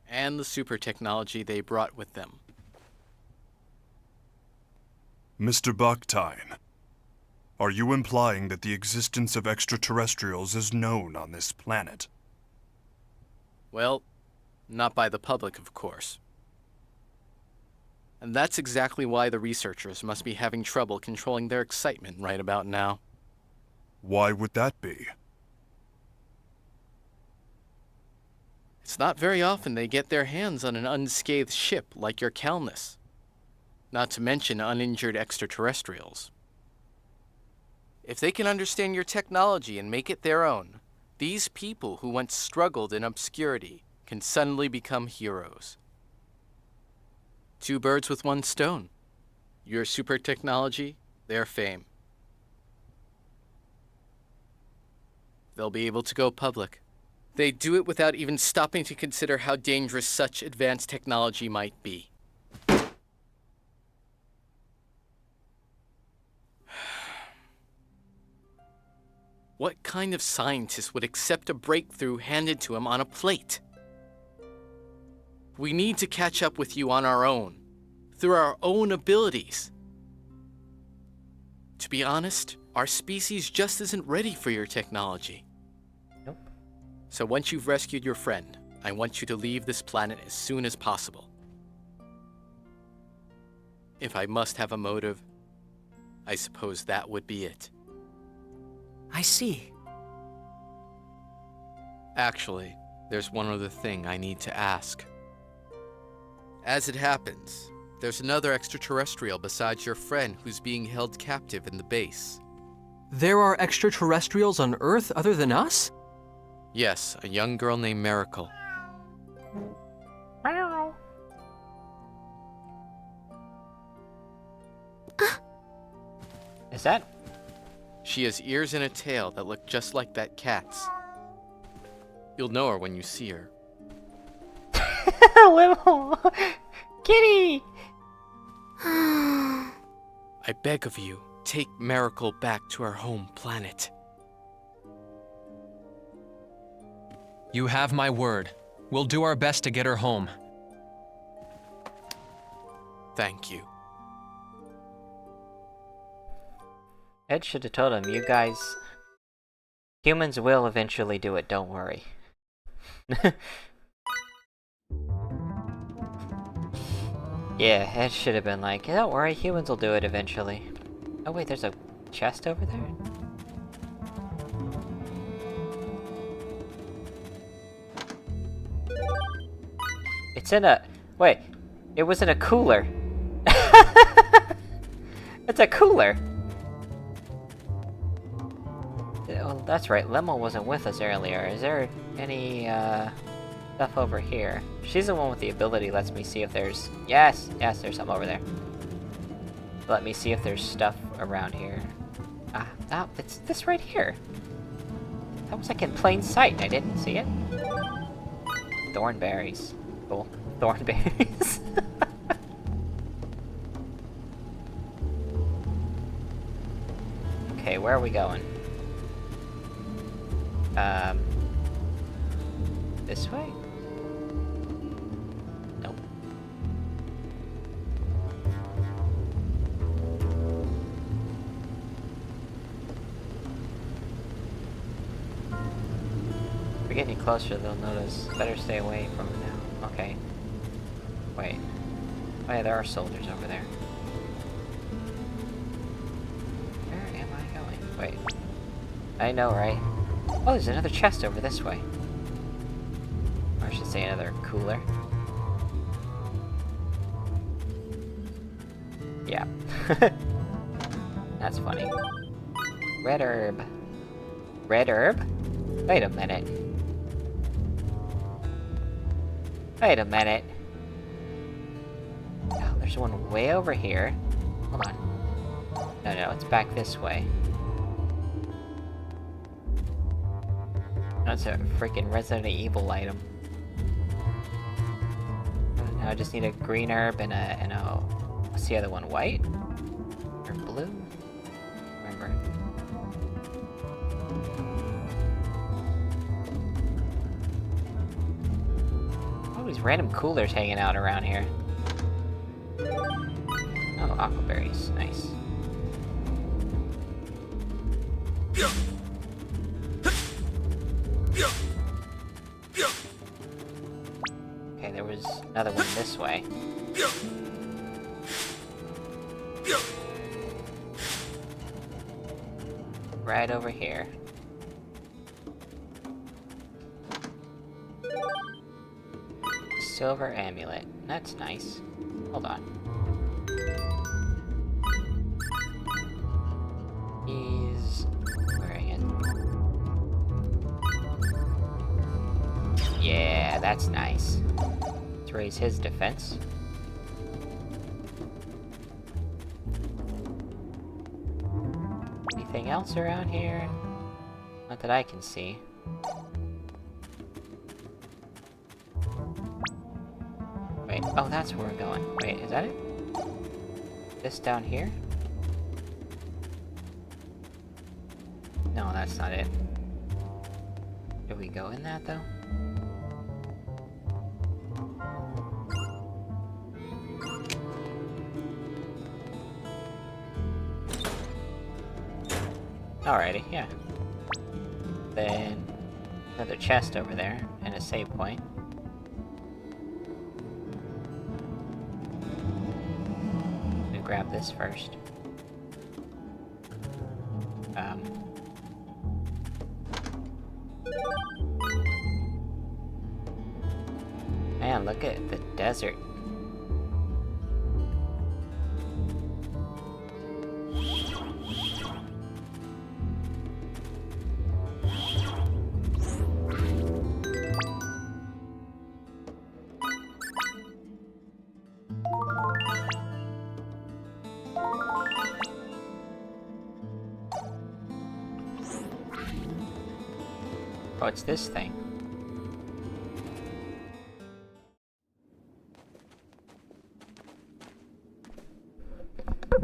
and the super technology they brought with them. Mr. Bakhtin, are you implying that the existence of extraterrestrials is known on this planet? Well, not by the public, of course. And that's exactly why the researchers must be having trouble controlling their excitement right about now. Why would that be? It's not very often they get their hands on an unscathed ship like your Calnus. Not to mention uninjured extraterrestrials. If they can understand your technology and make it their own, these people who once struggled in obscurity can suddenly become heroes. Two birds with one stone. Your super technology, their fame. They'll be able to go public. They do it without even stopping to consider how dangerous such advanced technology might be. What kind of scientist would accept a breakthrough handed to him on a plate? We need to catch up with you on our own, through our own abilities. To be honest, our species just isn't ready for your technology. Nope. So once you've rescued your friend, I want you to leave this planet as soon as possible. If I must have a motive, I suppose that would be it. I see. Actually, there's one other thing I need to ask. As it happens, there's another extraterrestrial besides your friend who's being held captive in the base. There are extraterrestrials on Earth other than us? Yes, a young girl named Miracle. Is that? She has ears and a tail that look just like that cat's. You'll know her when you see her. Little kitty! I beg of you, take Miracle back to her home planet. You have my word. We'll do our best to get her home. Thank you. Ed should have told him, you guys... Humans will eventually do it, don't worry. Yeah, Ed should have been like, don't worry, humans will do it eventually. Oh wait, there's a chest over there? It's in a... Wait, it was in a cooler. It's a cooler! Oh, that's right, Lemo wasn't with us earlier. Is there any, stuff over here? She's the one with the ability, lets me see if there's... Yes, there's something over there. Let me see if there's stuff around here. Oh, it's this right here. That was like in plain sight and I didn't see it. Thornberries. Cool. Thornberries. Okay, where are we going? This way? Nope. If we get any closer, they'll notice. Better stay away from it now. Okay. Wait. Oh yeah, there are soldiers over there. Where am I going? Wait. I know, right? Oh, there's another chest over this way. Or I should say another cooler. Yeah. That's funny. Red herb. Red herb? Wait a minute. Wait a minute. Oh, there's one way over here. Hold on. No, it's back this way. That's a freaking Resident Evil item. Now I just need a green herb and a what's the other one? White? Or blue? Remember. All these random coolers hanging out around here. Oh, aquaberries. Nice. Okay, there was another one this way. Right over here. Silver amulet. That's nice. Hold on. He's wearing it. Yeah, that's nice. Let's raise his defense. Anything else around here? Not that I can see. Wait, oh, that's where we're going. Wait, is that it? This down here? No, that's not it. Did we go in that, though? Alrighty, yeah. Then another chest over there, and a save point. Let me grab this first. Man, look at the desert. What's this thing?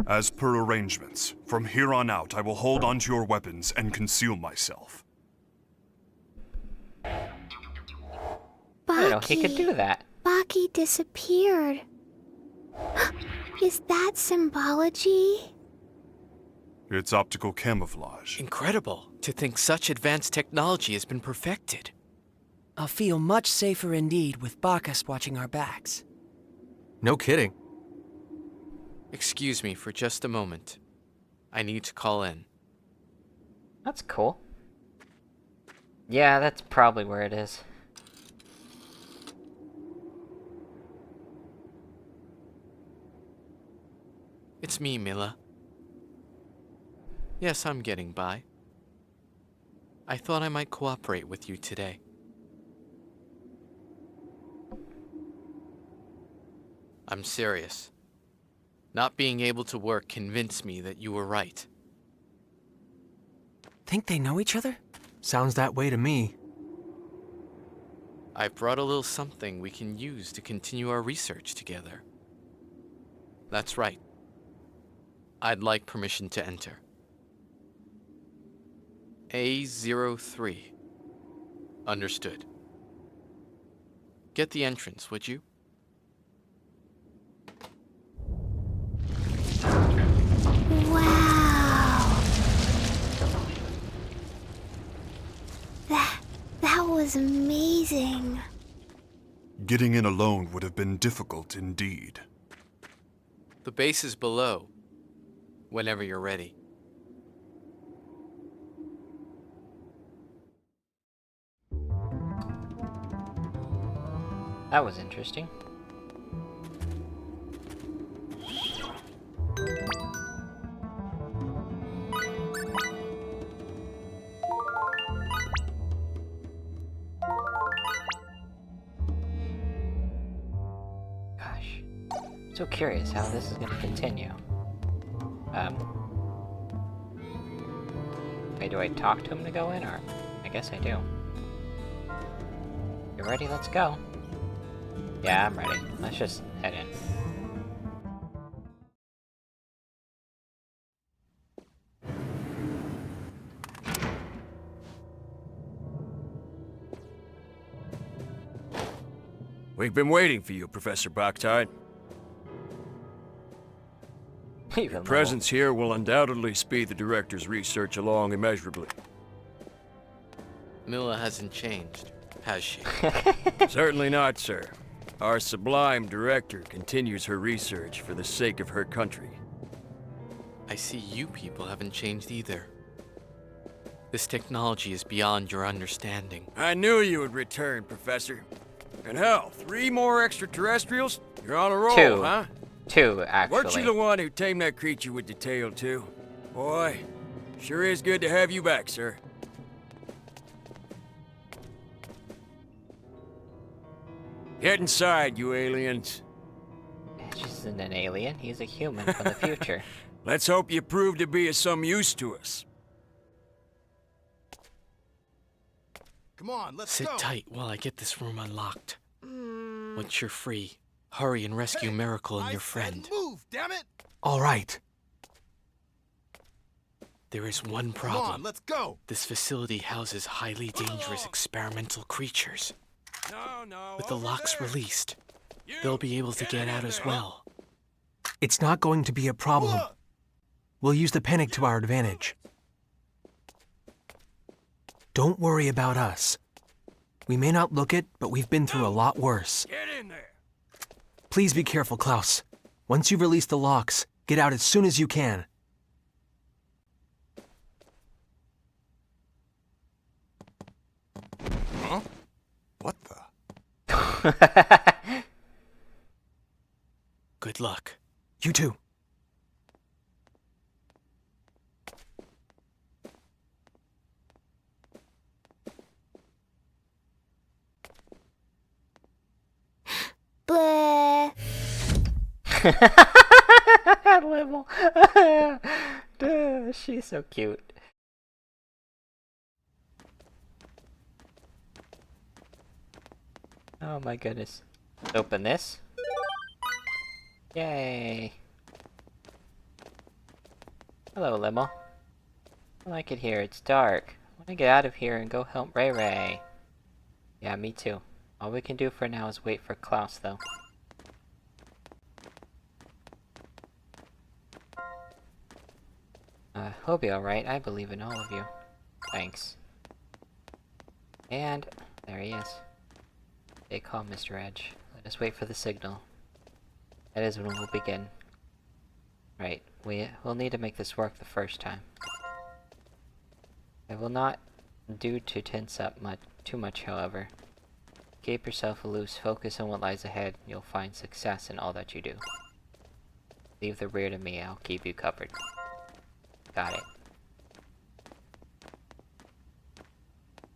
As per arrangements, from here on out I will hold onto your weapons and conceal myself. I didn't know he could do that. Baki disappeared. Is that symbology? It's optical camouflage. Incredible to think such advanced technology has been perfected. I'll feel much safer indeed with Bacchus watching our backs. No kidding. Excuse me for just a moment. I need to call in. That's cool. Yeah, that's probably where it is. It's me, Milla. Yes, I'm getting by. I thought I might cooperate with you today. I'm serious. Not being able to work convinced me that you were right. Think they know each other? Sounds that way to me. I've brought a little something we can use to continue our research together. That's right. I'd like permission to enter. A03. Understood. Get the entrance, would you? Wow. That was amazing. Getting in alone would have been difficult indeed. The base is below. Whenever you're ready. That was interesting. Gosh. So curious how this is gonna continue. Wait, do I talk to him to go in, or? I guess I do. You ready? Let's go. Yeah, I'm ready. Let's just head in. We've been waiting for you, Professor Bactide. Your presence here will undoubtedly speed the Director's research along immeasurably. Milla hasn't changed, has she? Certainly not, sir. Our sublime Director continues her research for the sake of her country. I see you people haven't changed either. This technology is beyond your understanding. I knew you would return, Professor. And hell, 3 more extraterrestrials? You're on a roll, 2. huh? 2, actually. Weren't you the one who tamed that creature with the tail, too? Boy, sure is good to have you back, sir. Get inside, you aliens. Edge isn't an alien, he's a human from the future. Let's hope you prove to be of some use to us. Come on, let's Sit go. tight while I get this room unlocked. Once you're free, hurry and rescue Miracle and your friend. Move, damn it! All right. There is one Come problem. on, let's go. This facility houses highly dangerous experimental creatures. No, With the over locks there. released, they'll be able to get out as well. It's not going to be a problem. We'll use the panic to our advantage. Don't worry about us. We may not look it, but we've been through a lot worse. Get in there. Please be careful, Klaus. Once you've released the locks, get out as soon as you can. Huh? What the? Good luck. You too. Bleh. Level. Duh, she's so cute. Oh my goodness. Open this. Yay. Hello, Limo. I like it here. It's dark. I want to get out of here and go help Ray Ray. Yeah, me too. All we can do for now is wait for Klaus, though. He'll be alright. I believe in all of you. Thanks. And there he is. Stay calm, Mr. Edge. Let us wait for the signal. That is when we'll begin. Right, we'll need to make this work the first time. I will not do to tense up too much, however. Keep yourself loose, focus on what lies ahead, you'll find success in all that you do. Leave the rear to me, I'll keep you covered. Got it.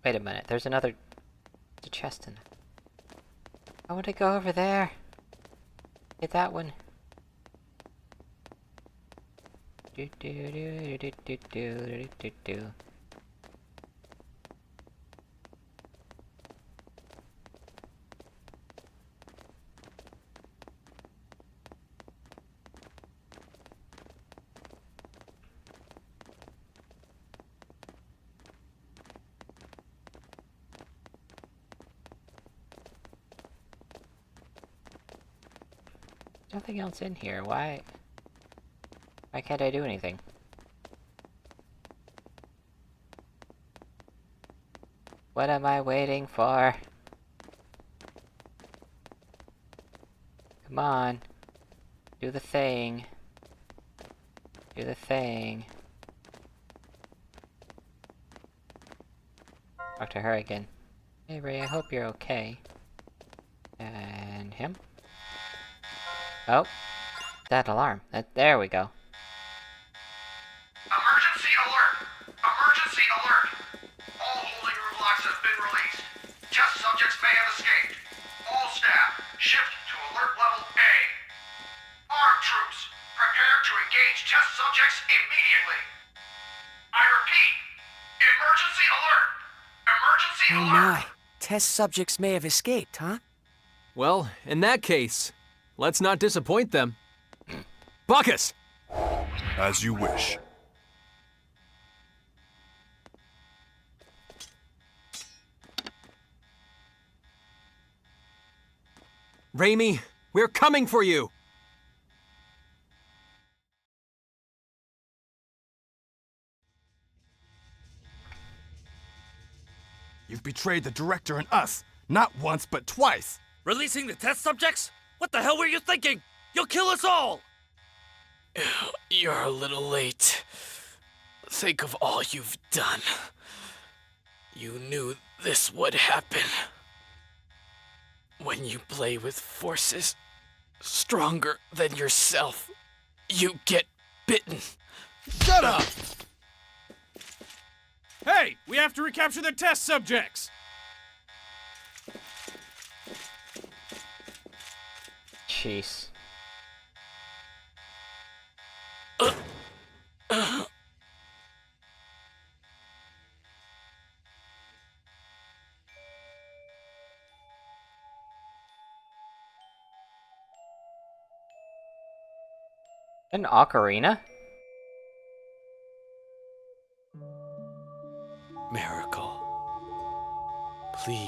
Wait a minute, there's another... There's a chest in there. I want to go over there. Get that one. Do do do do do do do do. Nothing else in here. Why can't I do anything? What am I waiting for? Come on. Do the thing. Do the thing. Talk to her again. Hey Ray, I hope you're okay. And him? Oh, that alarm. There we go. Emergency alert! Emergency alert! All holding room locks have been released. Test subjects may have escaped. All staff, shift to alert level A. Armed troops, prepare to engage test subjects immediately. I repeat, emergency alert! Emergency Oh alert! my. Test subjects may have escaped, huh? Well, in that case, let's not disappoint them. Bacchus! As you wish. Raimi, we're coming for you! You've betrayed the director and us, not once but twice. Releasing the test subjects? What the hell were you thinking? You'll kill us all! You're a little late. Think of all you've done. You knew this would happen. When you play with forces stronger than yourself, you get bitten. Shut up! Hey, we have to recapture the test subjects! Jeez. An ocarina? Miracle. Please.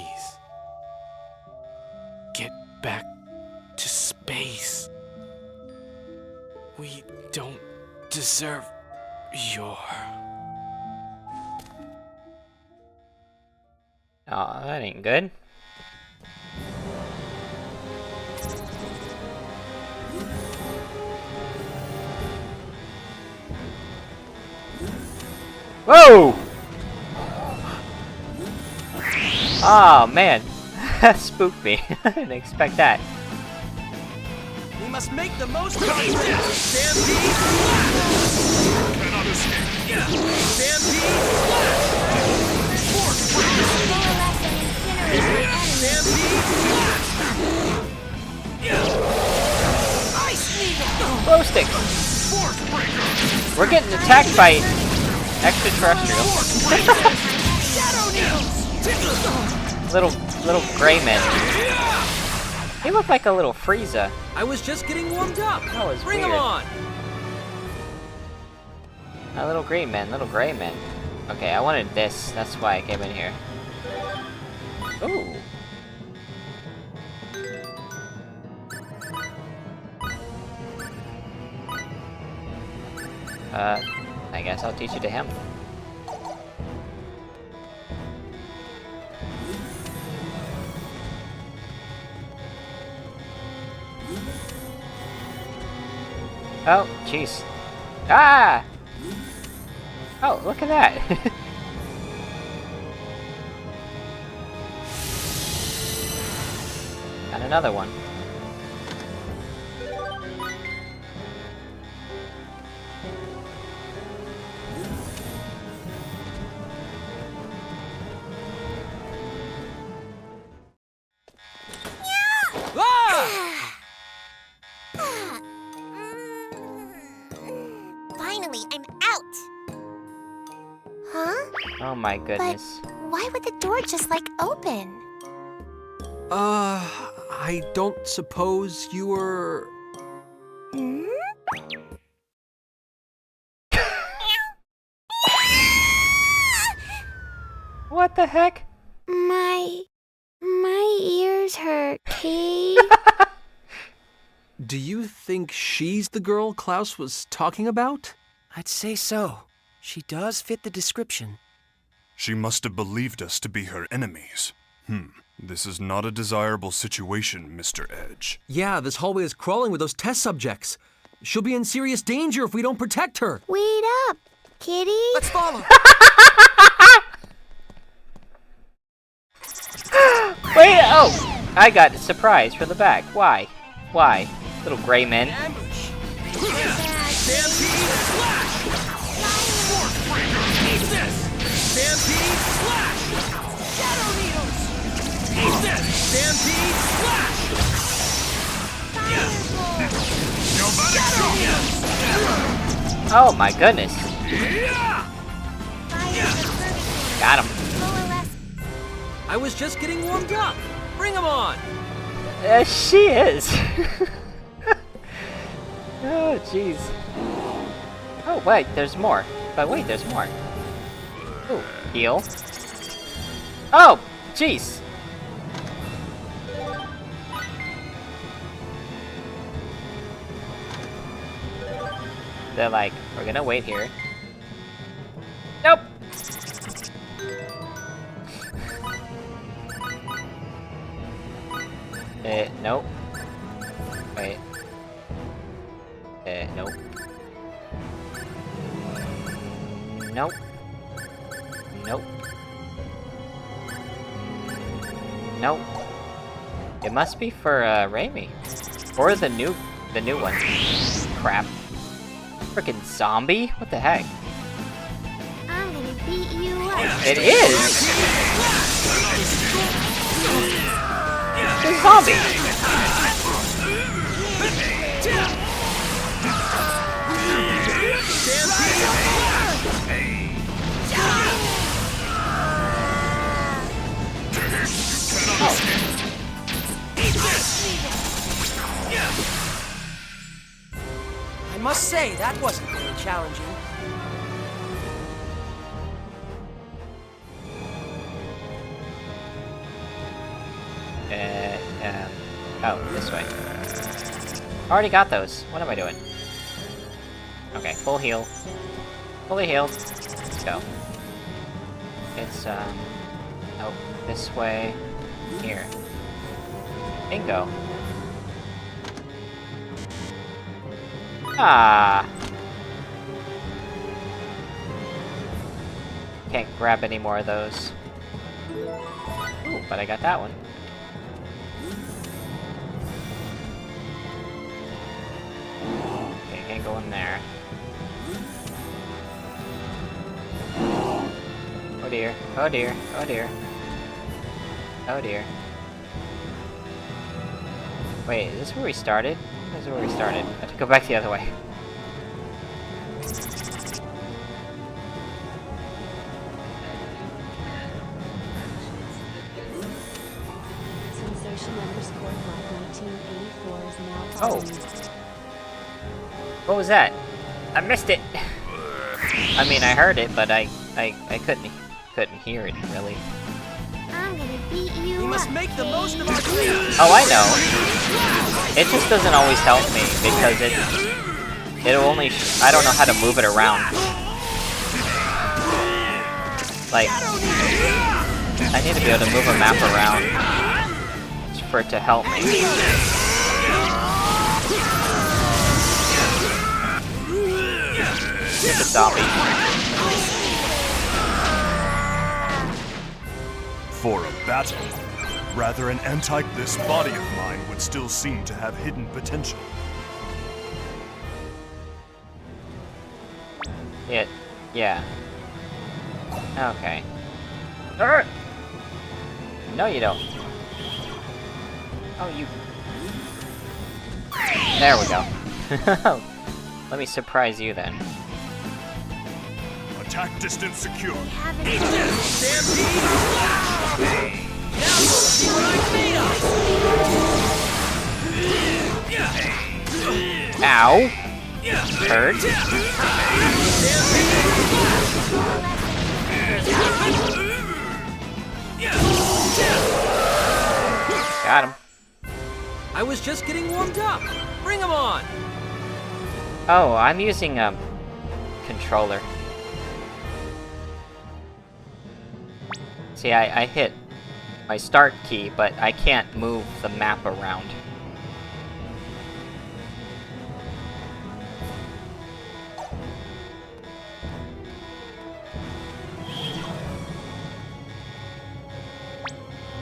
Get back to space. We don't deserve your... Aw, that ain't good. Whoa! Oh man, that spooked me. I didn't expect that. We must make the most of it! Stampede! Cannot escape. Stampede! Glow stick! We're getting attacked by extraterrestrials. little gray men. He looked like a little Frieza. I was just getting warmed up. That was Bring weird. him on! A little green man, little gray man. Okay, I wanted this. That's why I came in here. Ooh. I guess I'll teach it to him. Oh, jeez. Ah! Oh, look at that. Got another one. Finally, I'm out! Huh? Oh my goodness. Why would the door just, like, open? I don't suppose you were... Hmm? What the heck? My ears hurt, Kate. Do you think she's the girl Klaus was talking about? I'd say so. She does fit the description. She must have believed us to be her enemies. This is not a desirable situation, Mr. Edge. Yeah, this hallway is crawling with those test subjects. She'll be in serious danger if we don't protect her. Wait up, kitty. Let's follow. Wait, oh! I got surprised from the back. Why? Why? Little gray men. Stampede slash! Force breaker! Eat this! Stampede slash! Shadow needles! Eat this! Stampede slash! Nobody Oh my goodness. Got him. I was just getting warmed up. Bring him on. She is. Oh, jeez. Oh, wait, there's more. But wait, there's more. Ooh, heal. Oh, jeez. They're like, we're gonna wait here. Nope. Nope. Wait. Nope. Nope. Nope. Nope. It must be for, Raimi. Or the new one. Crap. Frickin' zombie? What the heck? I'm gonna beat you up. It is! It's a zombie! I must say, that wasn't very challenging. Oh, this way. Already got those. What am I doing? Okay, full heal. Fully healed. Let's go. It's, oh, this way. Here. Bingo. Ah! Can't grab any more of those. Ooh, but I got that one. Okay, can't go in there. Oh dear, oh dear, oh dear. Oh dear. Wait, is this where we started? This is where we started. I have to go back the other way. Oh. What was that? I missed it! I mean, I heard it, but I couldn't hear it, really. I'm gonna beat you We up, must make the most of Kate. our chance. Oh, I know. It just doesn't always help me, because it'll only I don't know how to move it around. Like, I need to be able to move a map around for it to help me. Stupid zombie. For a battle, rather this body of mine would still seem to have hidden potential. Yeah. Okay. No, you don't. Oh, you... There we go. Let me surprise you then. Attack distance secure. Ow! Hurt. Got him. I was just getting warmed up. Bring him on. Oh, I'm using a controller. See, I hit my start key, but I can't move the map around.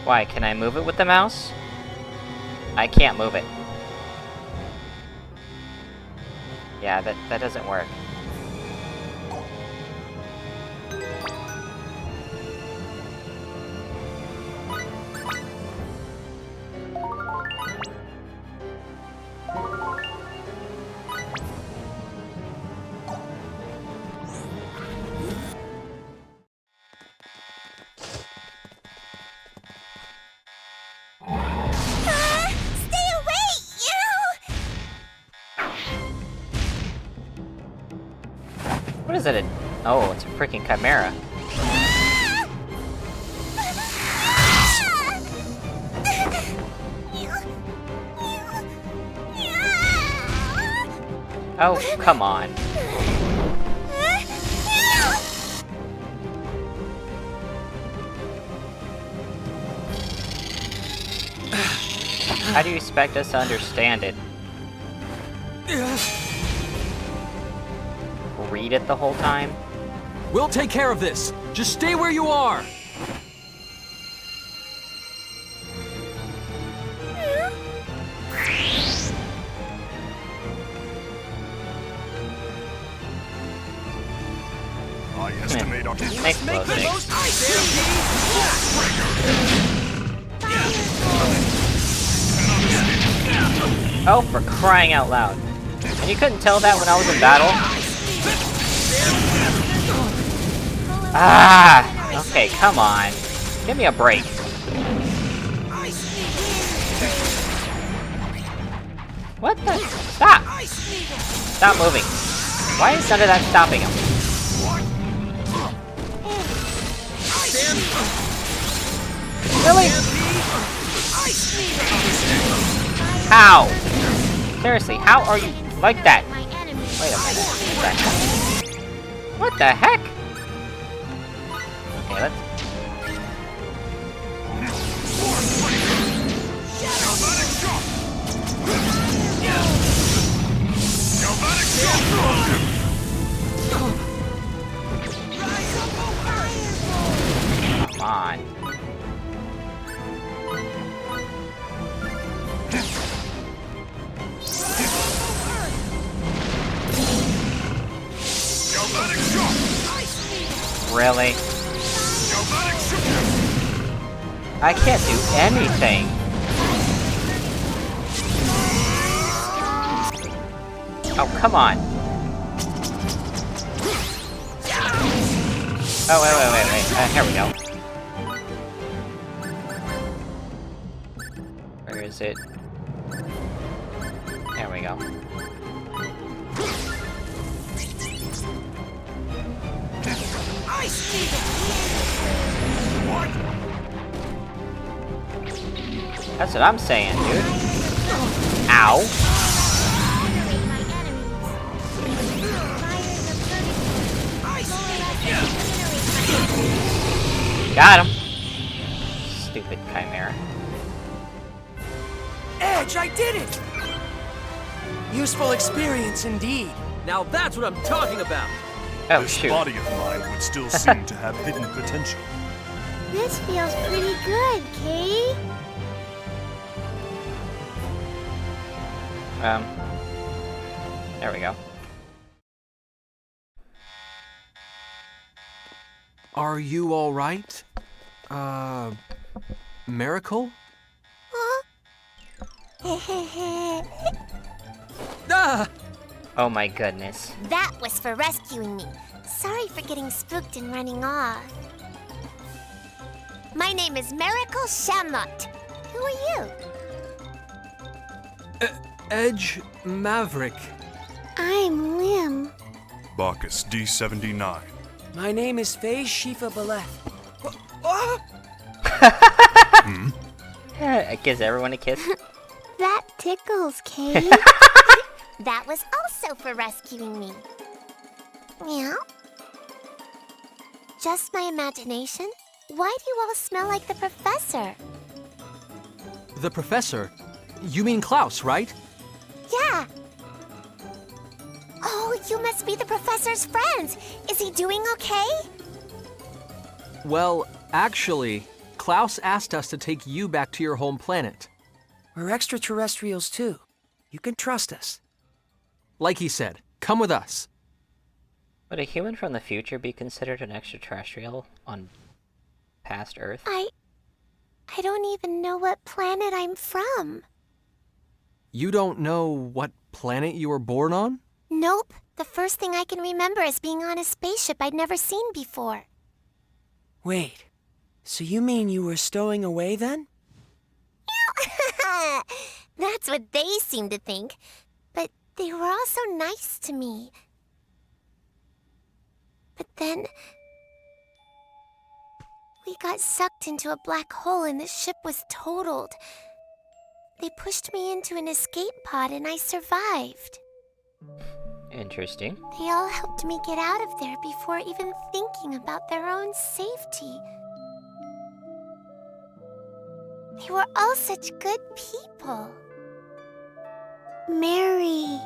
Why, can I move it with the mouse? I can't move it. Yeah, that doesn't work. What is it? Oh, it's a freaking chimera. Oh, come on. How do you expect us to understand it? Read it the whole time? We'll take care of this. Just stay where you are. I estimate our Let's make the most Oh, for crying out loud. And you couldn't tell that when I was in battle? Ah! Okay, come on. Give me a break. What the? Stop! Stop moving. Why is none of that stopping him? Really? How? Seriously, how are you like that? Wait a minute. What the heck? Okay, let's... Come on. Really? I can't do anything. Oh, come on. Oh, wait. Here we go. Where is it? There we go. That's what I'm saying, dude. Ow. Got him. Stupid chimera. Edge, I did it! Useful experience indeed. Now that's what I'm talking about. Oh, This shoot. body of mine would still seem to have hidden potential. This feels pretty good, Kay. There we go. Are you all right? Miracle? Ah! Oh my goodness. That was for rescuing me. Sorry for getting spooked and running off. My name is Miracle Shamnot. Who are you? Edge Maverick. I'm Lim. Bacchus D79. My name is Faye Shifa Baleth. Gives everyone a kiss. That tickles, Kay. That was also for rescuing me. Meow? Just my imagination? Why do you all smell like the professor? The professor? You mean Klaus, right? Yeah. Oh, you must be the professor's friends. Is he doing okay? Well, actually, Klaus asked us to take you back to your home planet. We're extraterrestrials too. You can trust us. Like he said, come with us. Would a human from the future be considered an extraterrestrial on past Earth? I don't even know what planet I'm from. You don't know what planet you were born on? Nope. The first thing I can remember is being on a spaceship I'd never seen before. Wait, so you mean you were stowing away then? That's what they seem to think. But they were all so nice to me. But then we got sucked into a black hole and the ship was totaled. They pushed me into an escape pod and I survived. Interesting. They all helped me get out of there before even thinking about their own safety. They were all such good people. Mary.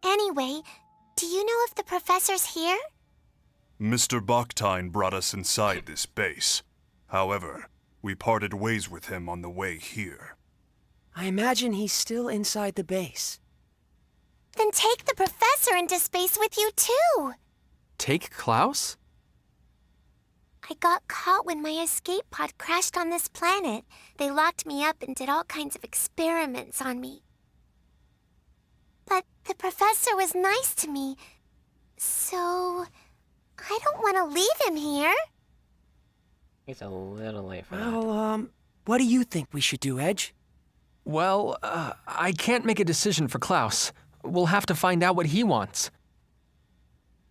Anyway, do you know if the professor's here? Mr. Baktine brought us inside this base. However, we parted ways with him on the way here. I imagine he's still inside the base. Then take the professor into space with you too. Take Klaus? I got caught when my escape pod crashed on this planet. They locked me up and did all kinds of experiments on me. But the professor was nice to me, so I don't want to leave him here. He's a little late for that. Well, what do you think we should do, Edge? Well, I can't make a decision for Klaus. We'll have to find out what he wants.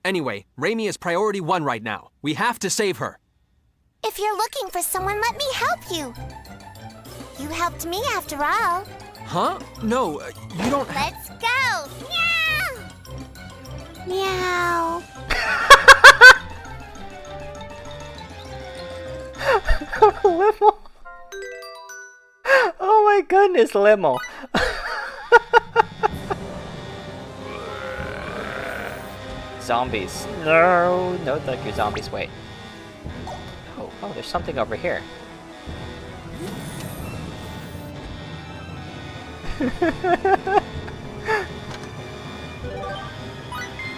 Anyway, Raimi is priority 1 right now. We have to save her. If you're looking for someone, let me help you. You helped me after all. Huh? No, you don't. Let's go. Meow. Meow. Limmel. Oh my goodness, Limmel. Zombies. No, no, like your zombies. Wait. Oh, there's something over here.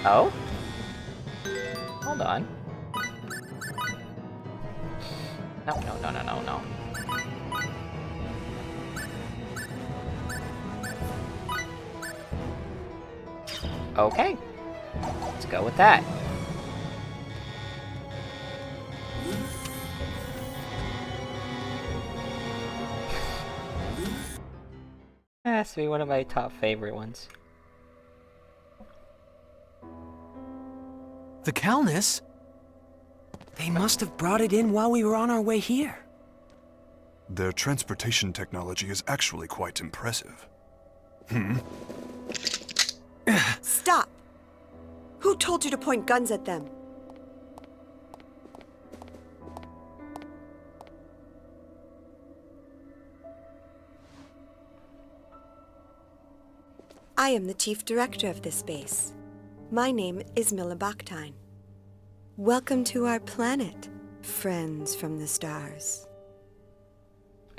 Oh? Hold on. No. Okay. Let's go with that. That has to be one of my top favorite ones. The Calnus? They must have brought it in while we were on our way here. Their transportation technology is actually quite impressive. Stop! Who told you to point guns at them? I am the chief director of this base. My name is Milla Baktine. Welcome to our planet, friends from the stars.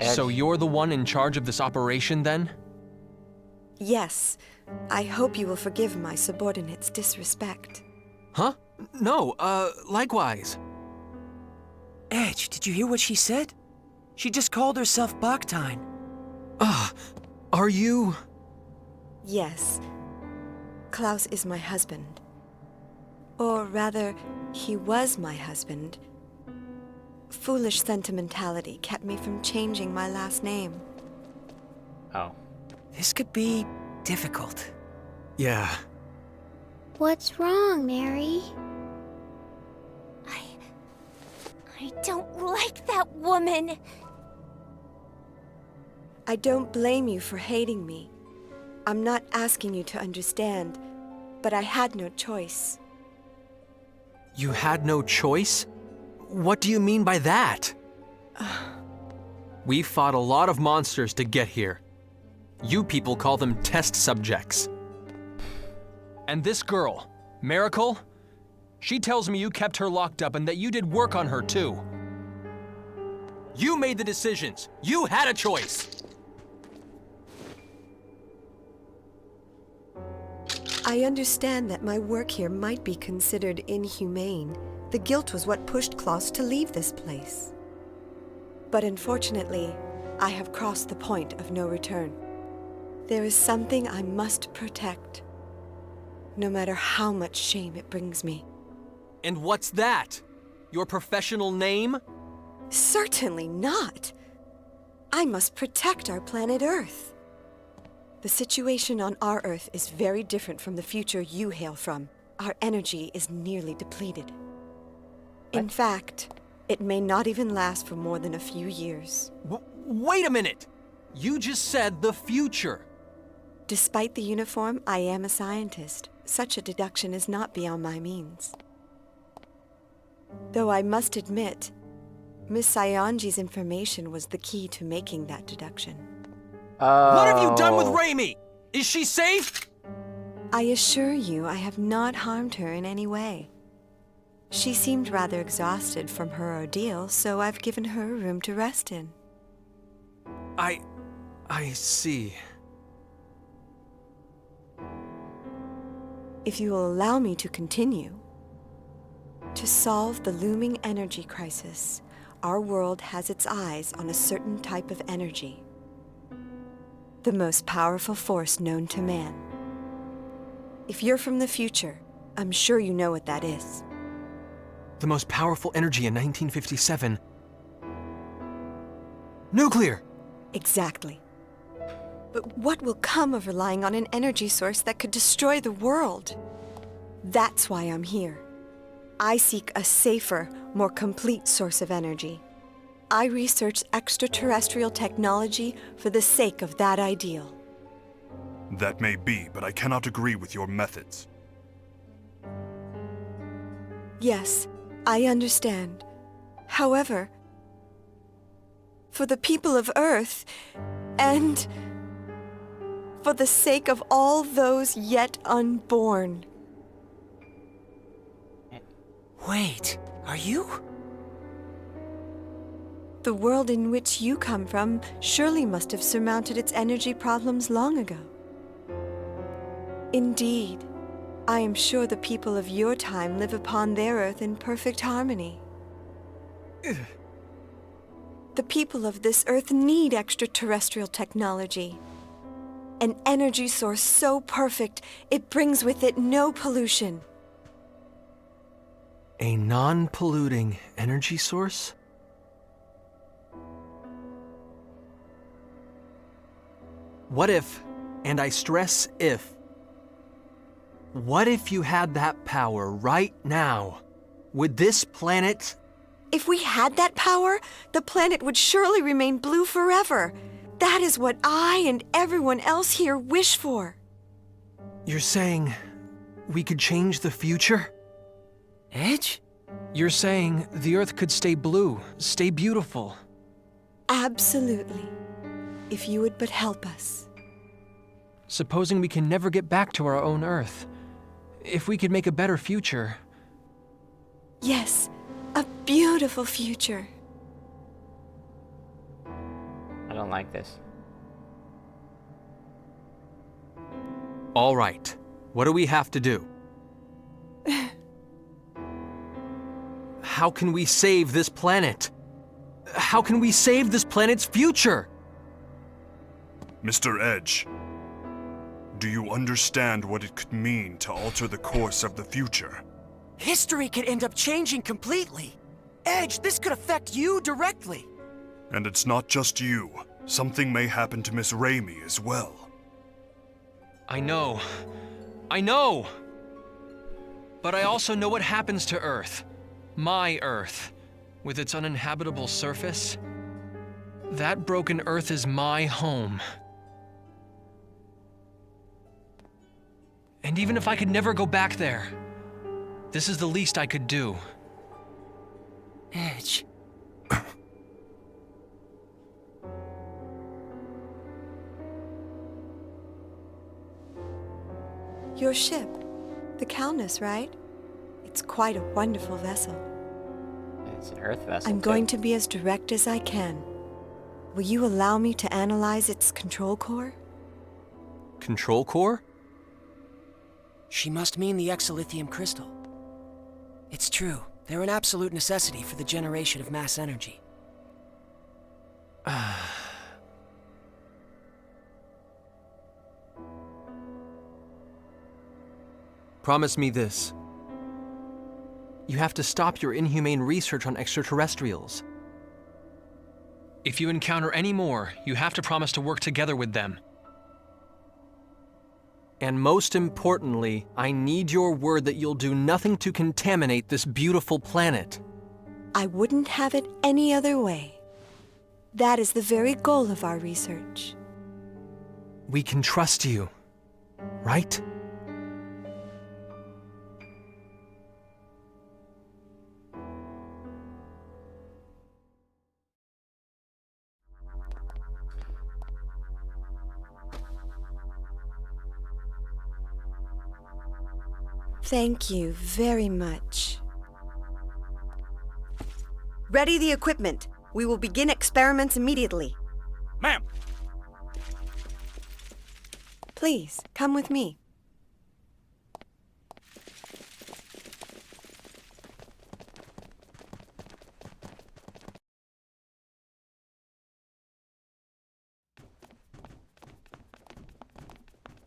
So you're the one in charge of this operation, then? Yes. I hope you will forgive my subordinate's disrespect. Huh? No, likewise. Edge, did you hear what she said? She just called herself Baktine. Are you... Yes. Klaus is my husband. Or rather, he was my husband. Foolish sentimentality kept me from changing my last name. Oh. This could be difficult. Yeah. What's wrong, Mary? I don't like that woman. I don't blame you for hating me. I'm not asking you to understand, but I had no choice. You had no choice? What do you mean by that? We fought a lot of monsters to get here. You people call them test subjects. And this girl, Miracle, she tells me you kept her locked up and that you did work on her too. You made the decisions. You had a choice. I understand that my work here might be considered inhumane. The guilt was what pushed Klaus to leave this place. But unfortunately, I have crossed the point of no return. There is something I must protect, no matter how much shame it brings me. And what's that? Your professional name? Certainly not. I must protect our planet Earth. The situation on our Earth is very different from the future you hail from. Our energy is nearly depleted. In fact, it may not even last for more than a few years. Wait a minute! You just said the future. Despite the uniform, I am a scientist. Such a deduction is not beyond my means. Though I must admit, Miss Saionji's information was the key to making that deduction. What have you done with Raimi? Is she safe? I assure you I have not harmed her in any way. She seemed rather exhausted from her ordeal, so I've given her a room to rest in. I see. If you will allow me to continue, to solve the looming energy crisis, our world has its eyes on a certain type of energy. The most powerful force known to man. If you're from the future, I'm sure you know what that is. The most powerful energy in 1957. Nuclear! Exactly. But what will come of relying on an energy source that could destroy the world? That's why I'm here. I seek a safer, more complete source of energy. I research extraterrestrial technology for the sake of that ideal. That may be, but I cannot agree with your methods. Yes, I understand. However, for the people of Earth, and for the sake of all those yet unborn. Wait, are you? The world in which you come from surely must have surmounted its energy problems long ago. Indeed, I am sure the people of your time live upon their Earth in perfect harmony. The people of this Earth need extraterrestrial technology. An energy source so perfect, it brings with it no pollution. A non-polluting energy source? What if, and I stress if, what if you had that power right now? Would this planet... If we had that power, the planet would surely remain blue forever. That is what I and everyone else here wish for. You're saying we could change the future? Edge? You're saying the Earth could stay blue, stay beautiful. Absolutely. If you would but help us. Supposing we can never get back to our own Earth. If we could make a better future. Yes, a beautiful future. I don't like this. All right. What do we have to do? How can we save this planet? How can we save this planet's future? Mr. Edge, do you understand what it could mean to alter the course of the future? History could end up changing completely. Edge, this could affect you directly. And it's not just you. Something may happen to Miss Raimi as well. I know. I know! But I also know what happens to Earth. My Earth. With its uninhabitable surface. That broken Earth is my home. And even if I could never go back there, this is the least I could do. Edge. Your ship, the Calnus, right? It's quite a wonderful vessel. It's an Earth vessel. I'm going to be as direct as I can. Will you allow me to analyze its control core? Control core? She must mean the exolithium crystal. It's true. They're an absolute necessity for the generation of mass energy. Promise me this. You have to stop your inhumane research on extraterrestrials. If you encounter any more, you have to promise to work together with them. And most importantly, I need your word that you'll do nothing to contaminate this beautiful planet. I wouldn't have it any other way. That is the very goal of our research. We can trust you, right? Thank you very much. Ready the equipment. We will begin experiments immediately. Ma'am! Please, come with me.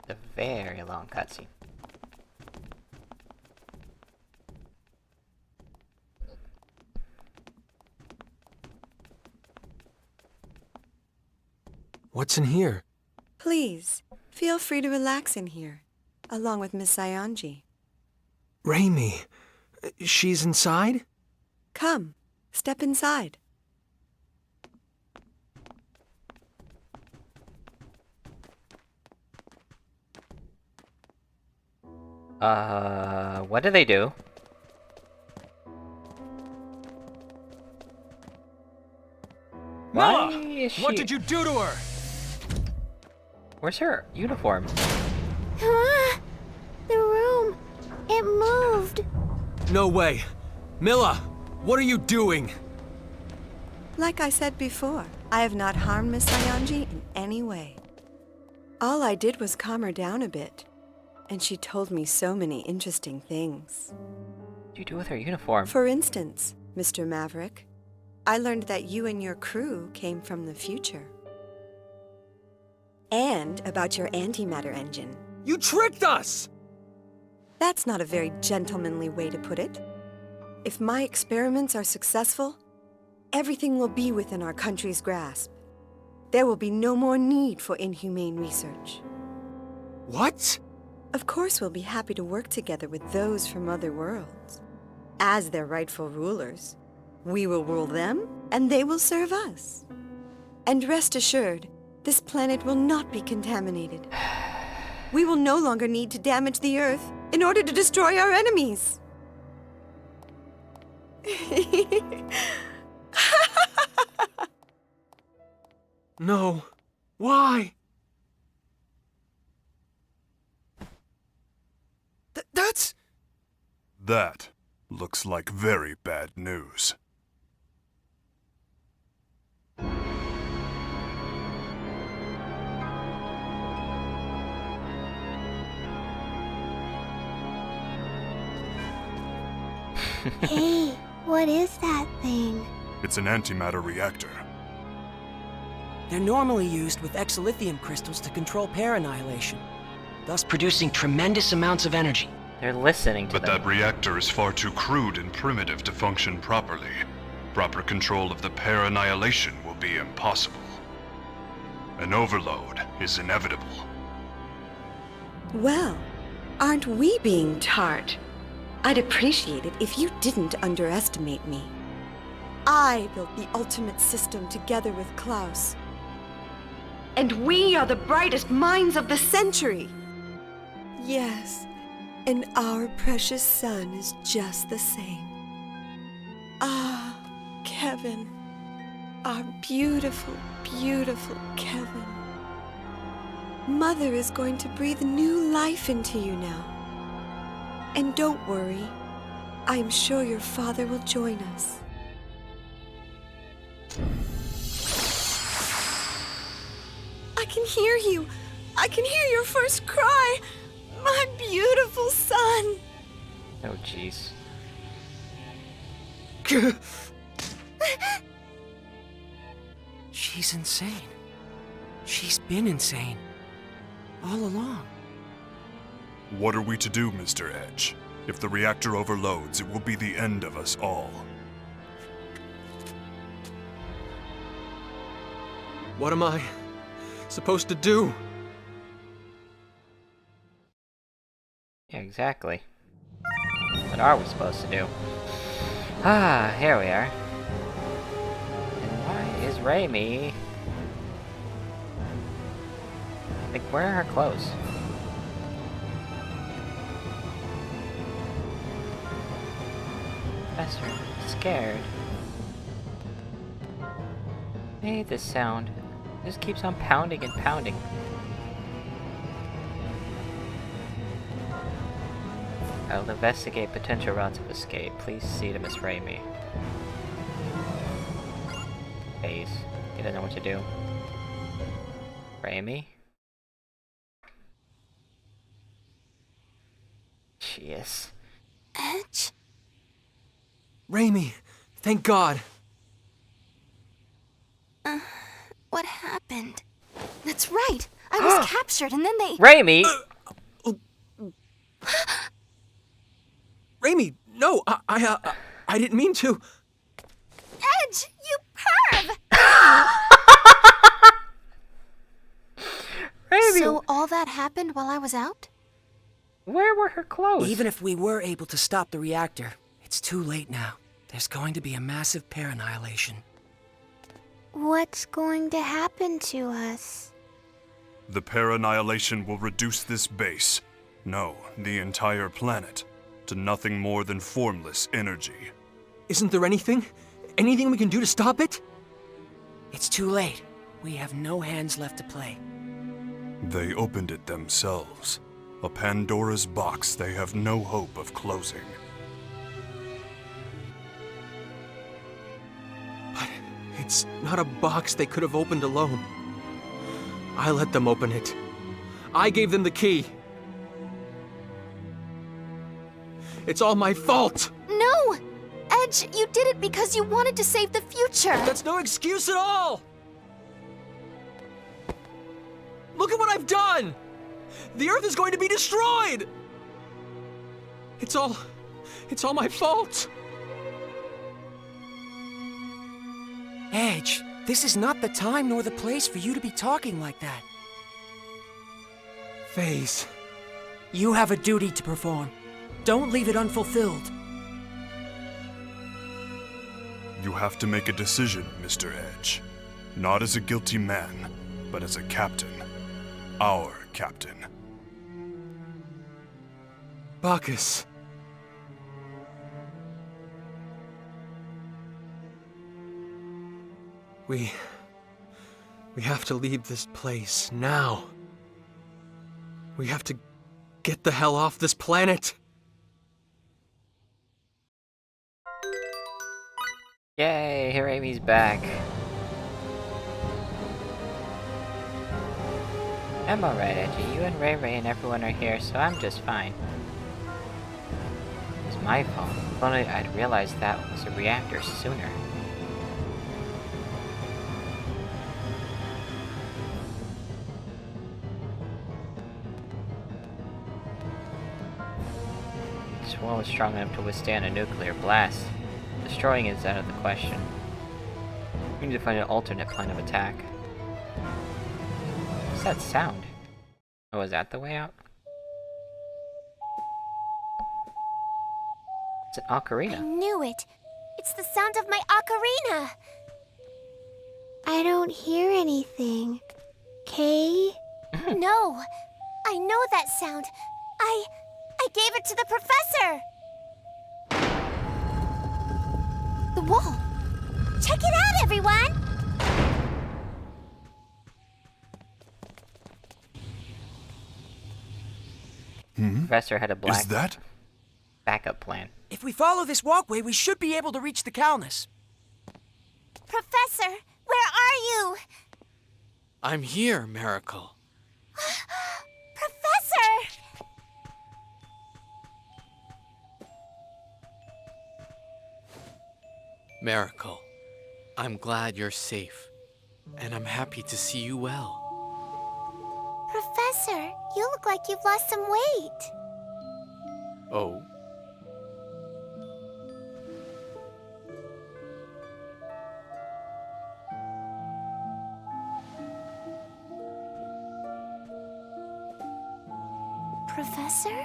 A very long cutscene. What's in here? Please, feel free to relax in here, along with Miss Saionji. Raimi. She's inside? Come, step inside. What do they do? Why is she... What did you do to her? Where's her uniform? Ah, the room. It moved. No way. Milla, what are you doing? Like I said before, I have not harmed Miss Saionji in any way. All I did was calm her down a bit, and she told me so many interesting things. What did you do with her uniform? For instance, Mr. Maverick, I learned that you and your crew came from the future. And about your antimatter engine. You tricked us! That's not a very gentlemanly way to put it. If my experiments are successful, everything will be within our country's grasp. There will be no more need for inhumane research. What? Of course we'll be happy to work together with those from other worlds. As their rightful rulers, we will rule them, and they will serve us. And rest assured, this planet will not be contaminated. We will no longer need to damage the Earth in order to destroy our enemies. No. Why? looks like very bad news. Hey, what is that thing? It's an antimatter reactor. They're normally used with exolithium crystals to control pair-annihilation, thus producing tremendous amounts of energy. They're listening to But them. that reactor is far too crude and primitive to function properly. Proper control of the pair annihilation will be impossible. An overload is inevitable. Well, aren't we being tart? I'd appreciate it if you didn't underestimate me. I built the ultimate system together with Klaus. And we are the brightest minds of the century! Yes, and our precious son is just the same. Ah, Kevin. Our beautiful, beautiful Kevin. Mother is going to breathe new life into you now. And don't worry, I am sure your father will join us. I can hear you. I can hear your first cry. My beautiful son. Oh, jeez. She's insane. She's been insane. All along. What are we to do, Mr. Edge? If the reactor overloads, it will be the end of us all. What am I supposed to do? Yeah, exactly. What are we supposed to do? Ah, here we are. And why is Raimi? Like, where are her clothes? Professor, I'm scared. I hate this sound. It just keeps on pounding and pounding. I'll investigate potential routes of escape. Please see to Miss Raimi. Face. He doesn't know what to do. Raimi? Jeez. Edge? Raimi, thank God. What happened? That's right. I was captured and then they... Raimi! Raimi, no, I didn't mean to. Edge, you perv! Raimi! So all that happened while I was out? Where were her clothes? Even if we were able to stop the reactor, it's too late now. There's going to be a massive pair annihilation. What's going to happen to us? The pair annihilation will reduce this base, no, the entire planet, to nothing more than formless energy. Isn't there anything we can do to stop it? It's too late. We have no hands left to play. They opened it themselves. A Pandora's box they have no hope of closing. But it's not a box they could have opened alone. I let them open it. I gave them the key. It's all my fault! No! Edge, you did it because you wanted to save the future! That's no excuse at all! Look at what I've done! The Earth is going to be destroyed! It's all my fault! Edge, this is not the time nor the place for you to be talking like that. Phase. You have a duty to perform. Don't leave it unfulfilled. You have to make a decision, Mr. Edge. Not as a guilty man, but as a captain. Our captain. Bacchus. We have to leave this place now. We have to get the hell off this planet. Yay, Hirami's back. I'm alright, Edgy. You and Ray Ray and everyone are here, so I'm just fine. It's my fault. If only I'd realized that was a reactor sooner. This one was strong enough to withstand a nuclear blast. Destroying it is out of the question. We need to find an alternate plan of attack. What's that sound? Oh, is that the way out? It's an ocarina. I knew it. It's the sound of my ocarina. I don't hear anything. Kay? No, I know that sound. I gave it to the professor. The wall. Check it out, everyone. Professor had a black Is that? backup plan. If we follow this walkway, we should be able to reach the Calnus. Professor, where are you? I'm here, Miracle. Professor! Miracle, I'm glad you're safe, and I'm happy to see you well. Professor, you look like you've lost some weight. Oh? Professor?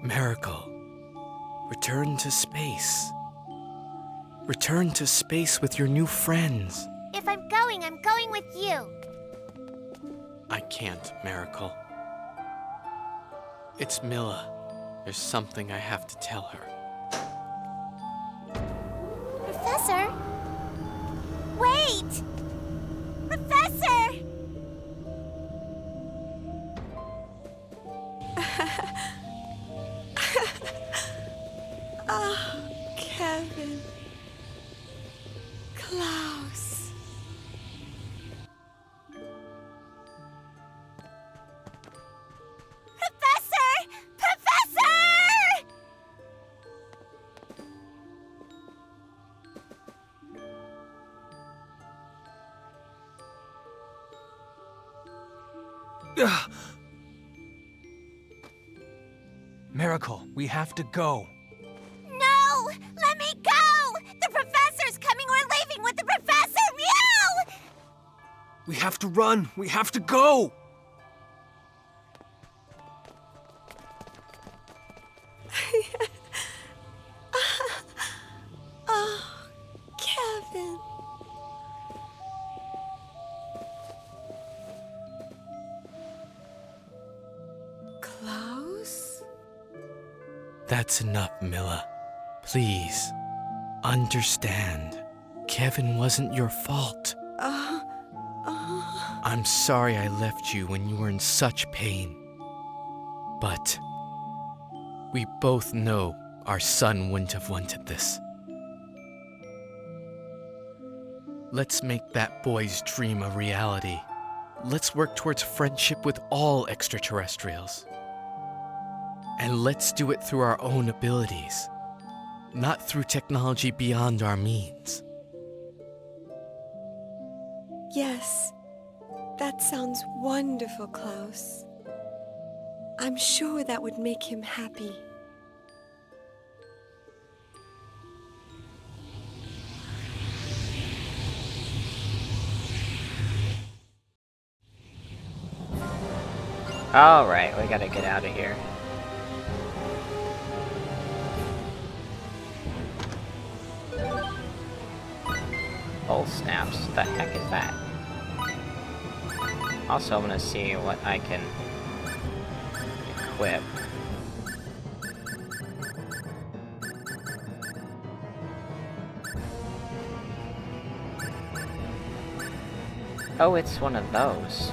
Miracle, return to space. Return to space with your new friends. If I'm going with you. I can't, Miracle. It's Milla. There's something I have to tell her. Professor? Wait! Professor! Oh, Kevin. Klaus. Professor! Professor! Ugh. Miracle, we have to go. No! Let me go! The professor's coming! We're leaving with the professor! No! We have to run. We have to go. Oh, Kevin. Klaus? That's enough, Milla. Please, understand. Kevin wasn't your fault. I'm sorry I left you when you were in such pain. But we both know our son wouldn't have wanted this. Let's make that boy's dream a reality. Let's work towards friendship with all extraterrestrials. And let's do it through our own abilities, not through technology beyond our means. Yes, that sounds wonderful, Klaus. I'm sure that would make him happy. Alright, we gotta get out of here. Oh snaps, the heck is that? Also, I'm gonna see what I can equip. Oh, it's one of those.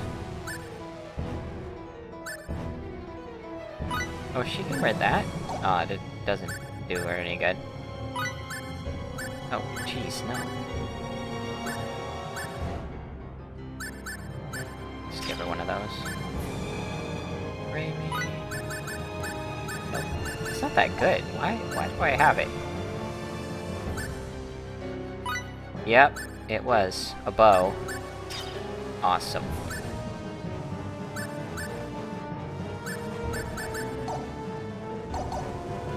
Oh, she can wear that? Oh, it doesn't do her any good. Oh, jeez, no. Just give her one of those. Maybe. Nope. It's not that good. Why do I have it? Yep, it was a bow. Awesome.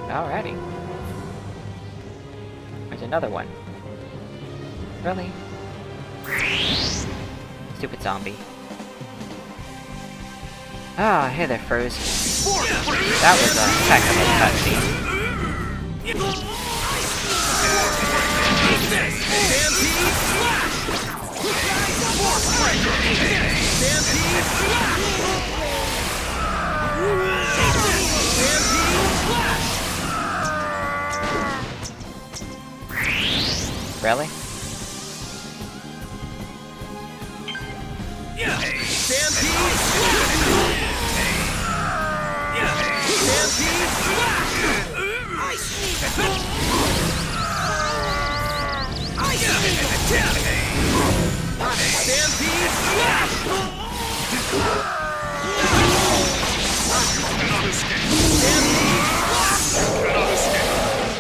Alrighty. There's another one. Really? Stupid zombie. Ah, hey there, Froze. That was a heck of a cutscene. Really?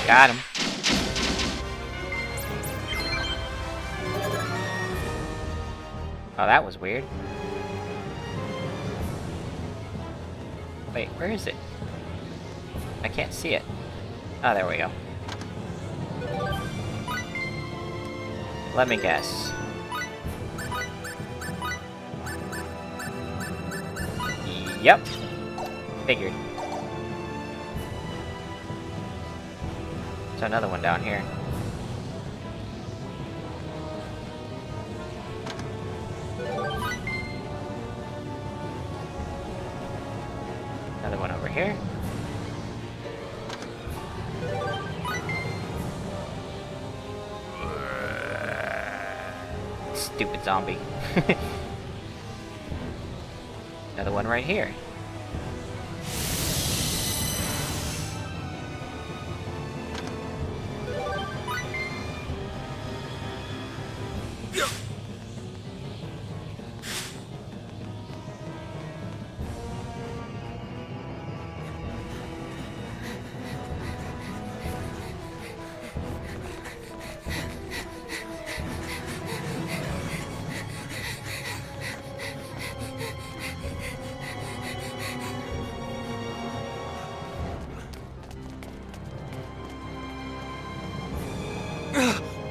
Got him. Oh, that was weird. Wait, where is it? I can't see it. Oh, there we go. Let me guess. Yep. Figured. There's another one down here. Another one over here. Stupid zombie. Another one right here.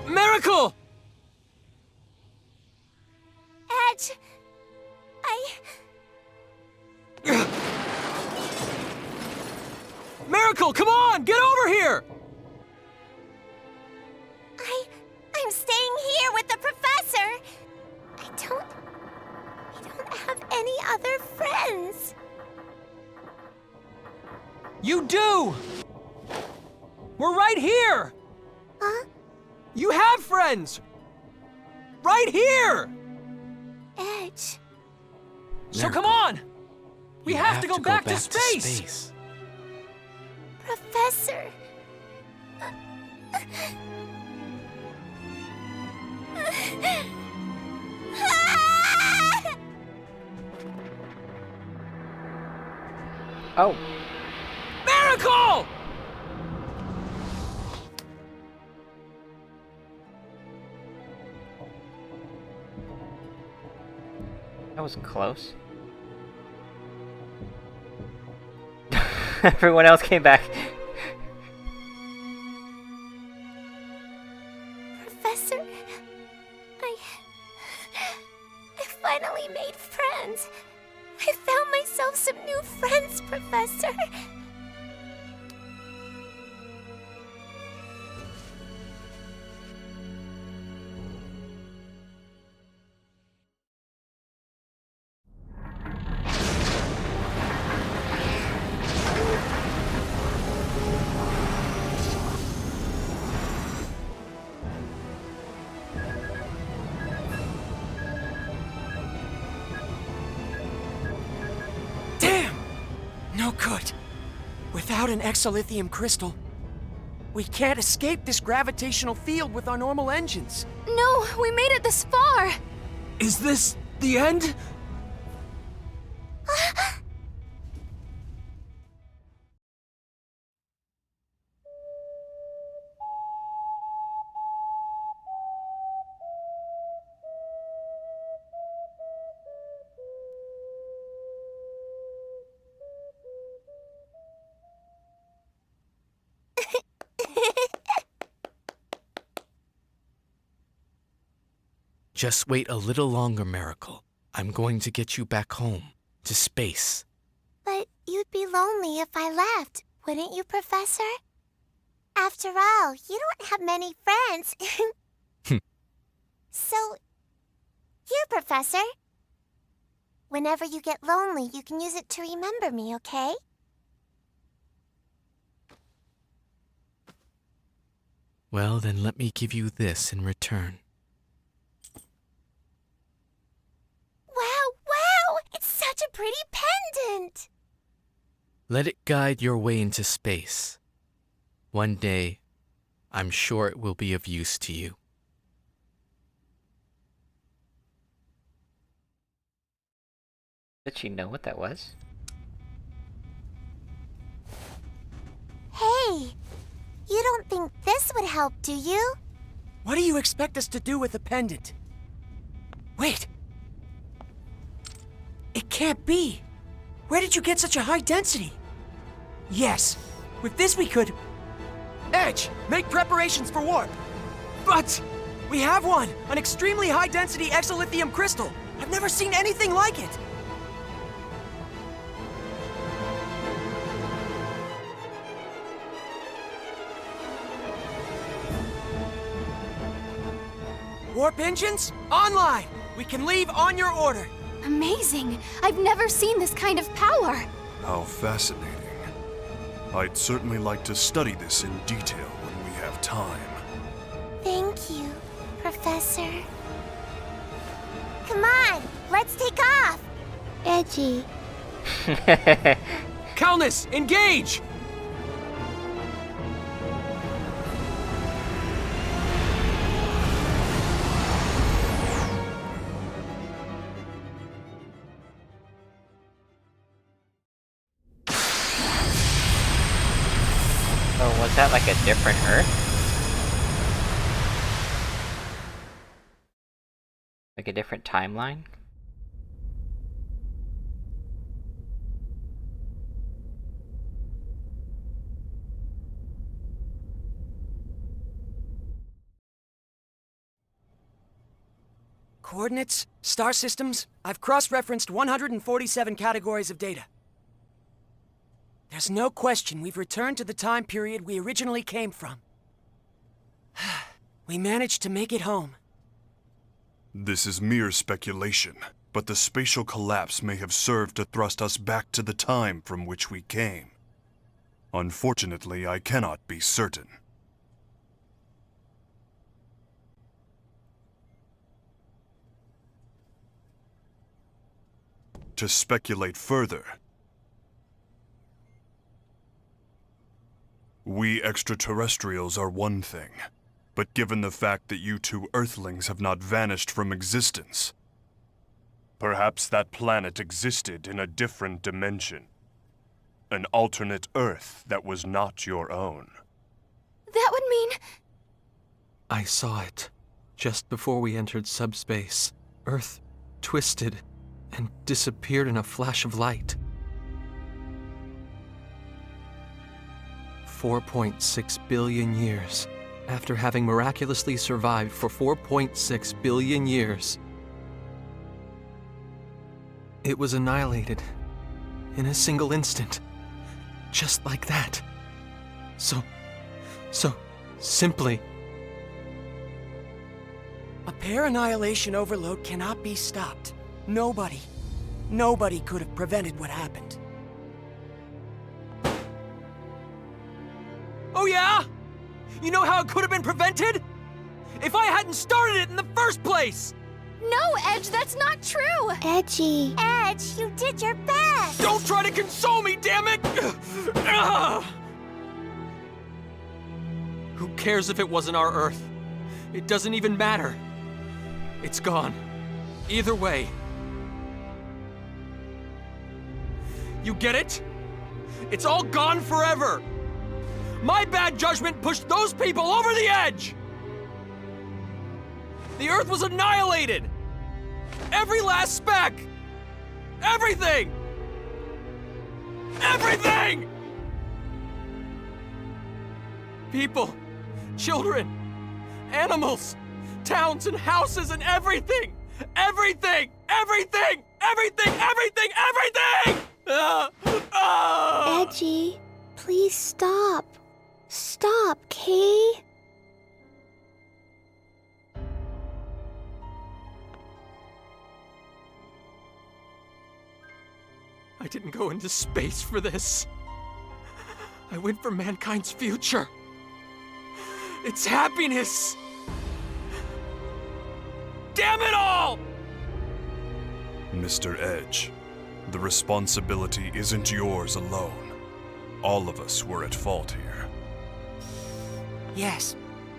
Miracle! Edge, Miracle, come on! Get over here! I'm staying here with the professor. I don't have any other friends. You do! We're right here! Huh? You have friends! Right here! Edge. So come on! We have to go back to space! Professor. Oh. Miracle! That wasn't close. Everyone else came back. Professor, I finally made friends. I found myself some new friends, Professor. No good. Without an exolithium crystal, We can't escape this gravitational field with our normal engines. No, we made it this far! Is this the end? Just wait a little longer, Miracle. I'm going to get you back home, to space. But you'd be lonely if I left, wouldn't you, Professor? After all, you don't have many friends. So, here, Professor. Whenever you get lonely, you can use it to remember me, okay? Well, then let me give you this in return. Wow! It's such a pretty pendant! Let it guide your way into space. One day, I'm sure it will be of use to you. Did she know what that was? Hey! You don't think this would help, do you? What do you expect us to do with a pendant? Wait! It can't be! Where did you get such a high density? Yes, with this we could... Edge, make preparations for warp! But we have one! An extremely high-density exolithium crystal! I've never seen anything like it! Warp engines, online! We can leave on your order! Amazing! I've never seen this kind of power! How fascinating. I'd certainly like to study this in detail when we have time. Thank you, Professor. Come on, let's take off! Edgy. Calnus, engage! Oh, was that like a different Earth? Like a different timeline? Coordinates, star systems, I've cross-referenced 147 categories of data. There's no question we've returned to the time period we originally came from. We managed to make it home. This is mere speculation, but the spatial collapse may have served to thrust us back to the time from which we came. Unfortunately, I cannot be certain. To speculate further, we extraterrestrials are one thing, but given the fact that you two Earthlings have not vanished from existence, perhaps that planet existed in a different dimension. An alternate Earth that was not your own. That would mean... I saw it. Just before we entered subspace, Earth twisted and disappeared in a flash of light. 4.6 billion years. After having miraculously survived for 4.6 billion years, it was annihilated in a single instant. Just like that. So simply. A pair annihilation overload cannot be stopped. Nobody could have prevented what happened. Oh yeah? You know how it could have been prevented? If I hadn't started it in the first place! No, Edge, that's not true! Edgy. Edge, you did your best! Don't try to console me, damn it! Who cares if it wasn't our Earth? It doesn't even matter. It's gone. Either way. You get it? It's all gone forever! My bad judgment pushed those people over the edge! The Earth was annihilated! Every last speck! Everything! Everything! People, children, animals, towns and houses and everything! Everything! Everything! Everything! Everything! Everything! Edgy, please stop. Stop, Kay. I didn't go into space for this. I went for mankind's future. It's happiness. Damn it all! Mr. Edge, the responsibility isn't yours alone. All of us were at fault here. Yes,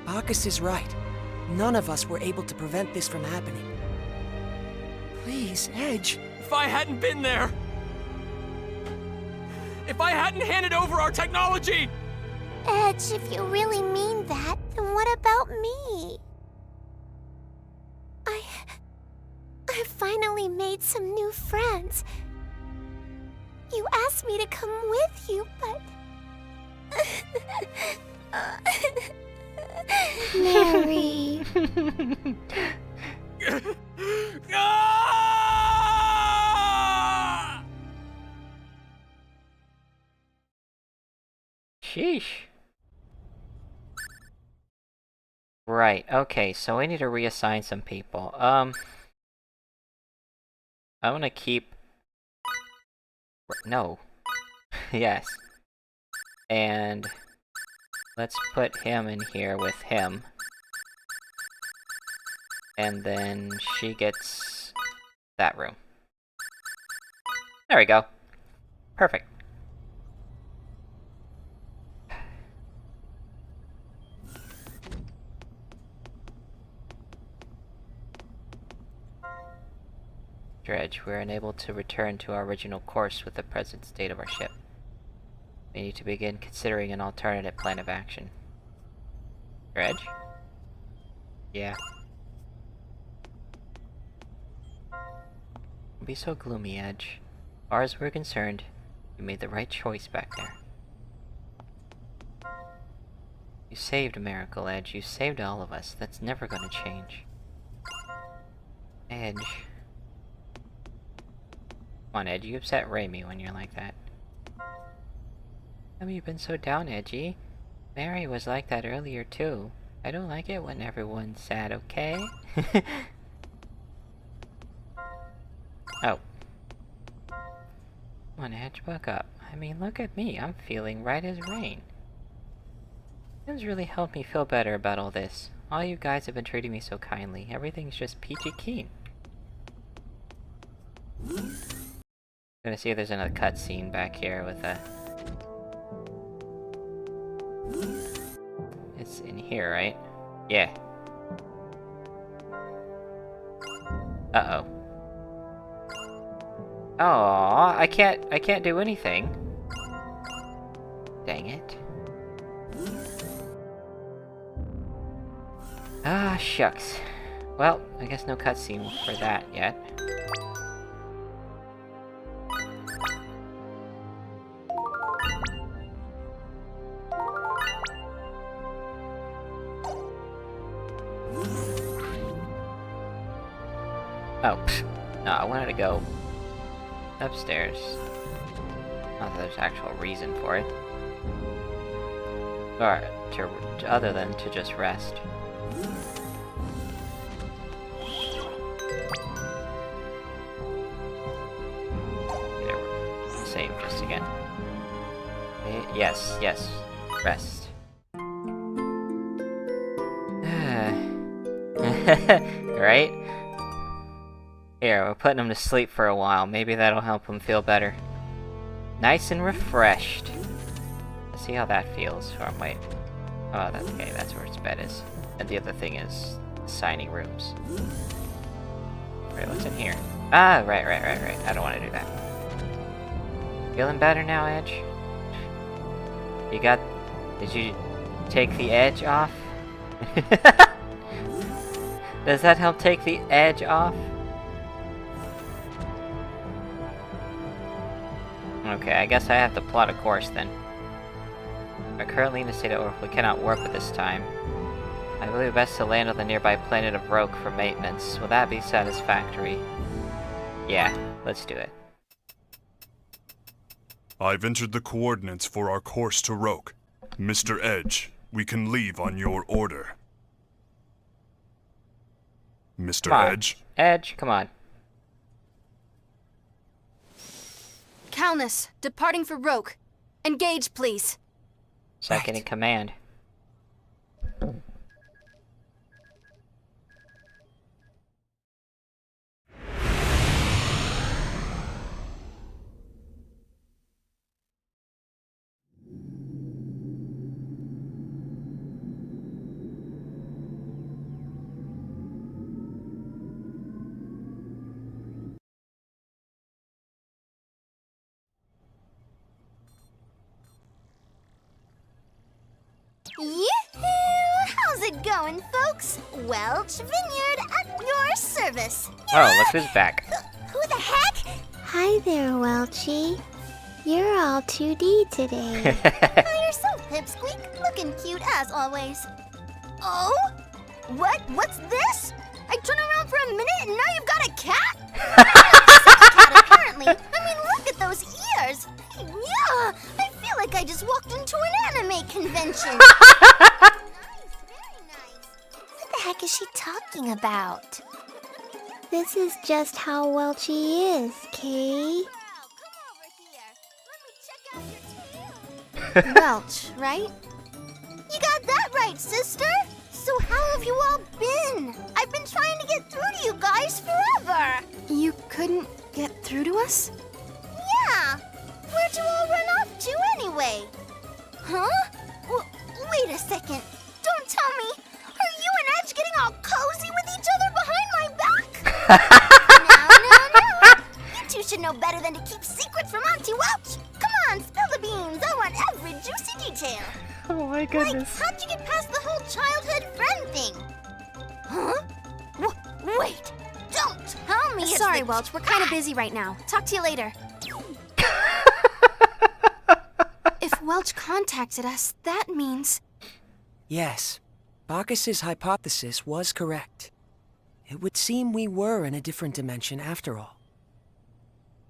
Bacchus is right. None of us were able to prevent this from happening. Please, Edge. If I hadn't been there, if I hadn't handed over our technology! Edge, if you really mean that, then what about me? I finally made some new friends. You asked me to come with you, but... Mary. Sheesh. Right, okay, so we need to reassign some people. I'm gonna keep... No. Yes. And... let's put him in here with him. And then she gets... that room. There we go. Perfect. Edge, we're unable to return to our original course with the present state of our ship. We need to begin considering an alternative plan of action. Edge? Yeah. Don't be so gloomy, Edge. As far as we're concerned, you made the right choice back there. You saved Miracle, Edge. You saved all of us. That's never gonna change. Edge. Come on, Edge, you upset Raimi when you're like that. How come you've been so down, Edgy? Mary was like that earlier, too. I don't like it when everyone's sad, okay? Oh. Come on, Edge, buck up. I mean, look at me. I'm feeling right as rain. It's really helped me feel better about all this. All you guys have been treating me so kindly. Everything's just peachy keen. Gonna see if there's another cutscene back here with a... It's in here, right? Yeah. Uh-oh. Aww, I can't do anything. Dang it. Ah, shucks. Well, I guess no cutscene for that yet. Oh, no, I wanted to go upstairs. Not that there's actual reason for it. Or, other than to just rest. There, save just again. Yes, yes, rest. Right? Here, we're putting him to sleep for a while. Maybe that'll help him feel better. Nice and refreshed. Let's see how that feels. Or wait. Oh, that's okay. That's where its bed is. And the other thing is signing rooms. Right, what's in here? Ah, right. I don't want to do that. Feeling better now, Edge? Did you take the edge off? Does that help take the edge off? Okay, I guess I have to plot a course then. We're currently in a state of overflow. We cannot work with this time. I believe best to land on the nearby planet of Roke for maintenance. Will that be satisfactory? Yeah, let's do it. I've entered the coordinates for our course to Roke. Mr. Edge, we can leave on your order. Mr. Edge? Edge, come on. Calnus, departing for Roke. Engage, please. Second in command. Yoo-hoo! How's it going, folks? Welch Vineyard at your service. Oh, look who's back. Who the heck? Hi there, Welchie. You're all 2D today. Hi yourself, Pipsqueak. Looking cute as always. Oh? What's this? I turn around for a minute and now you've got a cat? Cat, apparently. I mean, look at those ears. Yeah, I feel like I just walked into an anime convention. Nice, very nice. What the heck is she talking about? This is just how Welchie is, Kay. Welch, right? You got that right, sister. So how have you all been? I've been trying to get through to you guys forever. You couldn't get through to us? Yeah. Where'd you all run off to anyway? Huh? Wait a second. Don't tell me. Are you and Edge getting all cozy with each other behind my back? No. You two should know better than to keep secrets from Auntie Welch. Come on, spill the beans. I want every juicy detail. Oh my goodness. Like, how'd you get past the whole childhood friend thing? Huh? Wait. Don't tell me. Sorry, Welch. We're kind of busy right now. Talk to you later. If Welch contacted us, that means... Yes. Bacchus's hypothesis was correct. It would seem we were in a different dimension after all.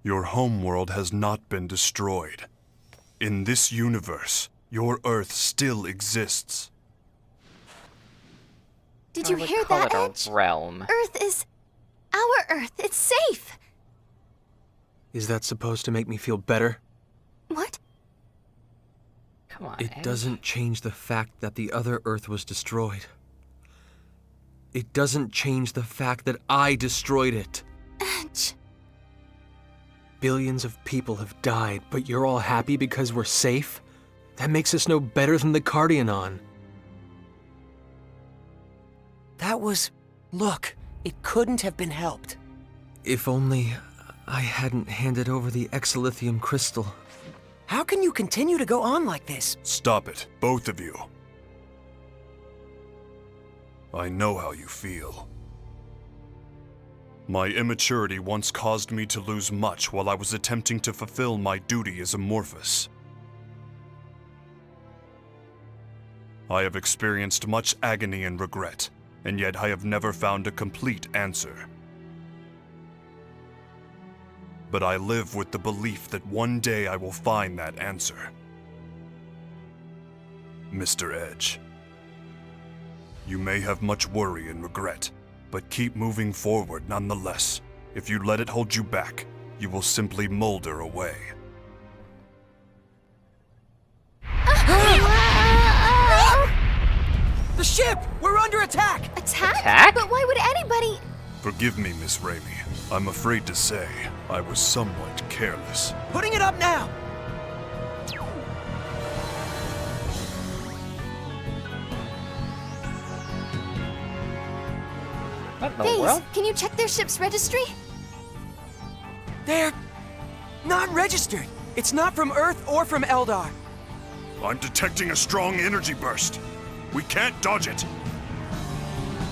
Your homeworld has not been destroyed. In this universe, your Earth still exists. Did you hear that, Edge? Realm. Earth is... our Earth. It's safe. Is that supposed to make me feel better? What? Come on, It Edge. doesn't change the fact that the other Earth was destroyed. It doesn't change the fact that I destroyed it. Edge. Billions of people have died, but you're all happy because we're safe? That makes us no better than the Cardionon. That was... Look, it couldn't have been helped. If only I hadn't handed over the exilithium crystal. How can you continue to go on like this? Stop it, both of you. I know how you feel. My immaturity once caused me to lose much while I was attempting to fulfill my duty as Amorphous. I have experienced much agony and regret, and yet I have never found a complete answer. But I live with the belief that one day I will find that answer. Mr. Edge, you may have much worry and regret, but keep moving forward nonetheless. If you let it hold you back, you will simply molder away. The ship! We're under attack! Attack? But why would anybody... Forgive me, Miss Raimi. I'm afraid to say I was somewhat careless. Putting it up now! What in the Phase, world? can you check their ship's registry? They're not registered. It's not from Earth or from Eldar. I'm detecting a strong energy burst. We can't dodge it.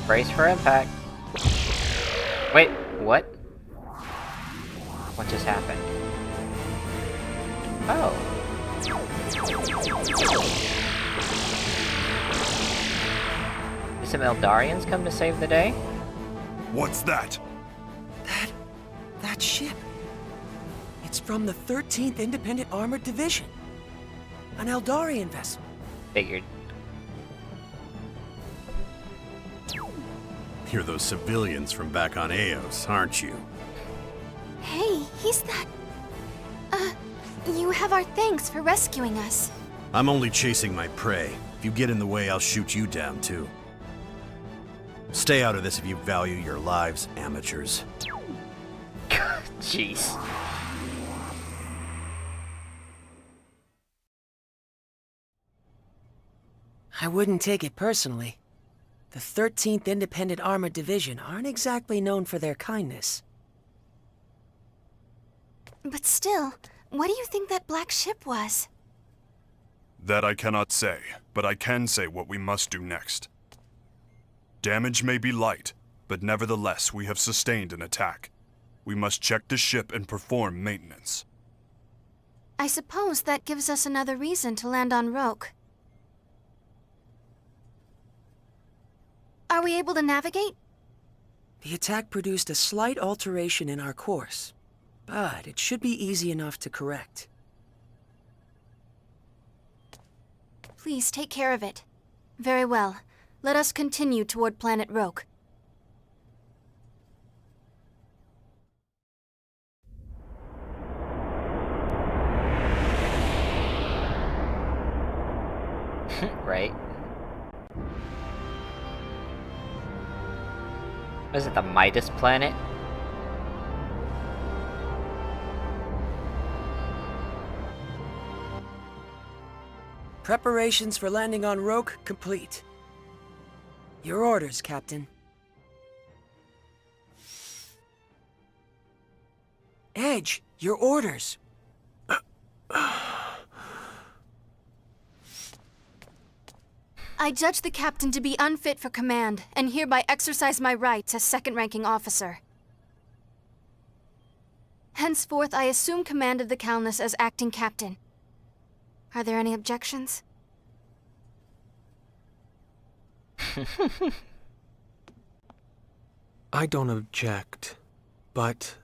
Brace for impact. Wait, what? What just happened? Oh. Did some Eldarians come to save the day? What's that? That ship. It's from the 13th Independent Armored Division. An Eldarian vessel. Figured. You're those civilians from back on Eos, aren't you? Hey, he's that... you have our thanks for rescuing us. I'm only chasing my prey. If you get in the way, I'll shoot you down, too. Stay out of this if you value your lives, amateurs. Jeez. I wouldn't take it personally. The 13th Independent Armored Division aren't exactly known for their kindness. But still, what do you think that black ship was? That I cannot say, but I can say what we must do next. Damage may be light, but nevertheless we have sustained an attack. We must check the ship and perform maintenance. I suppose that gives us another reason to land on Roke. Are we able to navigate? The attack produced a slight alteration in our course, but it should be easy enough to correct. Please take care of it. Very well. Let us continue toward planet Roke. Right. Was it the Midas planet? Preparations for landing on Roke complete. Your orders, Captain. Edge, your orders. I judge the captain to be unfit for command, and hereby exercise my rights as second-ranking officer. Henceforth, I assume command of the Calnus as acting captain. Are there any objections? I don't object, but...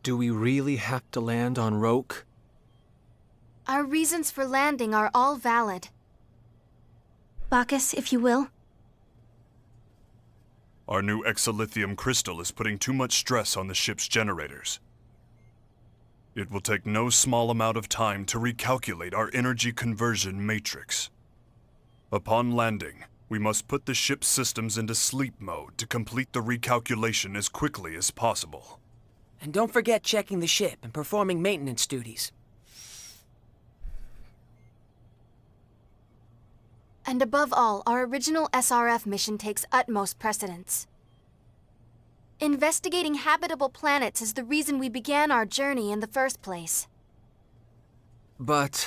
do we really have to land on Roke? Our reasons for landing are all valid. Bacchus, if you will. Our new exolithium crystal is putting too much stress on the ship's generators. It will take no small amount of time to recalculate our energy conversion matrix. Upon landing, we must put the ship's systems into sleep mode to complete the recalculation as quickly as possible. And don't forget checking the ship and performing maintenance duties. And above all, our original SRF mission takes utmost precedence. Investigating habitable planets is the reason we began our journey in the first place. But...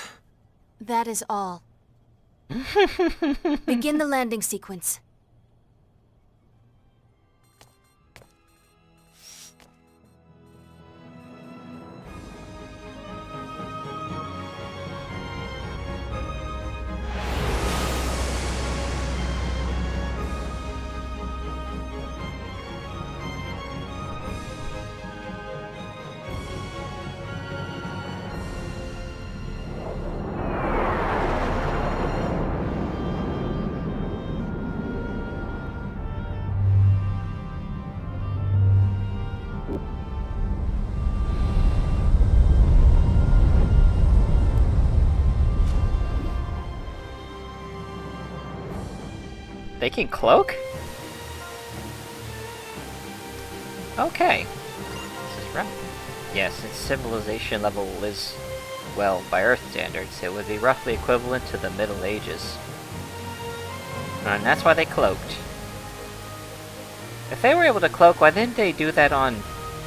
that is all. Begin the landing sequence. They can cloak? Okay. This is rough. Yes, its civilization level is, well, by Earth standards, it would be roughly equivalent to the Middle Ages. And that's why they cloaked. If they were able to cloak, why didn't they do that on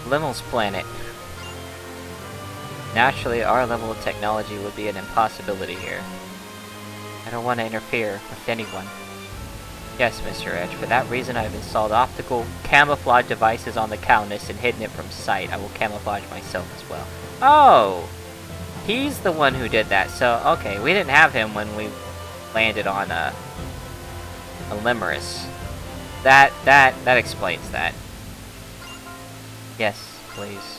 Limel's planet? Naturally, our level of technology would be an impossibility here. I don't want to interfere with anyone. Yes, Mr. Edge, for that reason I've installed optical camouflage devices on the Countess and hidden it from sight. I will camouflage myself as well. Oh! He's the one who did that, so, okay, we didn't have him when we landed on, Limerus. That explains that. Yes, please.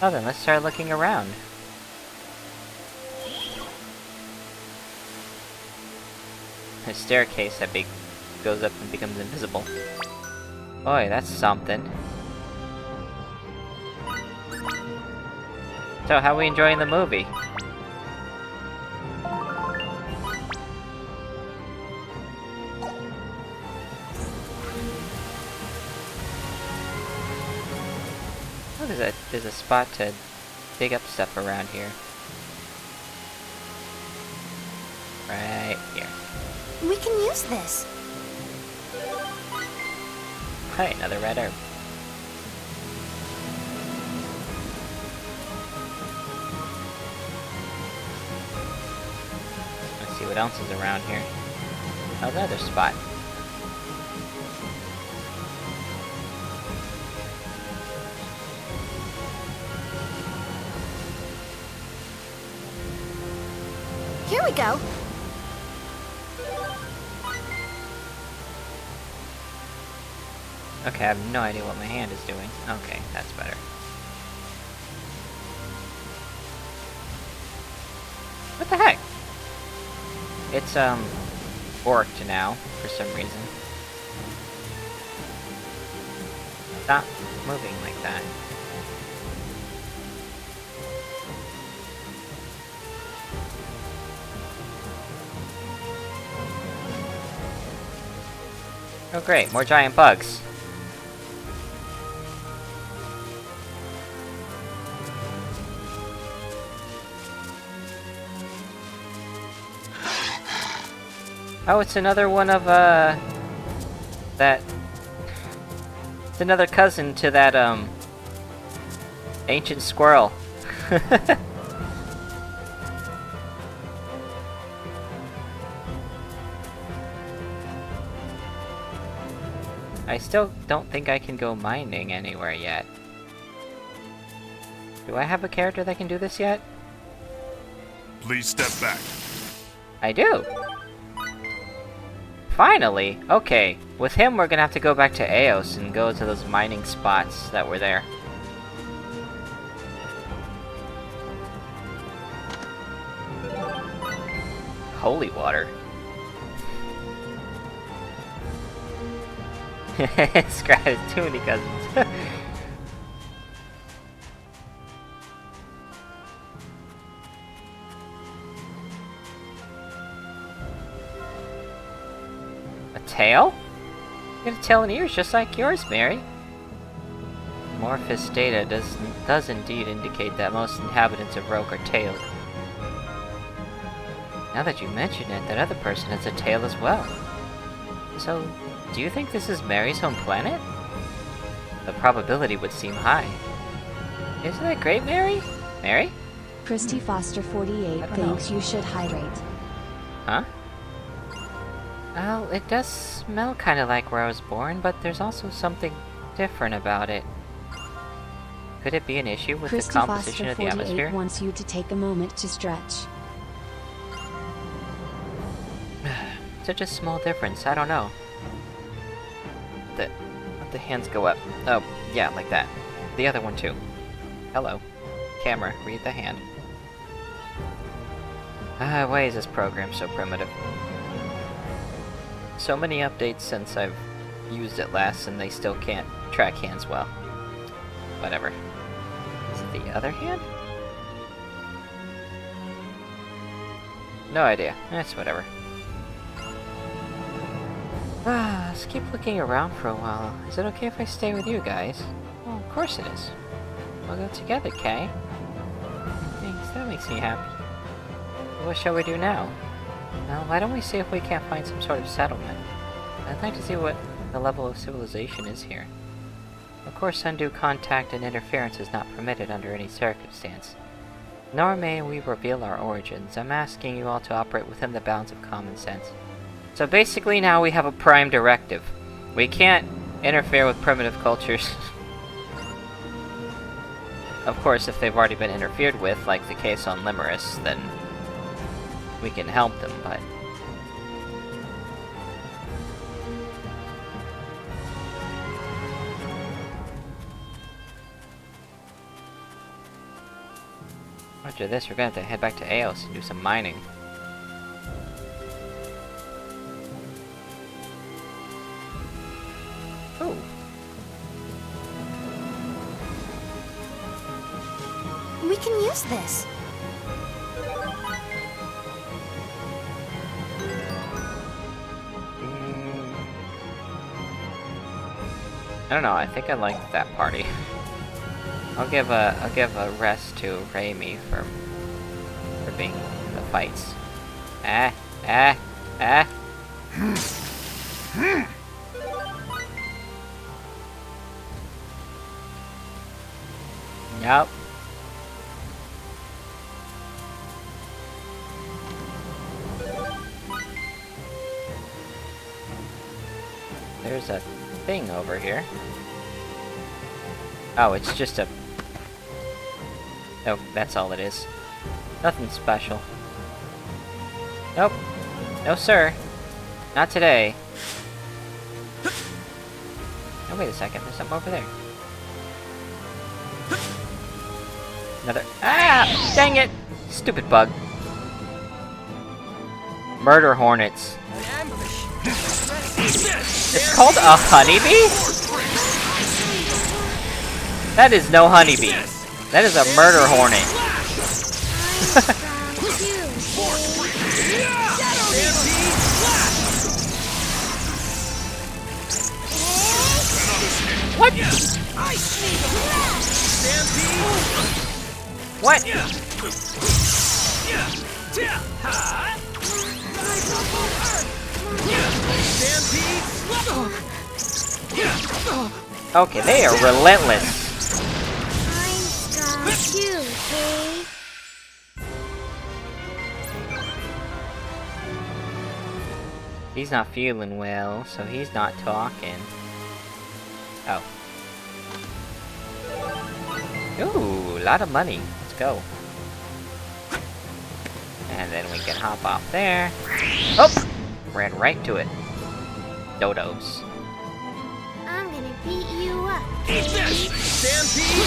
Oh, then let's start looking around. A staircase that goes up and becomes invisible. Boy, that's something. So, how are we enjoying the movie? What is it? There's a spot to dig up stuff around here. Right here. We can use this. Hey, another red herb. Let's see what else is around here. Oh, another spot. Here we go. Okay, I have no idea what my hand is doing. Okay, that's better. What the heck? It's, forked now, for some reason. Stop moving like that. Oh great, more giant bugs. Oh, it's another one of, that... It's another cousin to that, ancient squirrel. I still don't think I can go mining anywhere yet. Do I have a character that can do this yet? Please step back. I do! Finally! Okay, with him we're gonna have to go back to Eos and go to those mining spots that were there. Holy water. Scratch, too many cousins. A tail? You got a tail and ears just like yours, Mary. Morphous data does indeed indicate that most inhabitants of Rogue are tailed. Now that you mention it, that other person has a tail as well. So, do you think this is Mary's home planet? The probability would seem high. Isn't that great, Mary? Mary? Christy Foster 48 thinks you should hydrate. Huh? Well, it does smell kind of like where I was born, but there's also something different about it. Could it be an issue with Christy the composition Foster of the 48 atmosphere? wants you to take a moment to stretch. Such a small difference, I don't know. Let the hands go up. Oh, yeah, like that. The other one too. Hello. Camera, read the hand. Why is this program so primitive? So many updates since I've used it last and they still can't track hands well. Whatever. Is it the other hand? No idea. That's whatever. Let's keep looking around for a while. Is it okay if I stay with you guys? Well, of course it is. We'll go together, Kay. Thanks, that makes me happy. What shall we do now? Well, why don't we see if we can't find some sort of settlement? I'd like to see what the level of civilization is here. Of course, undue contact and interference is not permitted under any circumstance. Nor may we reveal our origins. I'm asking you all to operate within the bounds of common sense. So basically now we have a prime directive. We can't interfere with primitive cultures. Of course, if they've already been interfered with, like the case on Limerus, then we can help them, but... After this, we're gonna have to head back to Eos and do some mining. Ooh. We can use this. I don't know, I think I like that party. I'll give a rest to Raimi for being in the fights. Yup. There's a thing over here. Oh, it's just a... Oh, that's all it is. Nothing special. Nope. No, sir. Not today. Oh, wait a second. There's something over there. Another... Ah! Dang it! Stupid bug. Murder hornets. It's called a honeybee? That is no honeybee. That is a murder hornet. What? What? Okay, they are relentless. He's not feeling well, so he's not talking. Oh. Ooh, a lot of money. Let's go. And then we can hop off there. Oh! Ran right to it. Dodos. I'm gonna beat you up. Eat this! Stampede!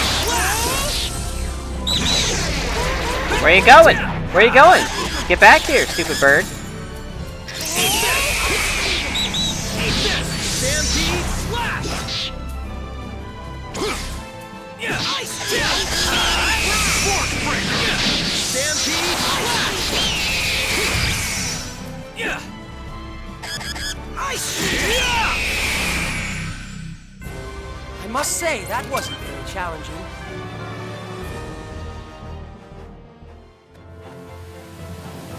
Where are you going? Where are you going? Get back here, stupid bird. Stampede slash! Yeah, ice jab! Fork breaker! Stampede slash! Yeah! Ice! Yeah! I must say, that wasn't very challenging.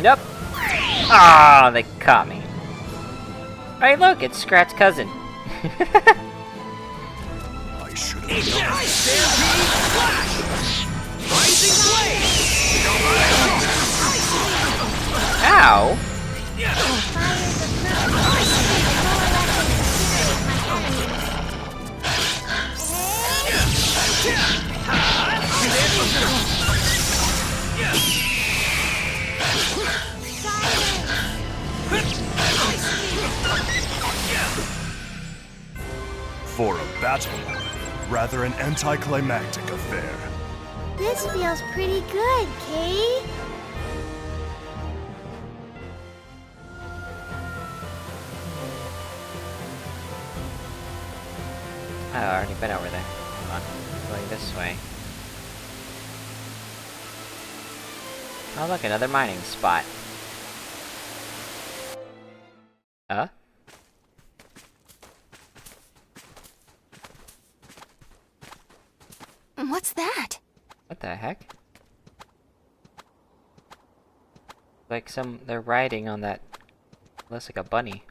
Nope. Ah, they caught me. Hey, look, it's Scrat's cousin. I should have Eat that! Stampede slash! Rising blade! Ow! For a battle, rather an anticlimactic affair. This feels pretty good, Kay. Oh, I've already been over there. Hold on. Going this way. Oh, look, another mining spot. What's that? What the heck? Like they're riding on that. Looks like a bunny.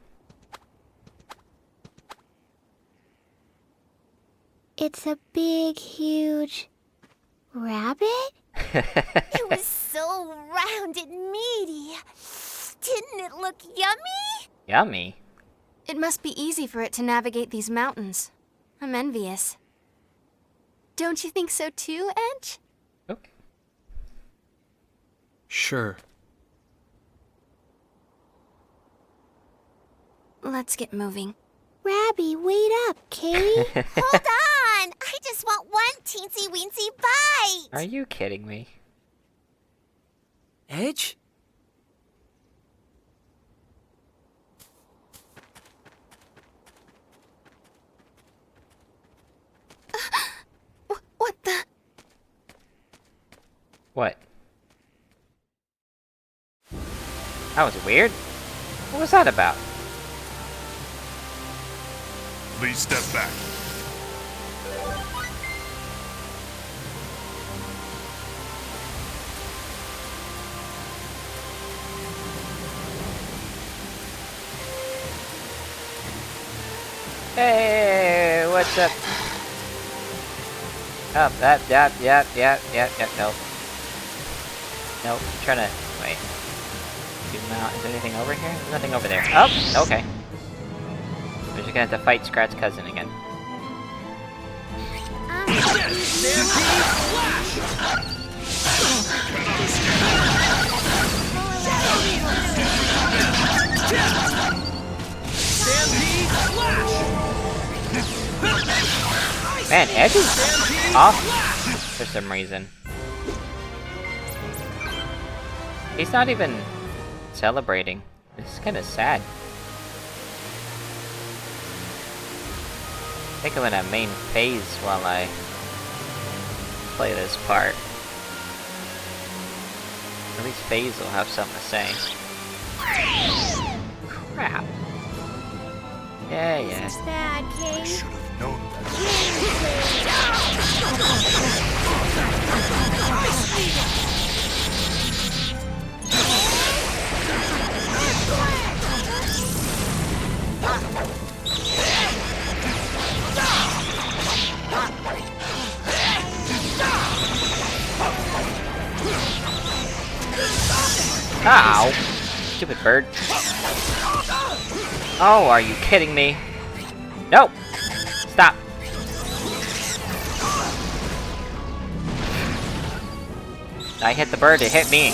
It's a big, huge rabbit? It was so round and meaty. Didn't it look yummy? Yummy? It must be easy for it to navigate these mountains. I'm envious. Don't you think so too, Edge? Okay. Sure. Let's get moving. Rabby, wait up, Katie. Hold on! I just want one teensy-weensy bite! Are you kidding me? Edge? What the? What? That was weird. What was that about? Please step back. Hey, what's up? Oh, yep, nope. Nope, I'm trying to, wait. Zoom out. Is there anything over here? There's nothing over there. Oh, okay. We're just gonna have to fight Scrat's cousin again. Man, Edge is off for some reason. He's not even celebrating. This is kind of sad. I think I'm in a main phase while I play this part. At least Phase will have something to say. Crap. Yeah. It's bad, Kate. Should have known Ow! Stupid bird. Oh, are you kidding me? No! Stop! I hit the bird, it hit me.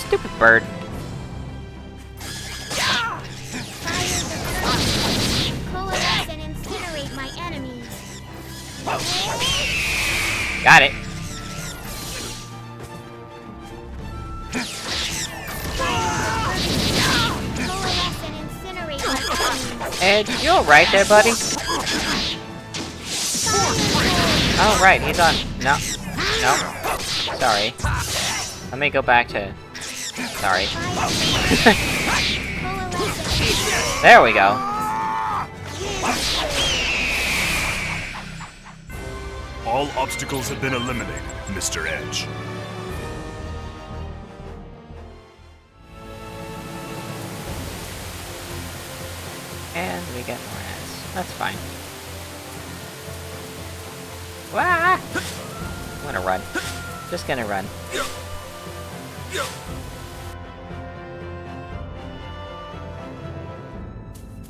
Stupid bird. Coalesce and incinerate my enemies. Got it. Coalesce and incinerate my enemies. Edge, you alright there, buddy? Oh, right, he's on. No. Sorry. Let me go back to... Sorry. There we go. All obstacles have been eliminated, Mr. Edge. And we get more ads. That's fine. Wah! I'm gonna run. Just gonna run.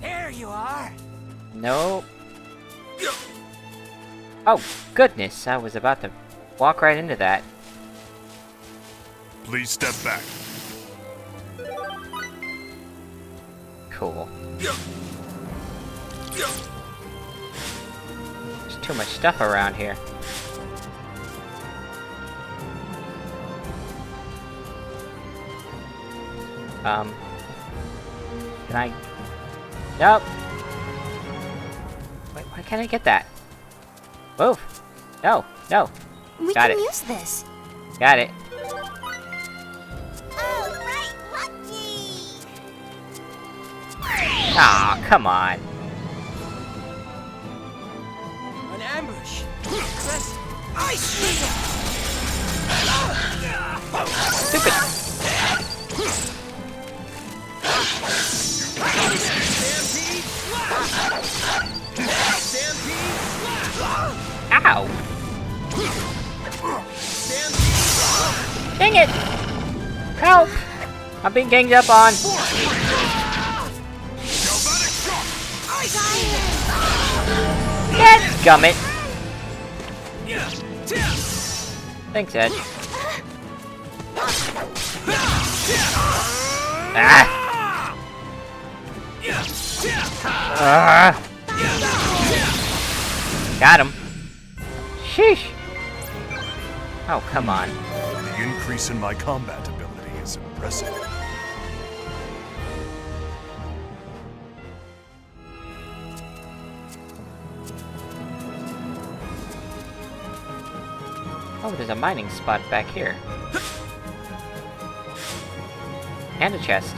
There you are. Nope. Oh, goodness. I was about to walk right into that. Please step back. Cool. There's too much stuff around here. Can I... Nope! Wait, why can't I get that? Move! No! We Got can it. use this. Got it. All right, Lucky! Aw, come on. An ambush. Press ice. Stupid. Ow! Dang it! Help! I'm being ganged up on. Dadgummit! Thanks, Ed. Ah! Got him. Sheesh. Oh, come on. The increase in my combat ability is impressive. Oh, there's a mining spot back here. And a chest.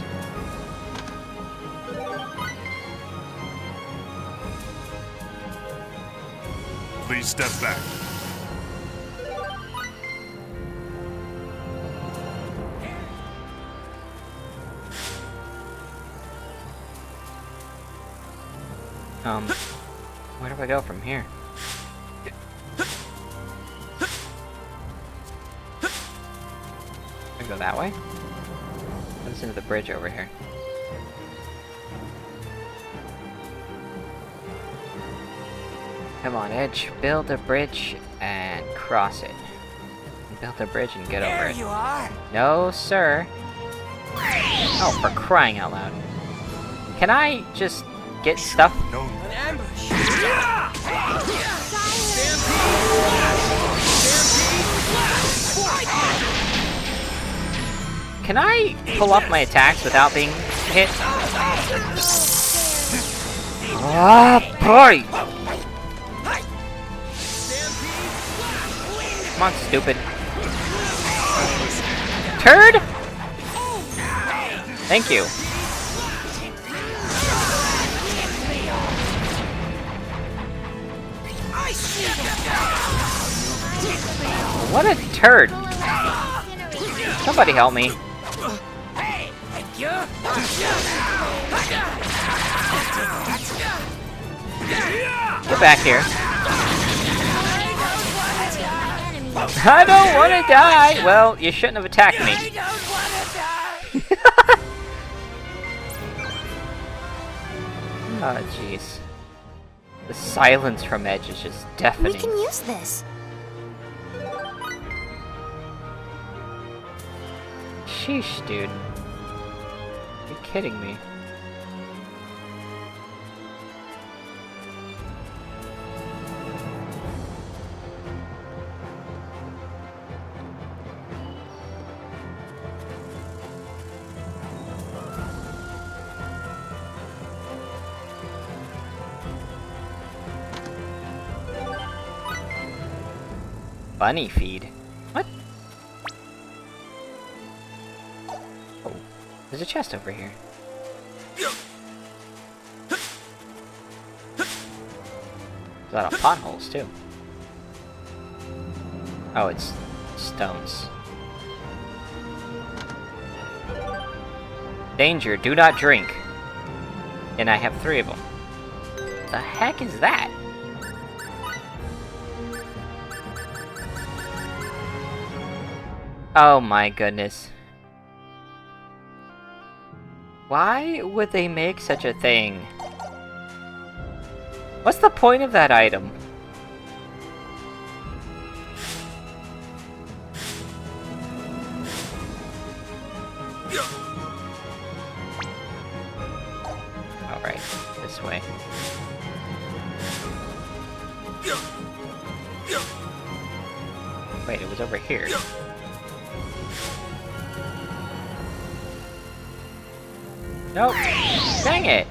Please step back. Where do I go from here? I go that way? Listen to the bridge over here. Come on, Edge. Build a bridge and cross it. Build a bridge and get over it. There you are! No, sir. Oh, for crying out loud. Can I just get stuff? An ambush! Can I pull off my attacks without being hit? Ah, boy! Come on, stupid. Turd? Thank you. What a turd! Somebody help me. Get back here. I don't want to die! Well, you shouldn't have attacked me. Oh, jeez. The silence from Edge is just deafening. We can use this. Sheesh, dude. You're kidding me. Bunny feed? What? Oh, there's a chest over here. There's a lot of potholes, too. Oh, it's stones. Danger, do not drink. And I have 3 of them. The heck is that? Oh my goodness. Why would they make such a thing? What's the point of that item? Alright, this way. Wait, it was over here. Nope. Dang it!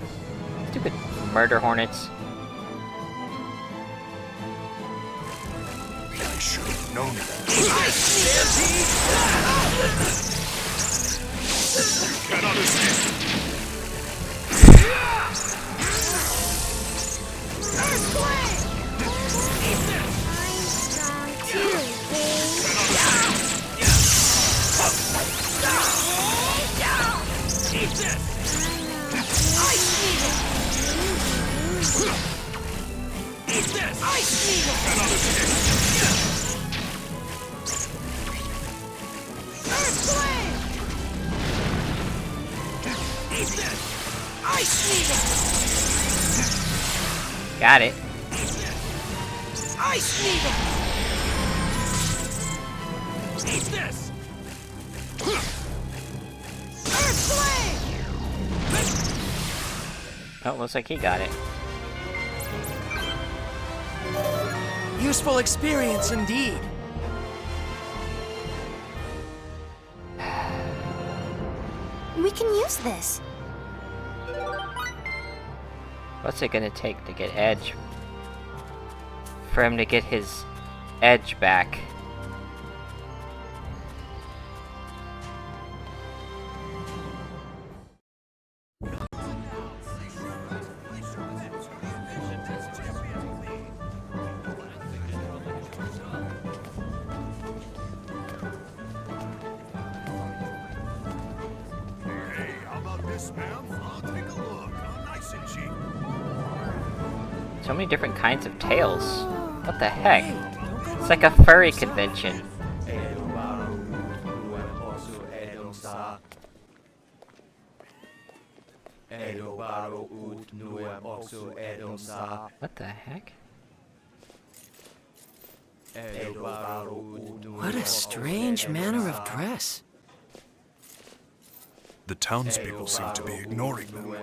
Stupid murder hornets. I should have known that. You cannot escape. Got it. Ice Needle! Eat this! Earthblade! Oh, looks like he got it. Useful experience indeed. We can use this. What's it gonna take to get Edge? For him to get his edge back. Hey, how about this, ma'am? I'll take a look. Nice and cheap. So many different kinds of tails. What the heck? It's like a furry convention. What the heck? What a strange manner of dress. The townspeople seem to be ignoring them.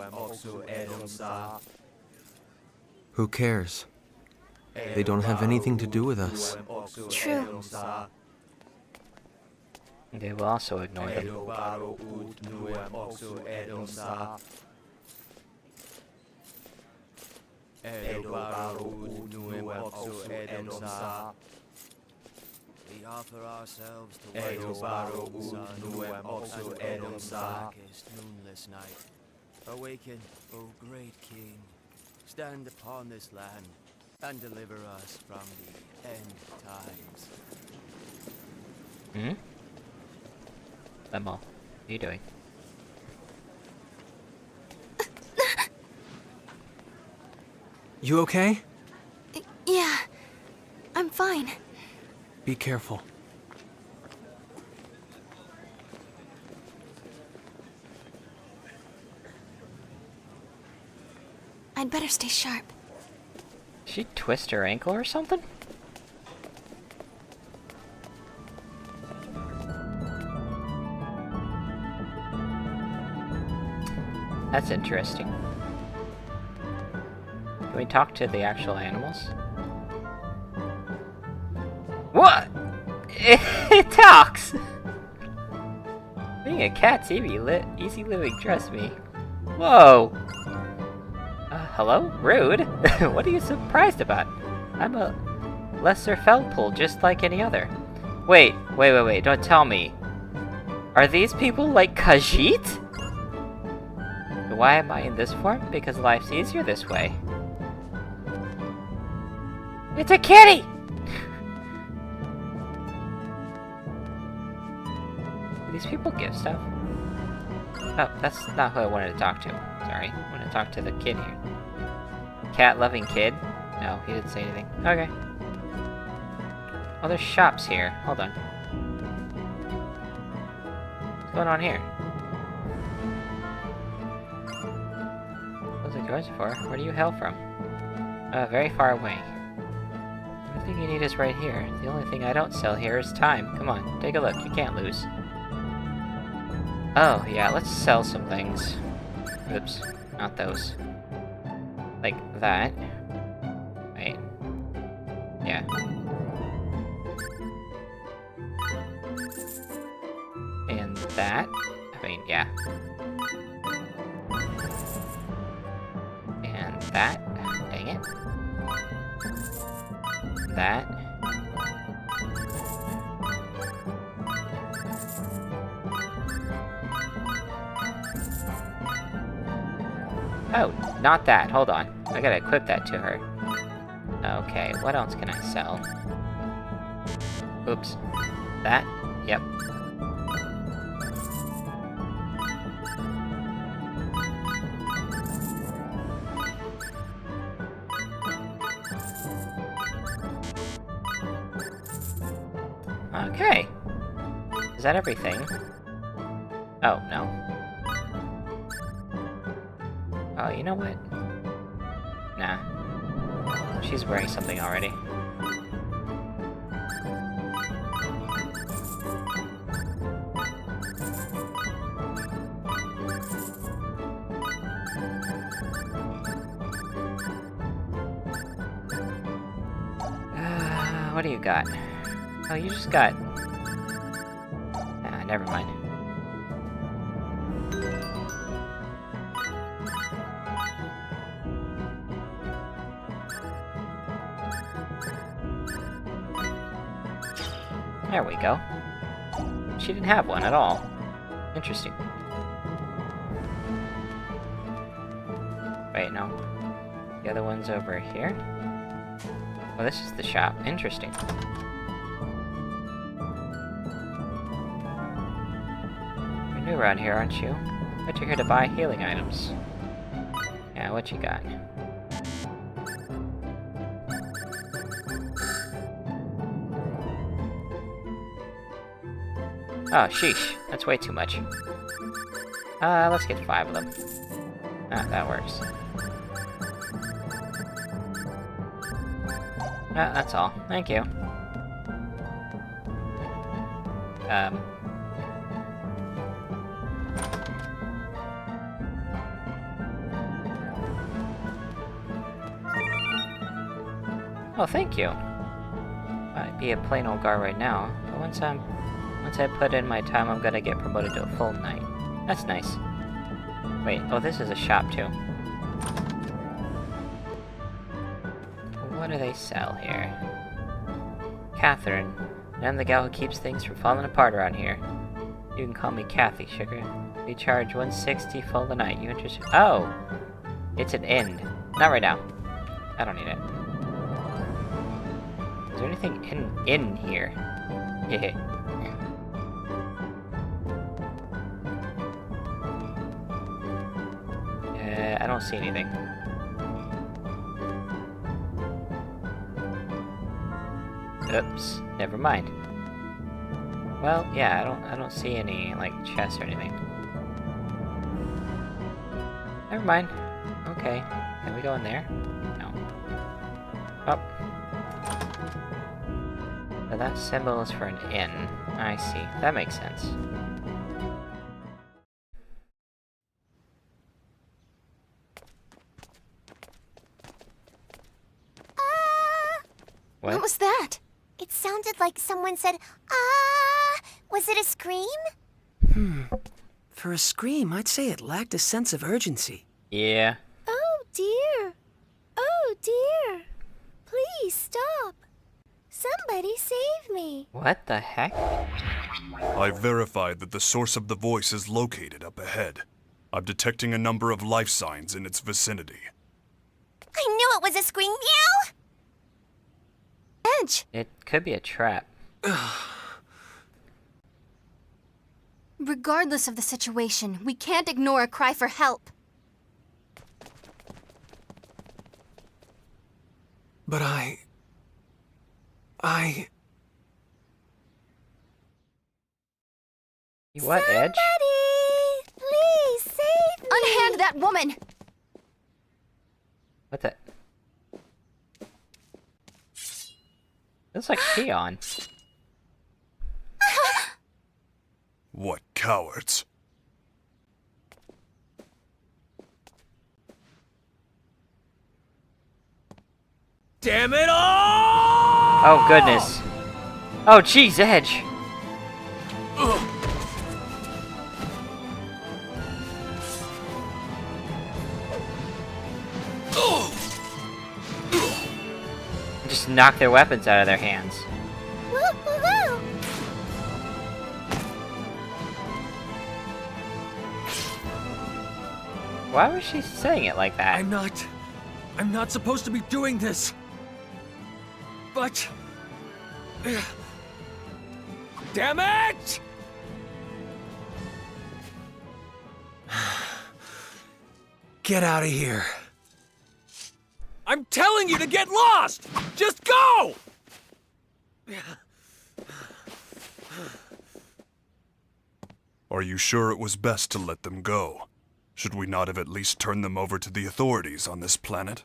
Who cares? They don't have anything to do with us. True. They will also ignore them. We offer ourselves to darkest, moonless night. Awaken, O great king. Stand upon this land and deliver us from the end times. Hmm? Lemma, what are you doing? You okay? Yeah, I'm fine. Be careful. I'd better stay sharp. Did she twist her ankle or something? That's interesting. Can we talk to the actual animals? What? It talks! Being a cat's easy living, trust me. Whoa! Hello? Rude? What are you surprised about? I'm a lesser Feldpool, just like any other. Wait, don't tell me. Are these people like Khajiit? Why am I in this form? Because life's easier this way. It's a kitty! Do these people give stuff? Oh, that's not who I wanted to talk to. Sorry, I want to talk to the kid here. Cat-loving kid? No, he didn't say anything. Okay. Oh, there's shops here. Hold on. What's going on here? What's it going for? Where do you hail from? Very far away. Everything you need is right here. The only thing I don't sell here is time. Come on, take a look. You can't lose. Oh, yeah, let's sell some things. Oops, not those. Like that. Wait. Yeah. And that. I mean, yeah. And that. Dang it. That. Oh, not that. Hold on. I gotta equip that to her. Okay, what else can I sell? Oops. That? Yep. Okay. Is that everything? Oh, no. Oh, you know what? Nah. she's wearing something already. What do you got? Oh, you just got... Ah, never mind. There we go. She didn't have one at all. Interesting. Wait, no. The other one's over here? Oh, this is the shop. Interesting. You're new around here, aren't you? Bet you're here to buy healing items. Yeah, what you got? Oh, sheesh. That's way too much. Let's get 5 of them. Ah, that works. That's all. Thank you. Oh, thank you. I'd be a plain old guard right now, but once I put in my time, I'm gonna get promoted to a full knight. That's nice. Wait, oh, this is a shop too. What do they sell here? Catherine. I'm the gal who keeps things from falling apart around here. You can call me Kathy, sugar. We charge 160 full the night. You interested? Oh! It's an inn. Not right now. I don't need it. Is there anything in here? Yeah. I don't see anything. Oops, never mind. Well, yeah, I don't see any, like, chests or anything. Never mind. Okay. Can we go in there? No. Oh. So that symbol is for an inn. I see. That makes sense. What was that? It sounded like someone said, "Ah!" Was it a scream? For a scream, I'd say it lacked a sense of urgency. Yeah. Oh dear. Oh dear. Please stop. Somebody save me. What the heck? I've verified that the source of the voice is located up ahead. I'm detecting a number of life signs in its vicinity. I knew it was a scream. Meow! Edge! It could be a trap. Regardless of the situation, we can't ignore a cry for help. But I... What, Edge? Please save me. Unhand that woman! What the... Looks like Keon. What cowards. Damn it all! Oh, goodness. Oh, jeez, Edge. Just knock their weapons out of their hands. Why was she saying it like that? I'm not supposed to be doing this. But... Damn it! Get out of here. I'm telling you to get lost! Just go! Are you sure it was best to let them go? Should we not have at least turned them over to the authorities on this planet?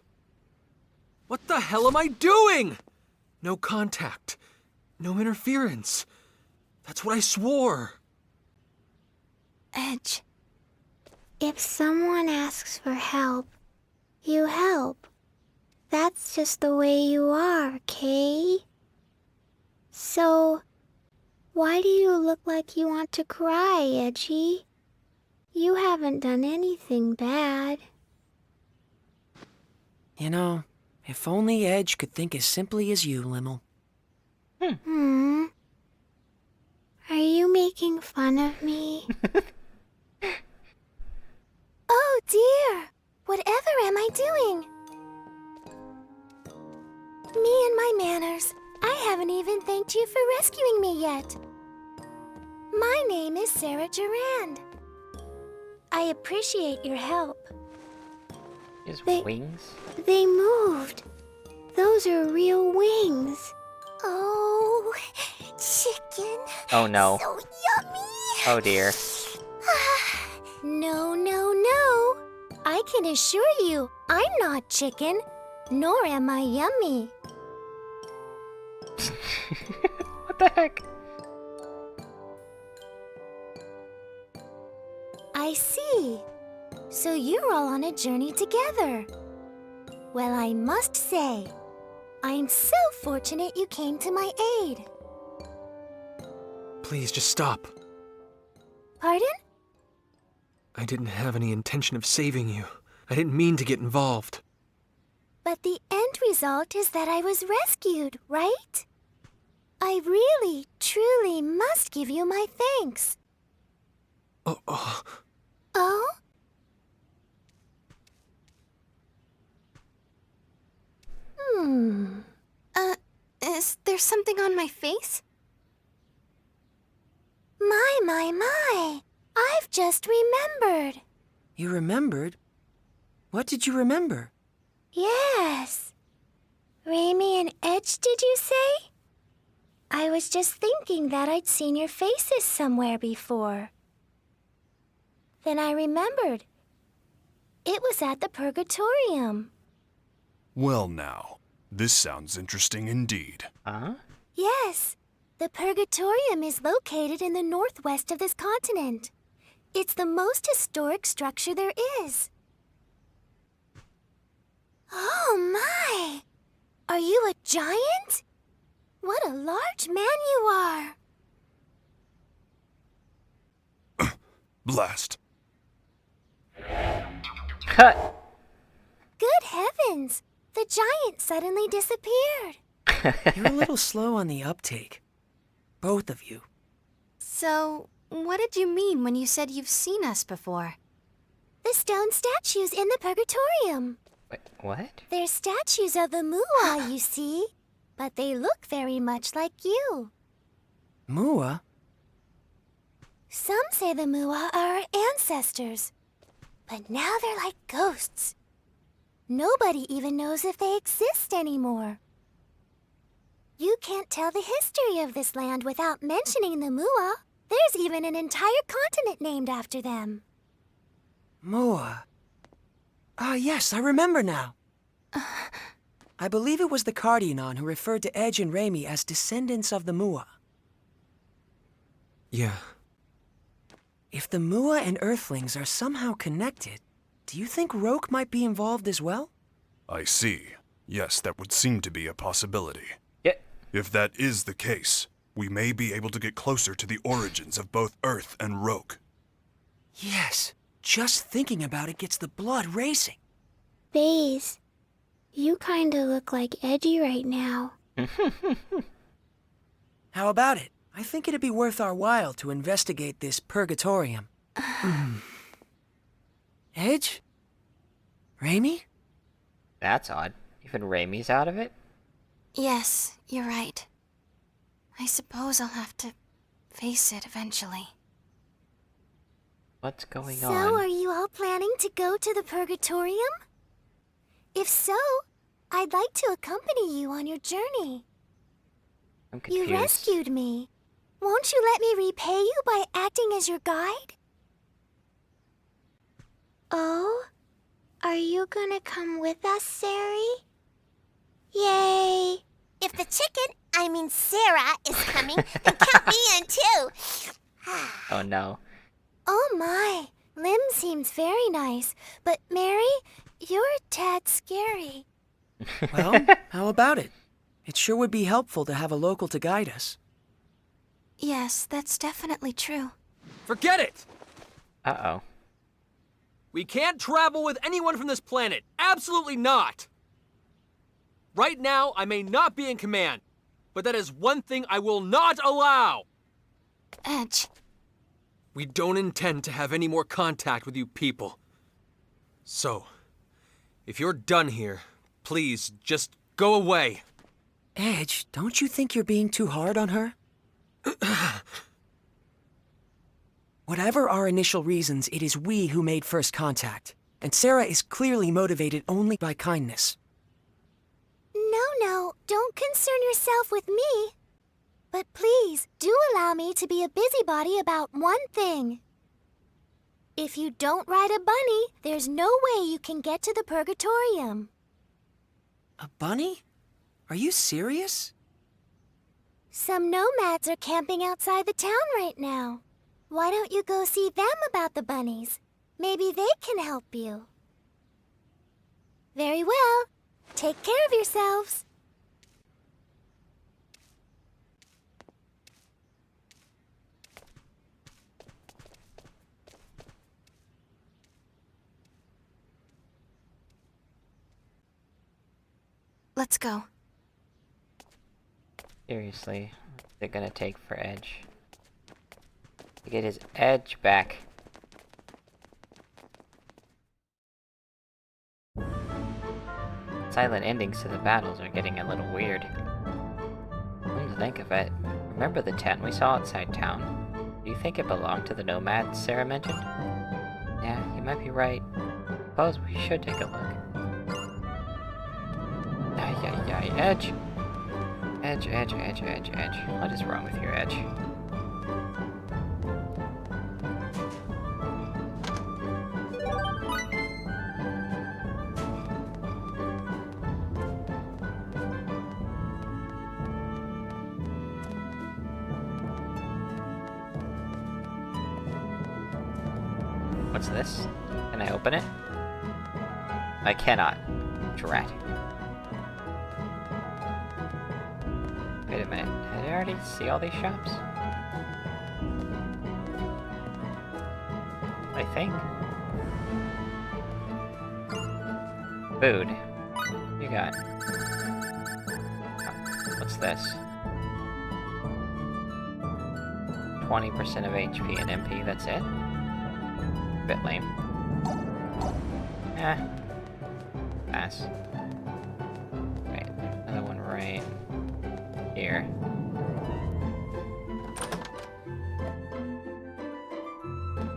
What the hell am I doing? No contact. No interference. That's what I swore. Edge, if someone asks for help, you help. That's just the way you are, Kay. So, why do you look like you want to cry, Edgy? You haven't done anything bad. You know, if only Edge could think as simply as you, Limmel. Are you making fun of me? Oh dear! Whatever am I doing? Me and my manners. I haven't even thanked you for rescuing me yet. My name is Sarah Durand. I appreciate your help. His wings? They moved. Those are real wings. Oh, chicken. Oh no. So yummy. Oh dear. No, no, no. I can assure you, I'm not chicken, nor am I yummy. What the heck? I see. So you're all on a journey together. Well, I must say, I'm so fortunate you came to my aid. Please, just stop. Pardon? I didn't have any intention of saving you. I didn't mean to get involved. But the end result is that I was rescued, right? I really, truly must give you my thanks. Oh? Is there something on my face? My. I've just remembered. You remembered? What did you remember? Yes. Raimi and Edge, did you say? I was just thinking that I'd seen your faces somewhere before. Then I remembered. It was at the Purgatorium. Well now, this sounds interesting indeed. Yes. The Purgatorium is located in the northwest of this continent. It's the most historic structure there is. Oh my! Are you a giant? What a large man you are! Blast. Cut! Good heavens! The giant suddenly disappeared. You're a little slow on the uptake. Both of you. So, what did you mean when you said you've seen us before? The stone statues in the Purgatorium. Wait, what? They're statues of the Mu'a, you see. But they look very much like you. Mu'a? Some say the Mu'a are our ancestors. But now they're like ghosts. Nobody even knows if they exist anymore. You can't tell the history of this land without mentioning the Mu'a. There's even an entire continent named after them. Mu'a. Yes, I remember now. I believe it was the Cardionon who referred to Edge and Raimi as descendants of the Mu'a. Yeah. If the Mu'a and Earthlings are somehow connected, do you think Roke might be involved as well? I see. Yes, that would seem to be a possibility. Yeah. If that is the case, we may be able to get closer to the origins of both Earth and Roke. Yes. Just thinking about it gets the blood racing. Baze, you kinda look like Edgy right now. How about it? I think it'd be worth our while to investigate this Purgatorium. Edge? Raimi? That's odd. Even Raimi's out of it? Yes, you're right. I suppose I'll have to face it eventually. What's going So, on? are you all planning to go to the Purgatorium? If so, I'd like to accompany you on your journey. I'm confused. You rescued me. Won't you let me repay you by acting as your guide? Oh? Are you gonna come with us, Sari? Yay! If the chicken, I mean Sarah, is coming, then count me in too. Oh no. Oh my, Lim seems very nice, but Mary, you're a tad scary. Well, how about it? It sure would be helpful to have a local to guide us. Yes, that's definitely true. Forget it! Uh-oh. We can't travel with anyone from this planet. Absolutely not! Right now, I may not be in command, but that is one thing I will not allow! Edge. We don't intend to have any more contact with you people. So, if you're done here, please just go away. Edge, don't you think you're being too hard on her? Whatever our initial reasons, it is we who made first contact. And Sarah is clearly motivated only by kindness. No, don't concern yourself with me. But please, do allow me to be a busybody about one thing. If you don't ride a bunny, there's no way you can get to the Purgatorium. A bunny? Are you serious? Some nomads are camping outside the town right now. Why don't you go see them about the bunnies? Maybe they can help you. Very well. Take care of yourselves. Let's go. Seriously, what's it gonna take for Edge? To get his edge back. Silent endings to the battles are getting a little weird. Come to think of it, remember the tent we saw outside town? Do you think it belonged to the nomads Sarah mentioned? Yeah, you might be right. Suppose we should take a look. Edge! Edge. What is wrong with your Edge? What's this? Can I open it? I cannot. Drat. Wait a minute. Did I already see all these shops? I think. Food. What you got? What's this? 20% of HP and MP, that's it? Bit lame. Pass. Wait, another one right here.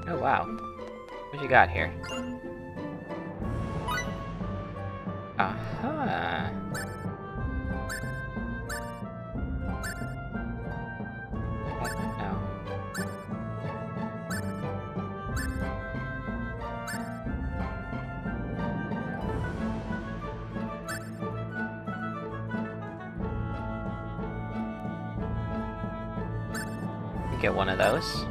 Oh wow. What you got here? Aha. No. Get one of those.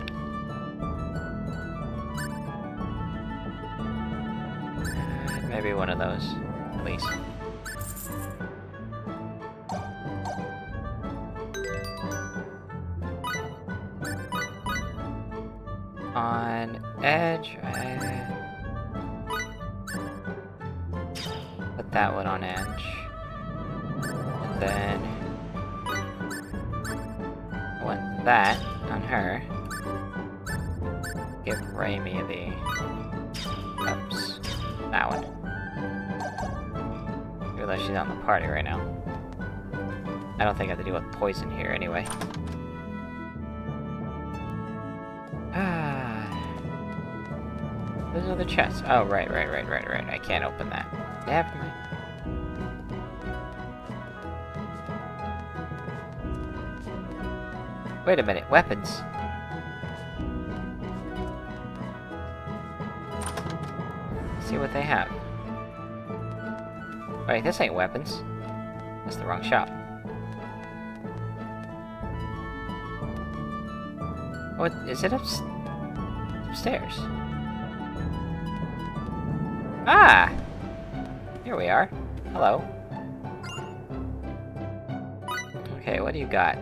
Maybe one of those, at least. On Edge, put that one on Edge. And then I want that on her. Give Raimi the cups. That one. Realize she's on the party right now. I don't think I have to deal with poison here anyway. There's another chest. Oh, right. I can't open that. Never mind. Wait a minute, weapons. Let's see what they have. Wait, this ain't weapons. That's the wrong shop. What is it upstairs? Ah! Here we are. Hello. Okay, what do you got?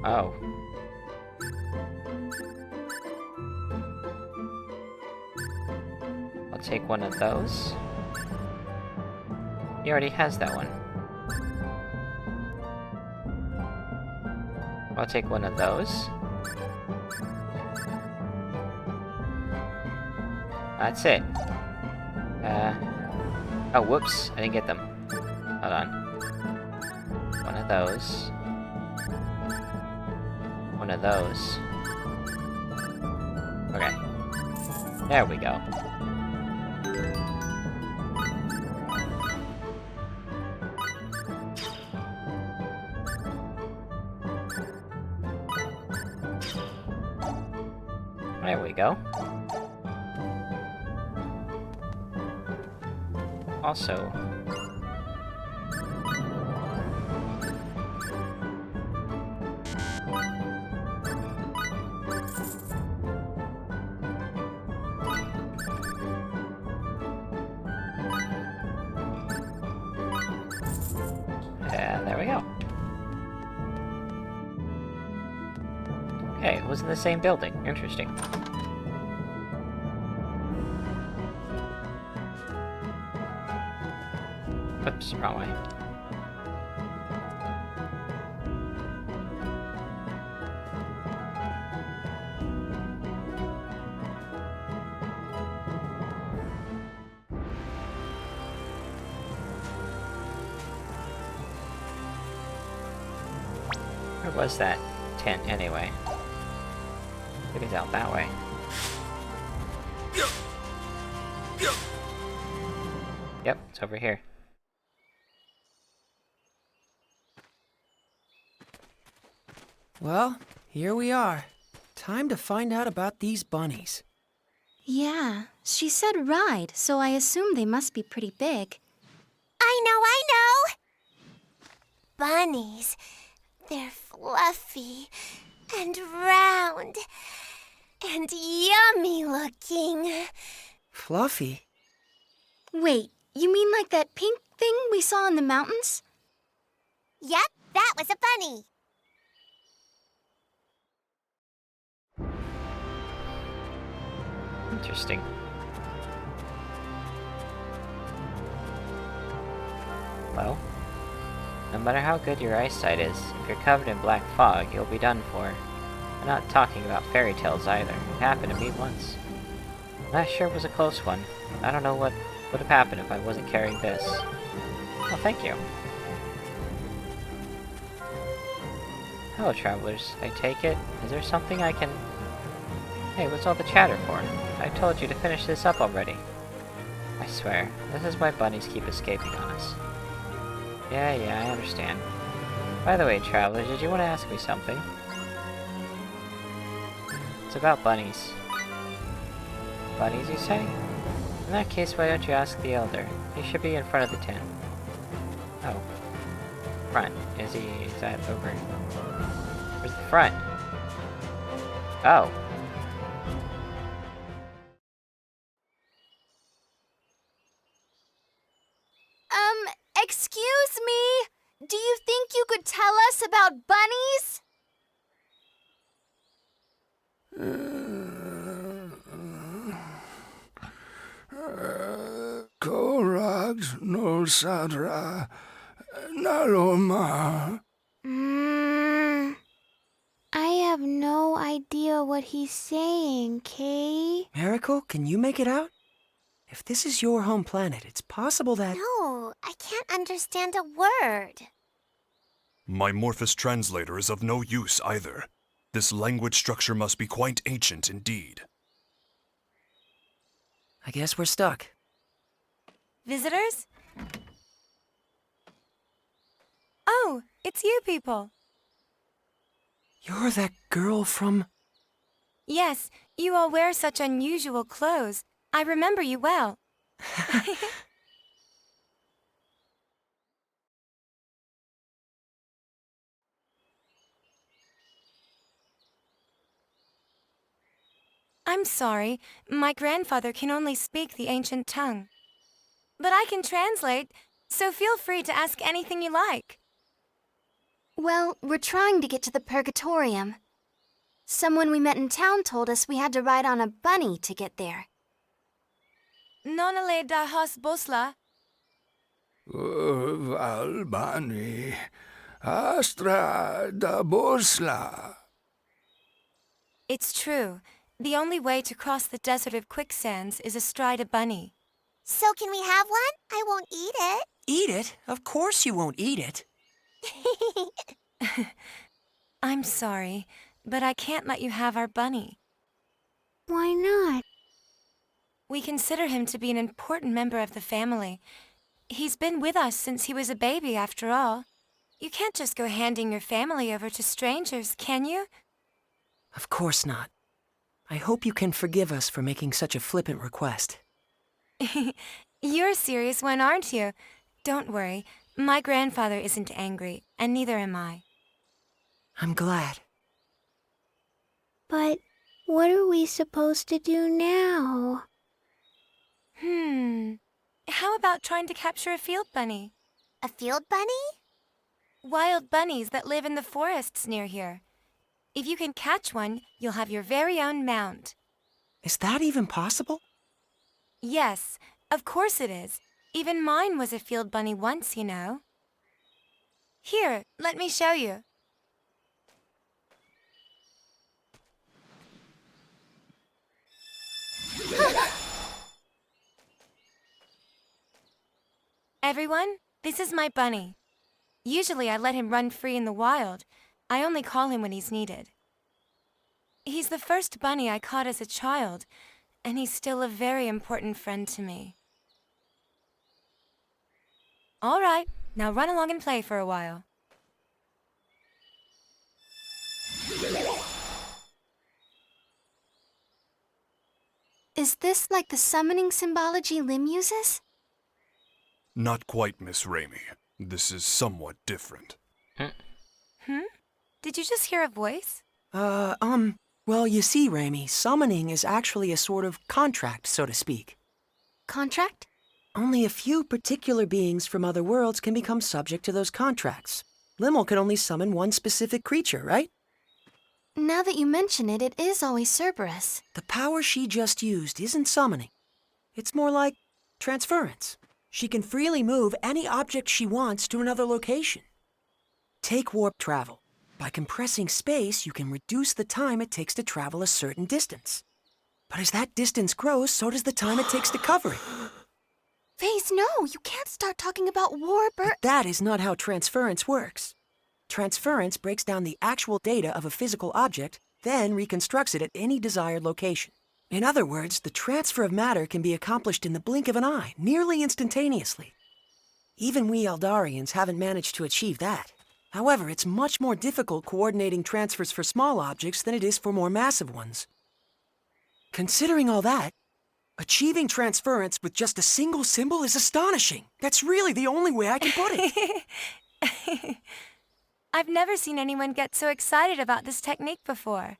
Oh. I'll take one of those. He already has that one. I'll take one of those. That's it. Oh, whoops. I didn't get them. Hold on. One of those. One of those. Okay. There we go. There we go. Also... And there we go. Okay, it was in the same building. Interesting. Oops, wrong way. Where was that tent anyway? It is out that way. Yep, it's over here. Well, here we are. Time to find out about these bunnies. Yeah, she said ride, so I assume they must be pretty big. I know! Bunnies. They're fluffy and round and yummy looking. Fluffy? Wait, you mean like that pink thing we saw in the mountains? Yep, that was a bunny. Interesting. Well, no matter how good your eyesight is, if you're covered in black fog, you'll be done for. I'm not talking about fairy tales either. It happened to me once. That sure was a close one. I don't know what would have happened if I wasn't carrying this. Oh, thank you. Hello, travelers. I take it. Is there something I can... Hey, what's all the chatter for? I told you to finish this up already. I swear, this is why bunnies keep escaping on us. Yeah, I understand. By the way, travelers, did you want to ask me something? It's about bunnies. Bunnies, you say? In that case, why don't you ask the elder? He should be in front of the tent. Oh. Front. Is that over? Where's the front? Oh. Excuse me? Do you think you could tell us about bunnies? Korag no Sadra Naroma. I have no idea what he's saying, Kay. Miracle, can you make it out? If this is your home planet, it's possible that... No, I can't understand a word. My Morphous translator is of no use either. This language structure must be quite ancient indeed. I guess we're stuck. Visitors? Oh, it's you people. You're that girl from... Yes, you all wear such unusual clothes. I remember you well. I'm sorry. My grandfather can only speak the ancient tongue. But I can translate, so feel free to ask anything you like. Well, we're trying to get to the Purgatorium. Someone we met in town told us we had to ride on a bunny to get there. Nonale da hos bosla. Valbani, Astra da Bosla. It's true. The only way to cross the desert of quicksands is astride a bunny. So can we have one? I won't eat it. Eat it? Of course you won't eat it. I'm sorry, but I can't let you have our bunny. Why not? We consider him to be an important member of the family. He's been with us since he was a baby, after all. You can't just go handing your family over to strangers, can you? Of course not. I hope you can forgive us for making such a flippant request. You're a serious one, aren't you? Don't worry. My grandfather isn't angry, and neither am I. I'm glad. But what are we supposed to do now? How about trying to capture a field bunny? A field bunny? Wild bunnies that live in the forests near here. If you can catch one, you'll have your very own mount. Is that even possible? Yes, of course it is. Even mine was a field bunny once, you know. Here, let me show you. Everyone, this is my bunny. Usually I let him run free in the wild. I only call him when he's needed. He's the first bunny I caught as a child, and he's still a very important friend to me. All right, now run along and play for a while. Is this like the summoning symbology Lim uses? Not quite, Miss Raimi. This is somewhat different. Did you just hear a voice? Well, you see, Raimi, summoning is actually a sort of contract, so to speak. Contract? Only a few particular beings from other worlds can become subject to those contracts. Limmel can only summon one specific creature, right? Now that you mention it, it is always Cerberus. The power she just used isn't summoning. It's more like transference. She can freely move any object she wants to another location. Take warp travel. By compressing space, you can reduce the time it takes to travel a certain distance. But as that distance grows, so does the time it takes to cover it. Faze, no! You can't start talking about warp or— But that is not how transference works. Transference breaks down the actual data of a physical object, then reconstructs it at any desired location. In other words, the transfer of matter can be accomplished in the blink of an eye, nearly instantaneously. Even we Eldarians haven't managed to achieve that. However, it's much more difficult coordinating transfers for small objects than it is for more massive ones. Considering all that, achieving transference with just a single symbol is astonishing. That's really the only way I can put it. I've never seen anyone get so excited about this technique before.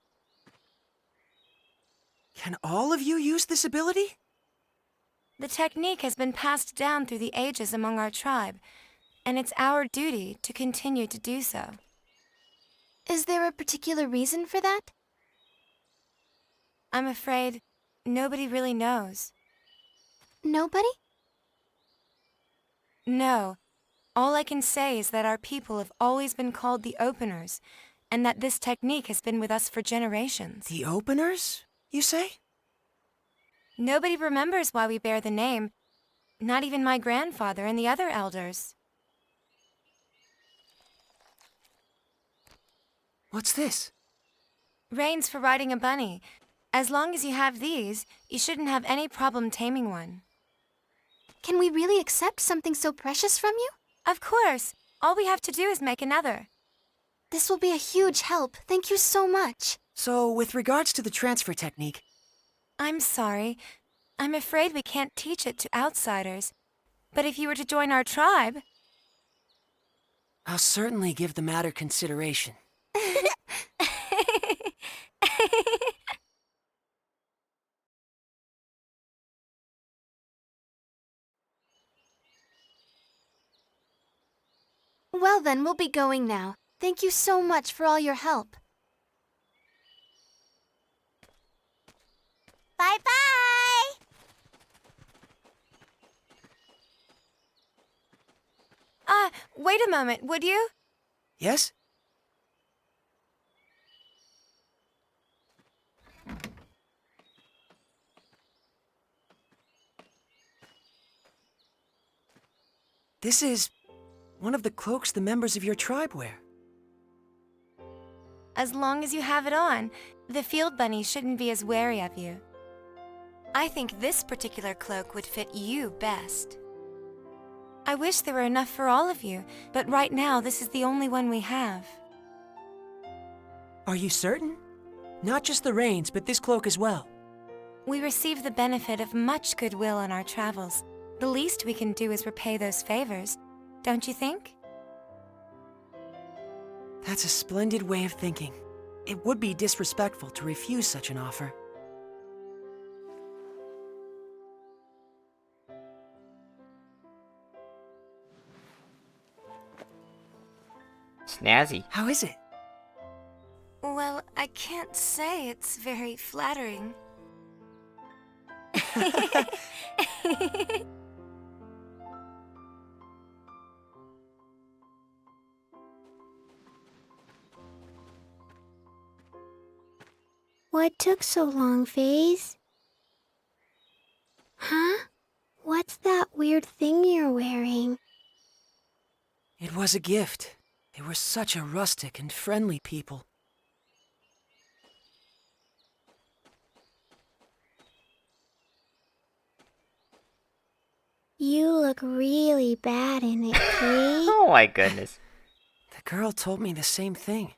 Can all of you use this ability? The technique has been passed down through the ages among our tribe, and it's our duty to continue to do so. Is there a particular reason for that? I'm afraid nobody really knows. Nobody? No. All I can say is that our people have always been called the Openers, and that this technique has been with us for generations. The Openers, you say? Nobody remembers why we bear the name, not even my grandfather and the other elders. What's this? Reins for riding a bunny. As long as you have these, you shouldn't have any problem taming one. Can we really accept something so precious from you? Of course. All we have to do is make another. This will be a huge help. Thank you so much. So, with regards to the transfer technique... I'm sorry. I'm afraid we can't teach it to outsiders. But if you were to join our tribe... I'll certainly give the matter consideration. Well then, we'll be going now. Thank you so much for all your help. Bye-bye! Wait a moment, would you? Yes? This is one of the cloaks the members of your tribe wear. As long as you have it on, the field bunnies shouldn't be as wary of you. I think this particular cloak would fit you best. I wish there were enough for all of you, but right now this is the only one we have. Are you certain? Not just the reins, but this cloak as well. We receive the benefit of much goodwill on our travels. The least we can do is repay those favors, don't you think? That's a splendid way of thinking. It would be disrespectful to refuse such an offer. Snazzy. How is it? Well, I can't say it's very flattering. What took so long, Faze? Huh? What's that weird thing you're wearing? It was a gift. They were such a rustic and friendly people. You look really bad in it, Kate. Oh my goodness. The girl told me the same thing.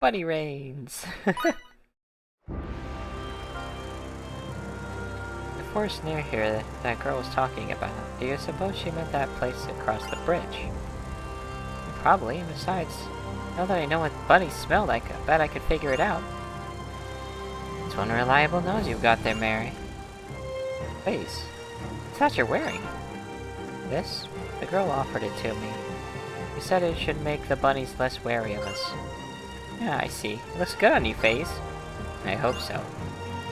Bunny reins. The forest near here that girl was talking about. Do you suppose she meant that place across the bridge? Probably. Besides, now that I know what bunnies smell like, I bet I could figure it out. It's one reliable nose you've got there, Mary. Please, it's that you're wearing. This? The girl offered it to me. She said it should make the bunnies less wary of us. Yeah, I see. It looks good on you, Faze. I hope so.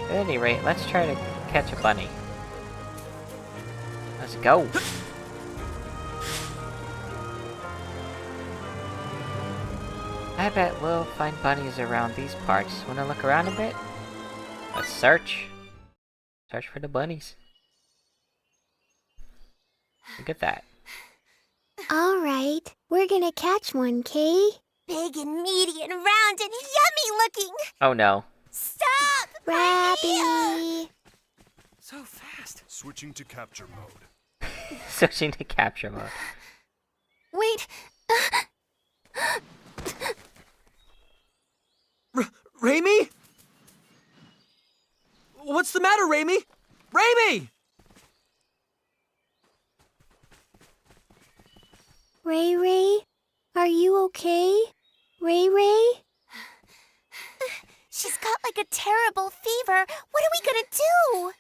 At any rate, let's try to catch a bunny. Let's go! I bet we'll find bunnies around these parts. Wanna look around a bit? Let's search. Search for the bunnies. Look at that. All right, we're gonna catch one, Kay. Big and meaty and round and yummy looking! Oh no. Stop! Rabby! So fast. Switching to capture mode. Switching to capture mode. Wait! Raimi? What's the matter, Raimi? Raimi! Ray Ray? Are you okay? Ray Ray? She's got like a terrible fever. What are we gonna do?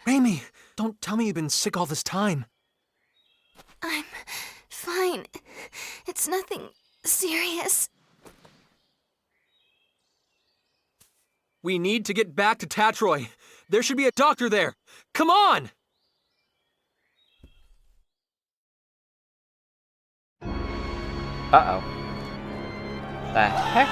Raimi, don't tell me you've been sick all this time. I'm fine. It's nothing serious. We need to get back to Tatroy. There should be a doctor there. Come on! Uh-oh. The heck?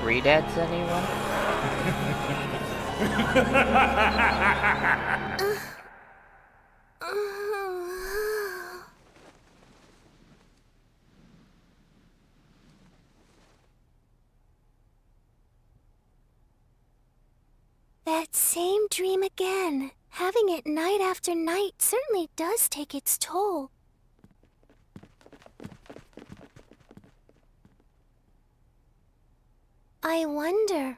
Redeads, anyone? That same dream again. Having it night after night certainly does take its toll. I wonder,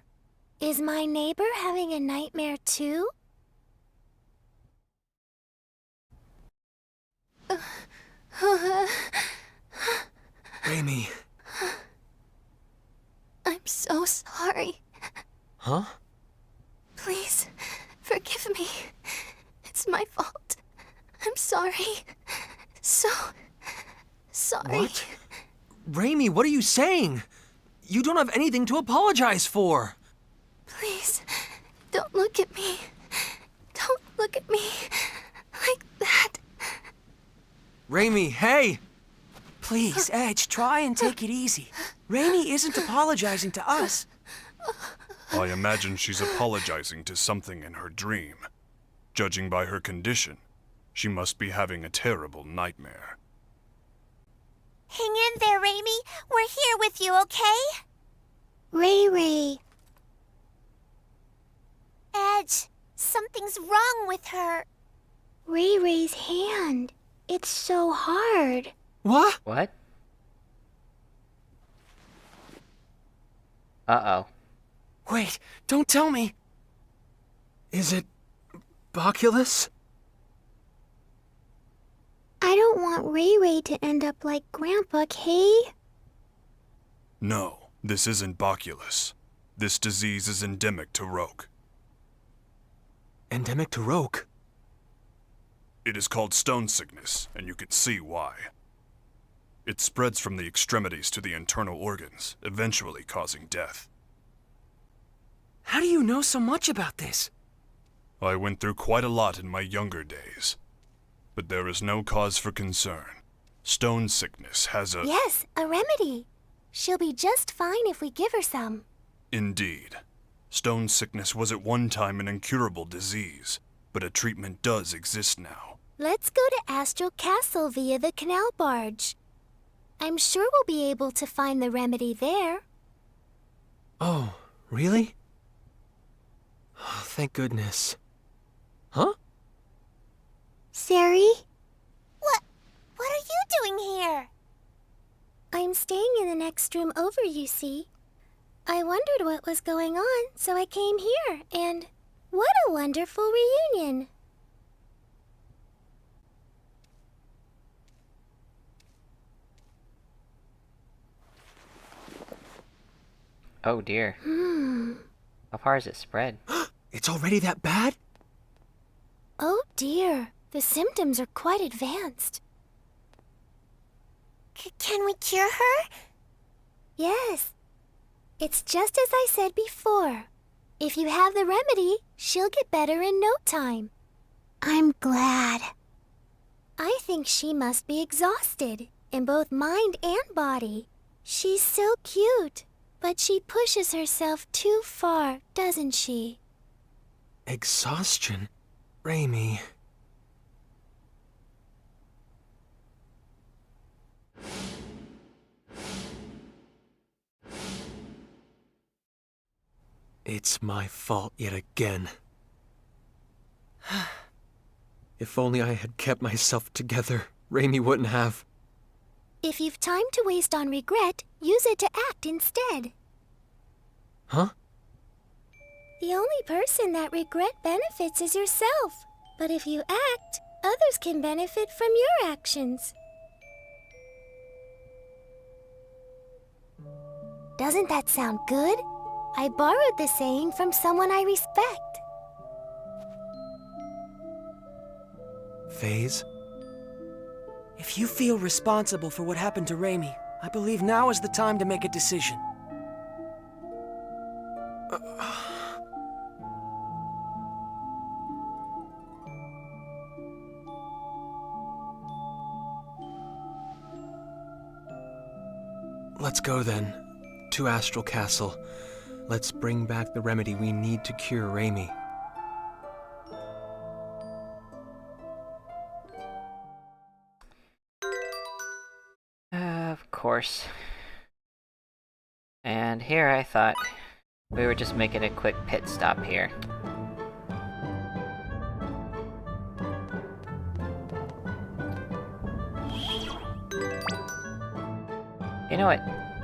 is my neighbor having a nightmare too? Raimi. I'm so sorry. Huh? Please, forgive me. It's my fault. I'm sorry. So sorry. What? Raimi, what are you saying? You don't have anything to apologize for. Please, don't look at me. Don't look at me like that. Raimi, hey! Please, Edge, try and take it easy. Raimi isn't apologizing to us. I imagine she's apologizing to something in her dream. Judging by her condition, she must be having a terrible nightmare. Hang in there, Raimi. We're here with you, okay? Ray Ray. Edge, something's wrong with her. Ray Ray's hand. It's so hard. What? What? Uh-oh. Wait, don't tell me. Is it Boculus? I don't want Ray Ray to end up like Grandpa, Kay. No, this isn't Boculus. This disease is endemic to Roke. Endemic to Roke? It is called stone sickness, and you can see why. It spreads from the extremities to the internal organs, eventually causing death. How do you know so much about this? I went through quite a lot in my younger days. But there is no cause for concern. Stone sickness has a... Yes, a remedy. She'll be just fine if we give her some. Indeed. Stone sickness was at one time an incurable disease, but a treatment does exist now. Let's go to Astral Castle via the canal barge. I'm sure we'll be able to find the remedy there. Oh, really? Oh, thank goodness. Huh? Sari? What are you doing here? I'm staying in the next room over, you see. I wondered what was going on, so I came here, and what a wonderful reunion. Oh dear. How far has it spread? It's already that bad? Oh dear, the symptoms are quite advanced. Can we cure her? Yes. It's just as I said before. If you have the remedy, she'll get better in no time. I'm glad. I think she must be exhausted, in both mind and body. She's so cute, but she pushes herself too far, doesn't she? Exhaustion? Raimi. It's my fault yet again. If only I had kept myself together, Raimi wouldn't have. If you've time to waste on regret, use it to act instead. Huh? The only person that regret benefits is yourself. But if you act, others can benefit from your actions. Doesn't that sound good? I borrowed the saying from someone I respect. Phase? If you feel responsible for what happened to Raimi, I believe now is the time to make a decision. Let's go then, to Astral Castle. Let's bring back the remedy we need to cure Raimi. Of course. And here I thought we were just making a quick pit stop here. You know what?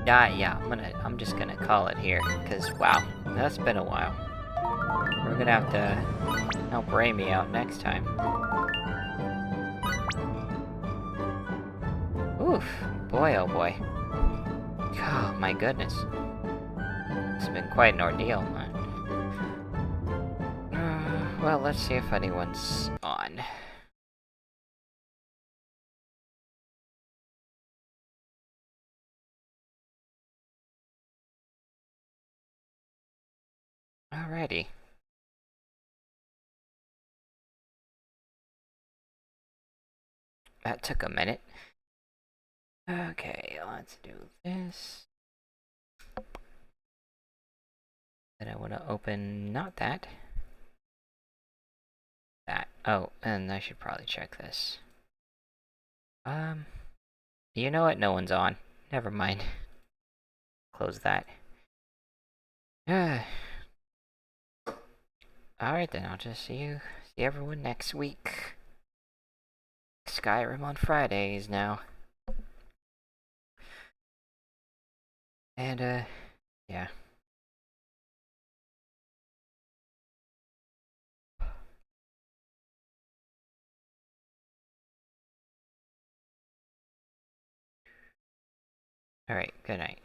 Yeah, I'm just gonna call it here, because wow, that's been a while. We're gonna have to help Raimi out next time. Oof, boy oh boy. Oh my goodness. It's been quite an ordeal. Well, let's see if anyone's on. Alrighty. That took a minute. Okay, let's do this. Then I want to open, not that. That. Oh, and I should probably check this. You know what? No one's on. Never mind. Close that. Alright then, I'll just see everyone next week. Skyrim on Fridays now. And, yeah. Alright, good night.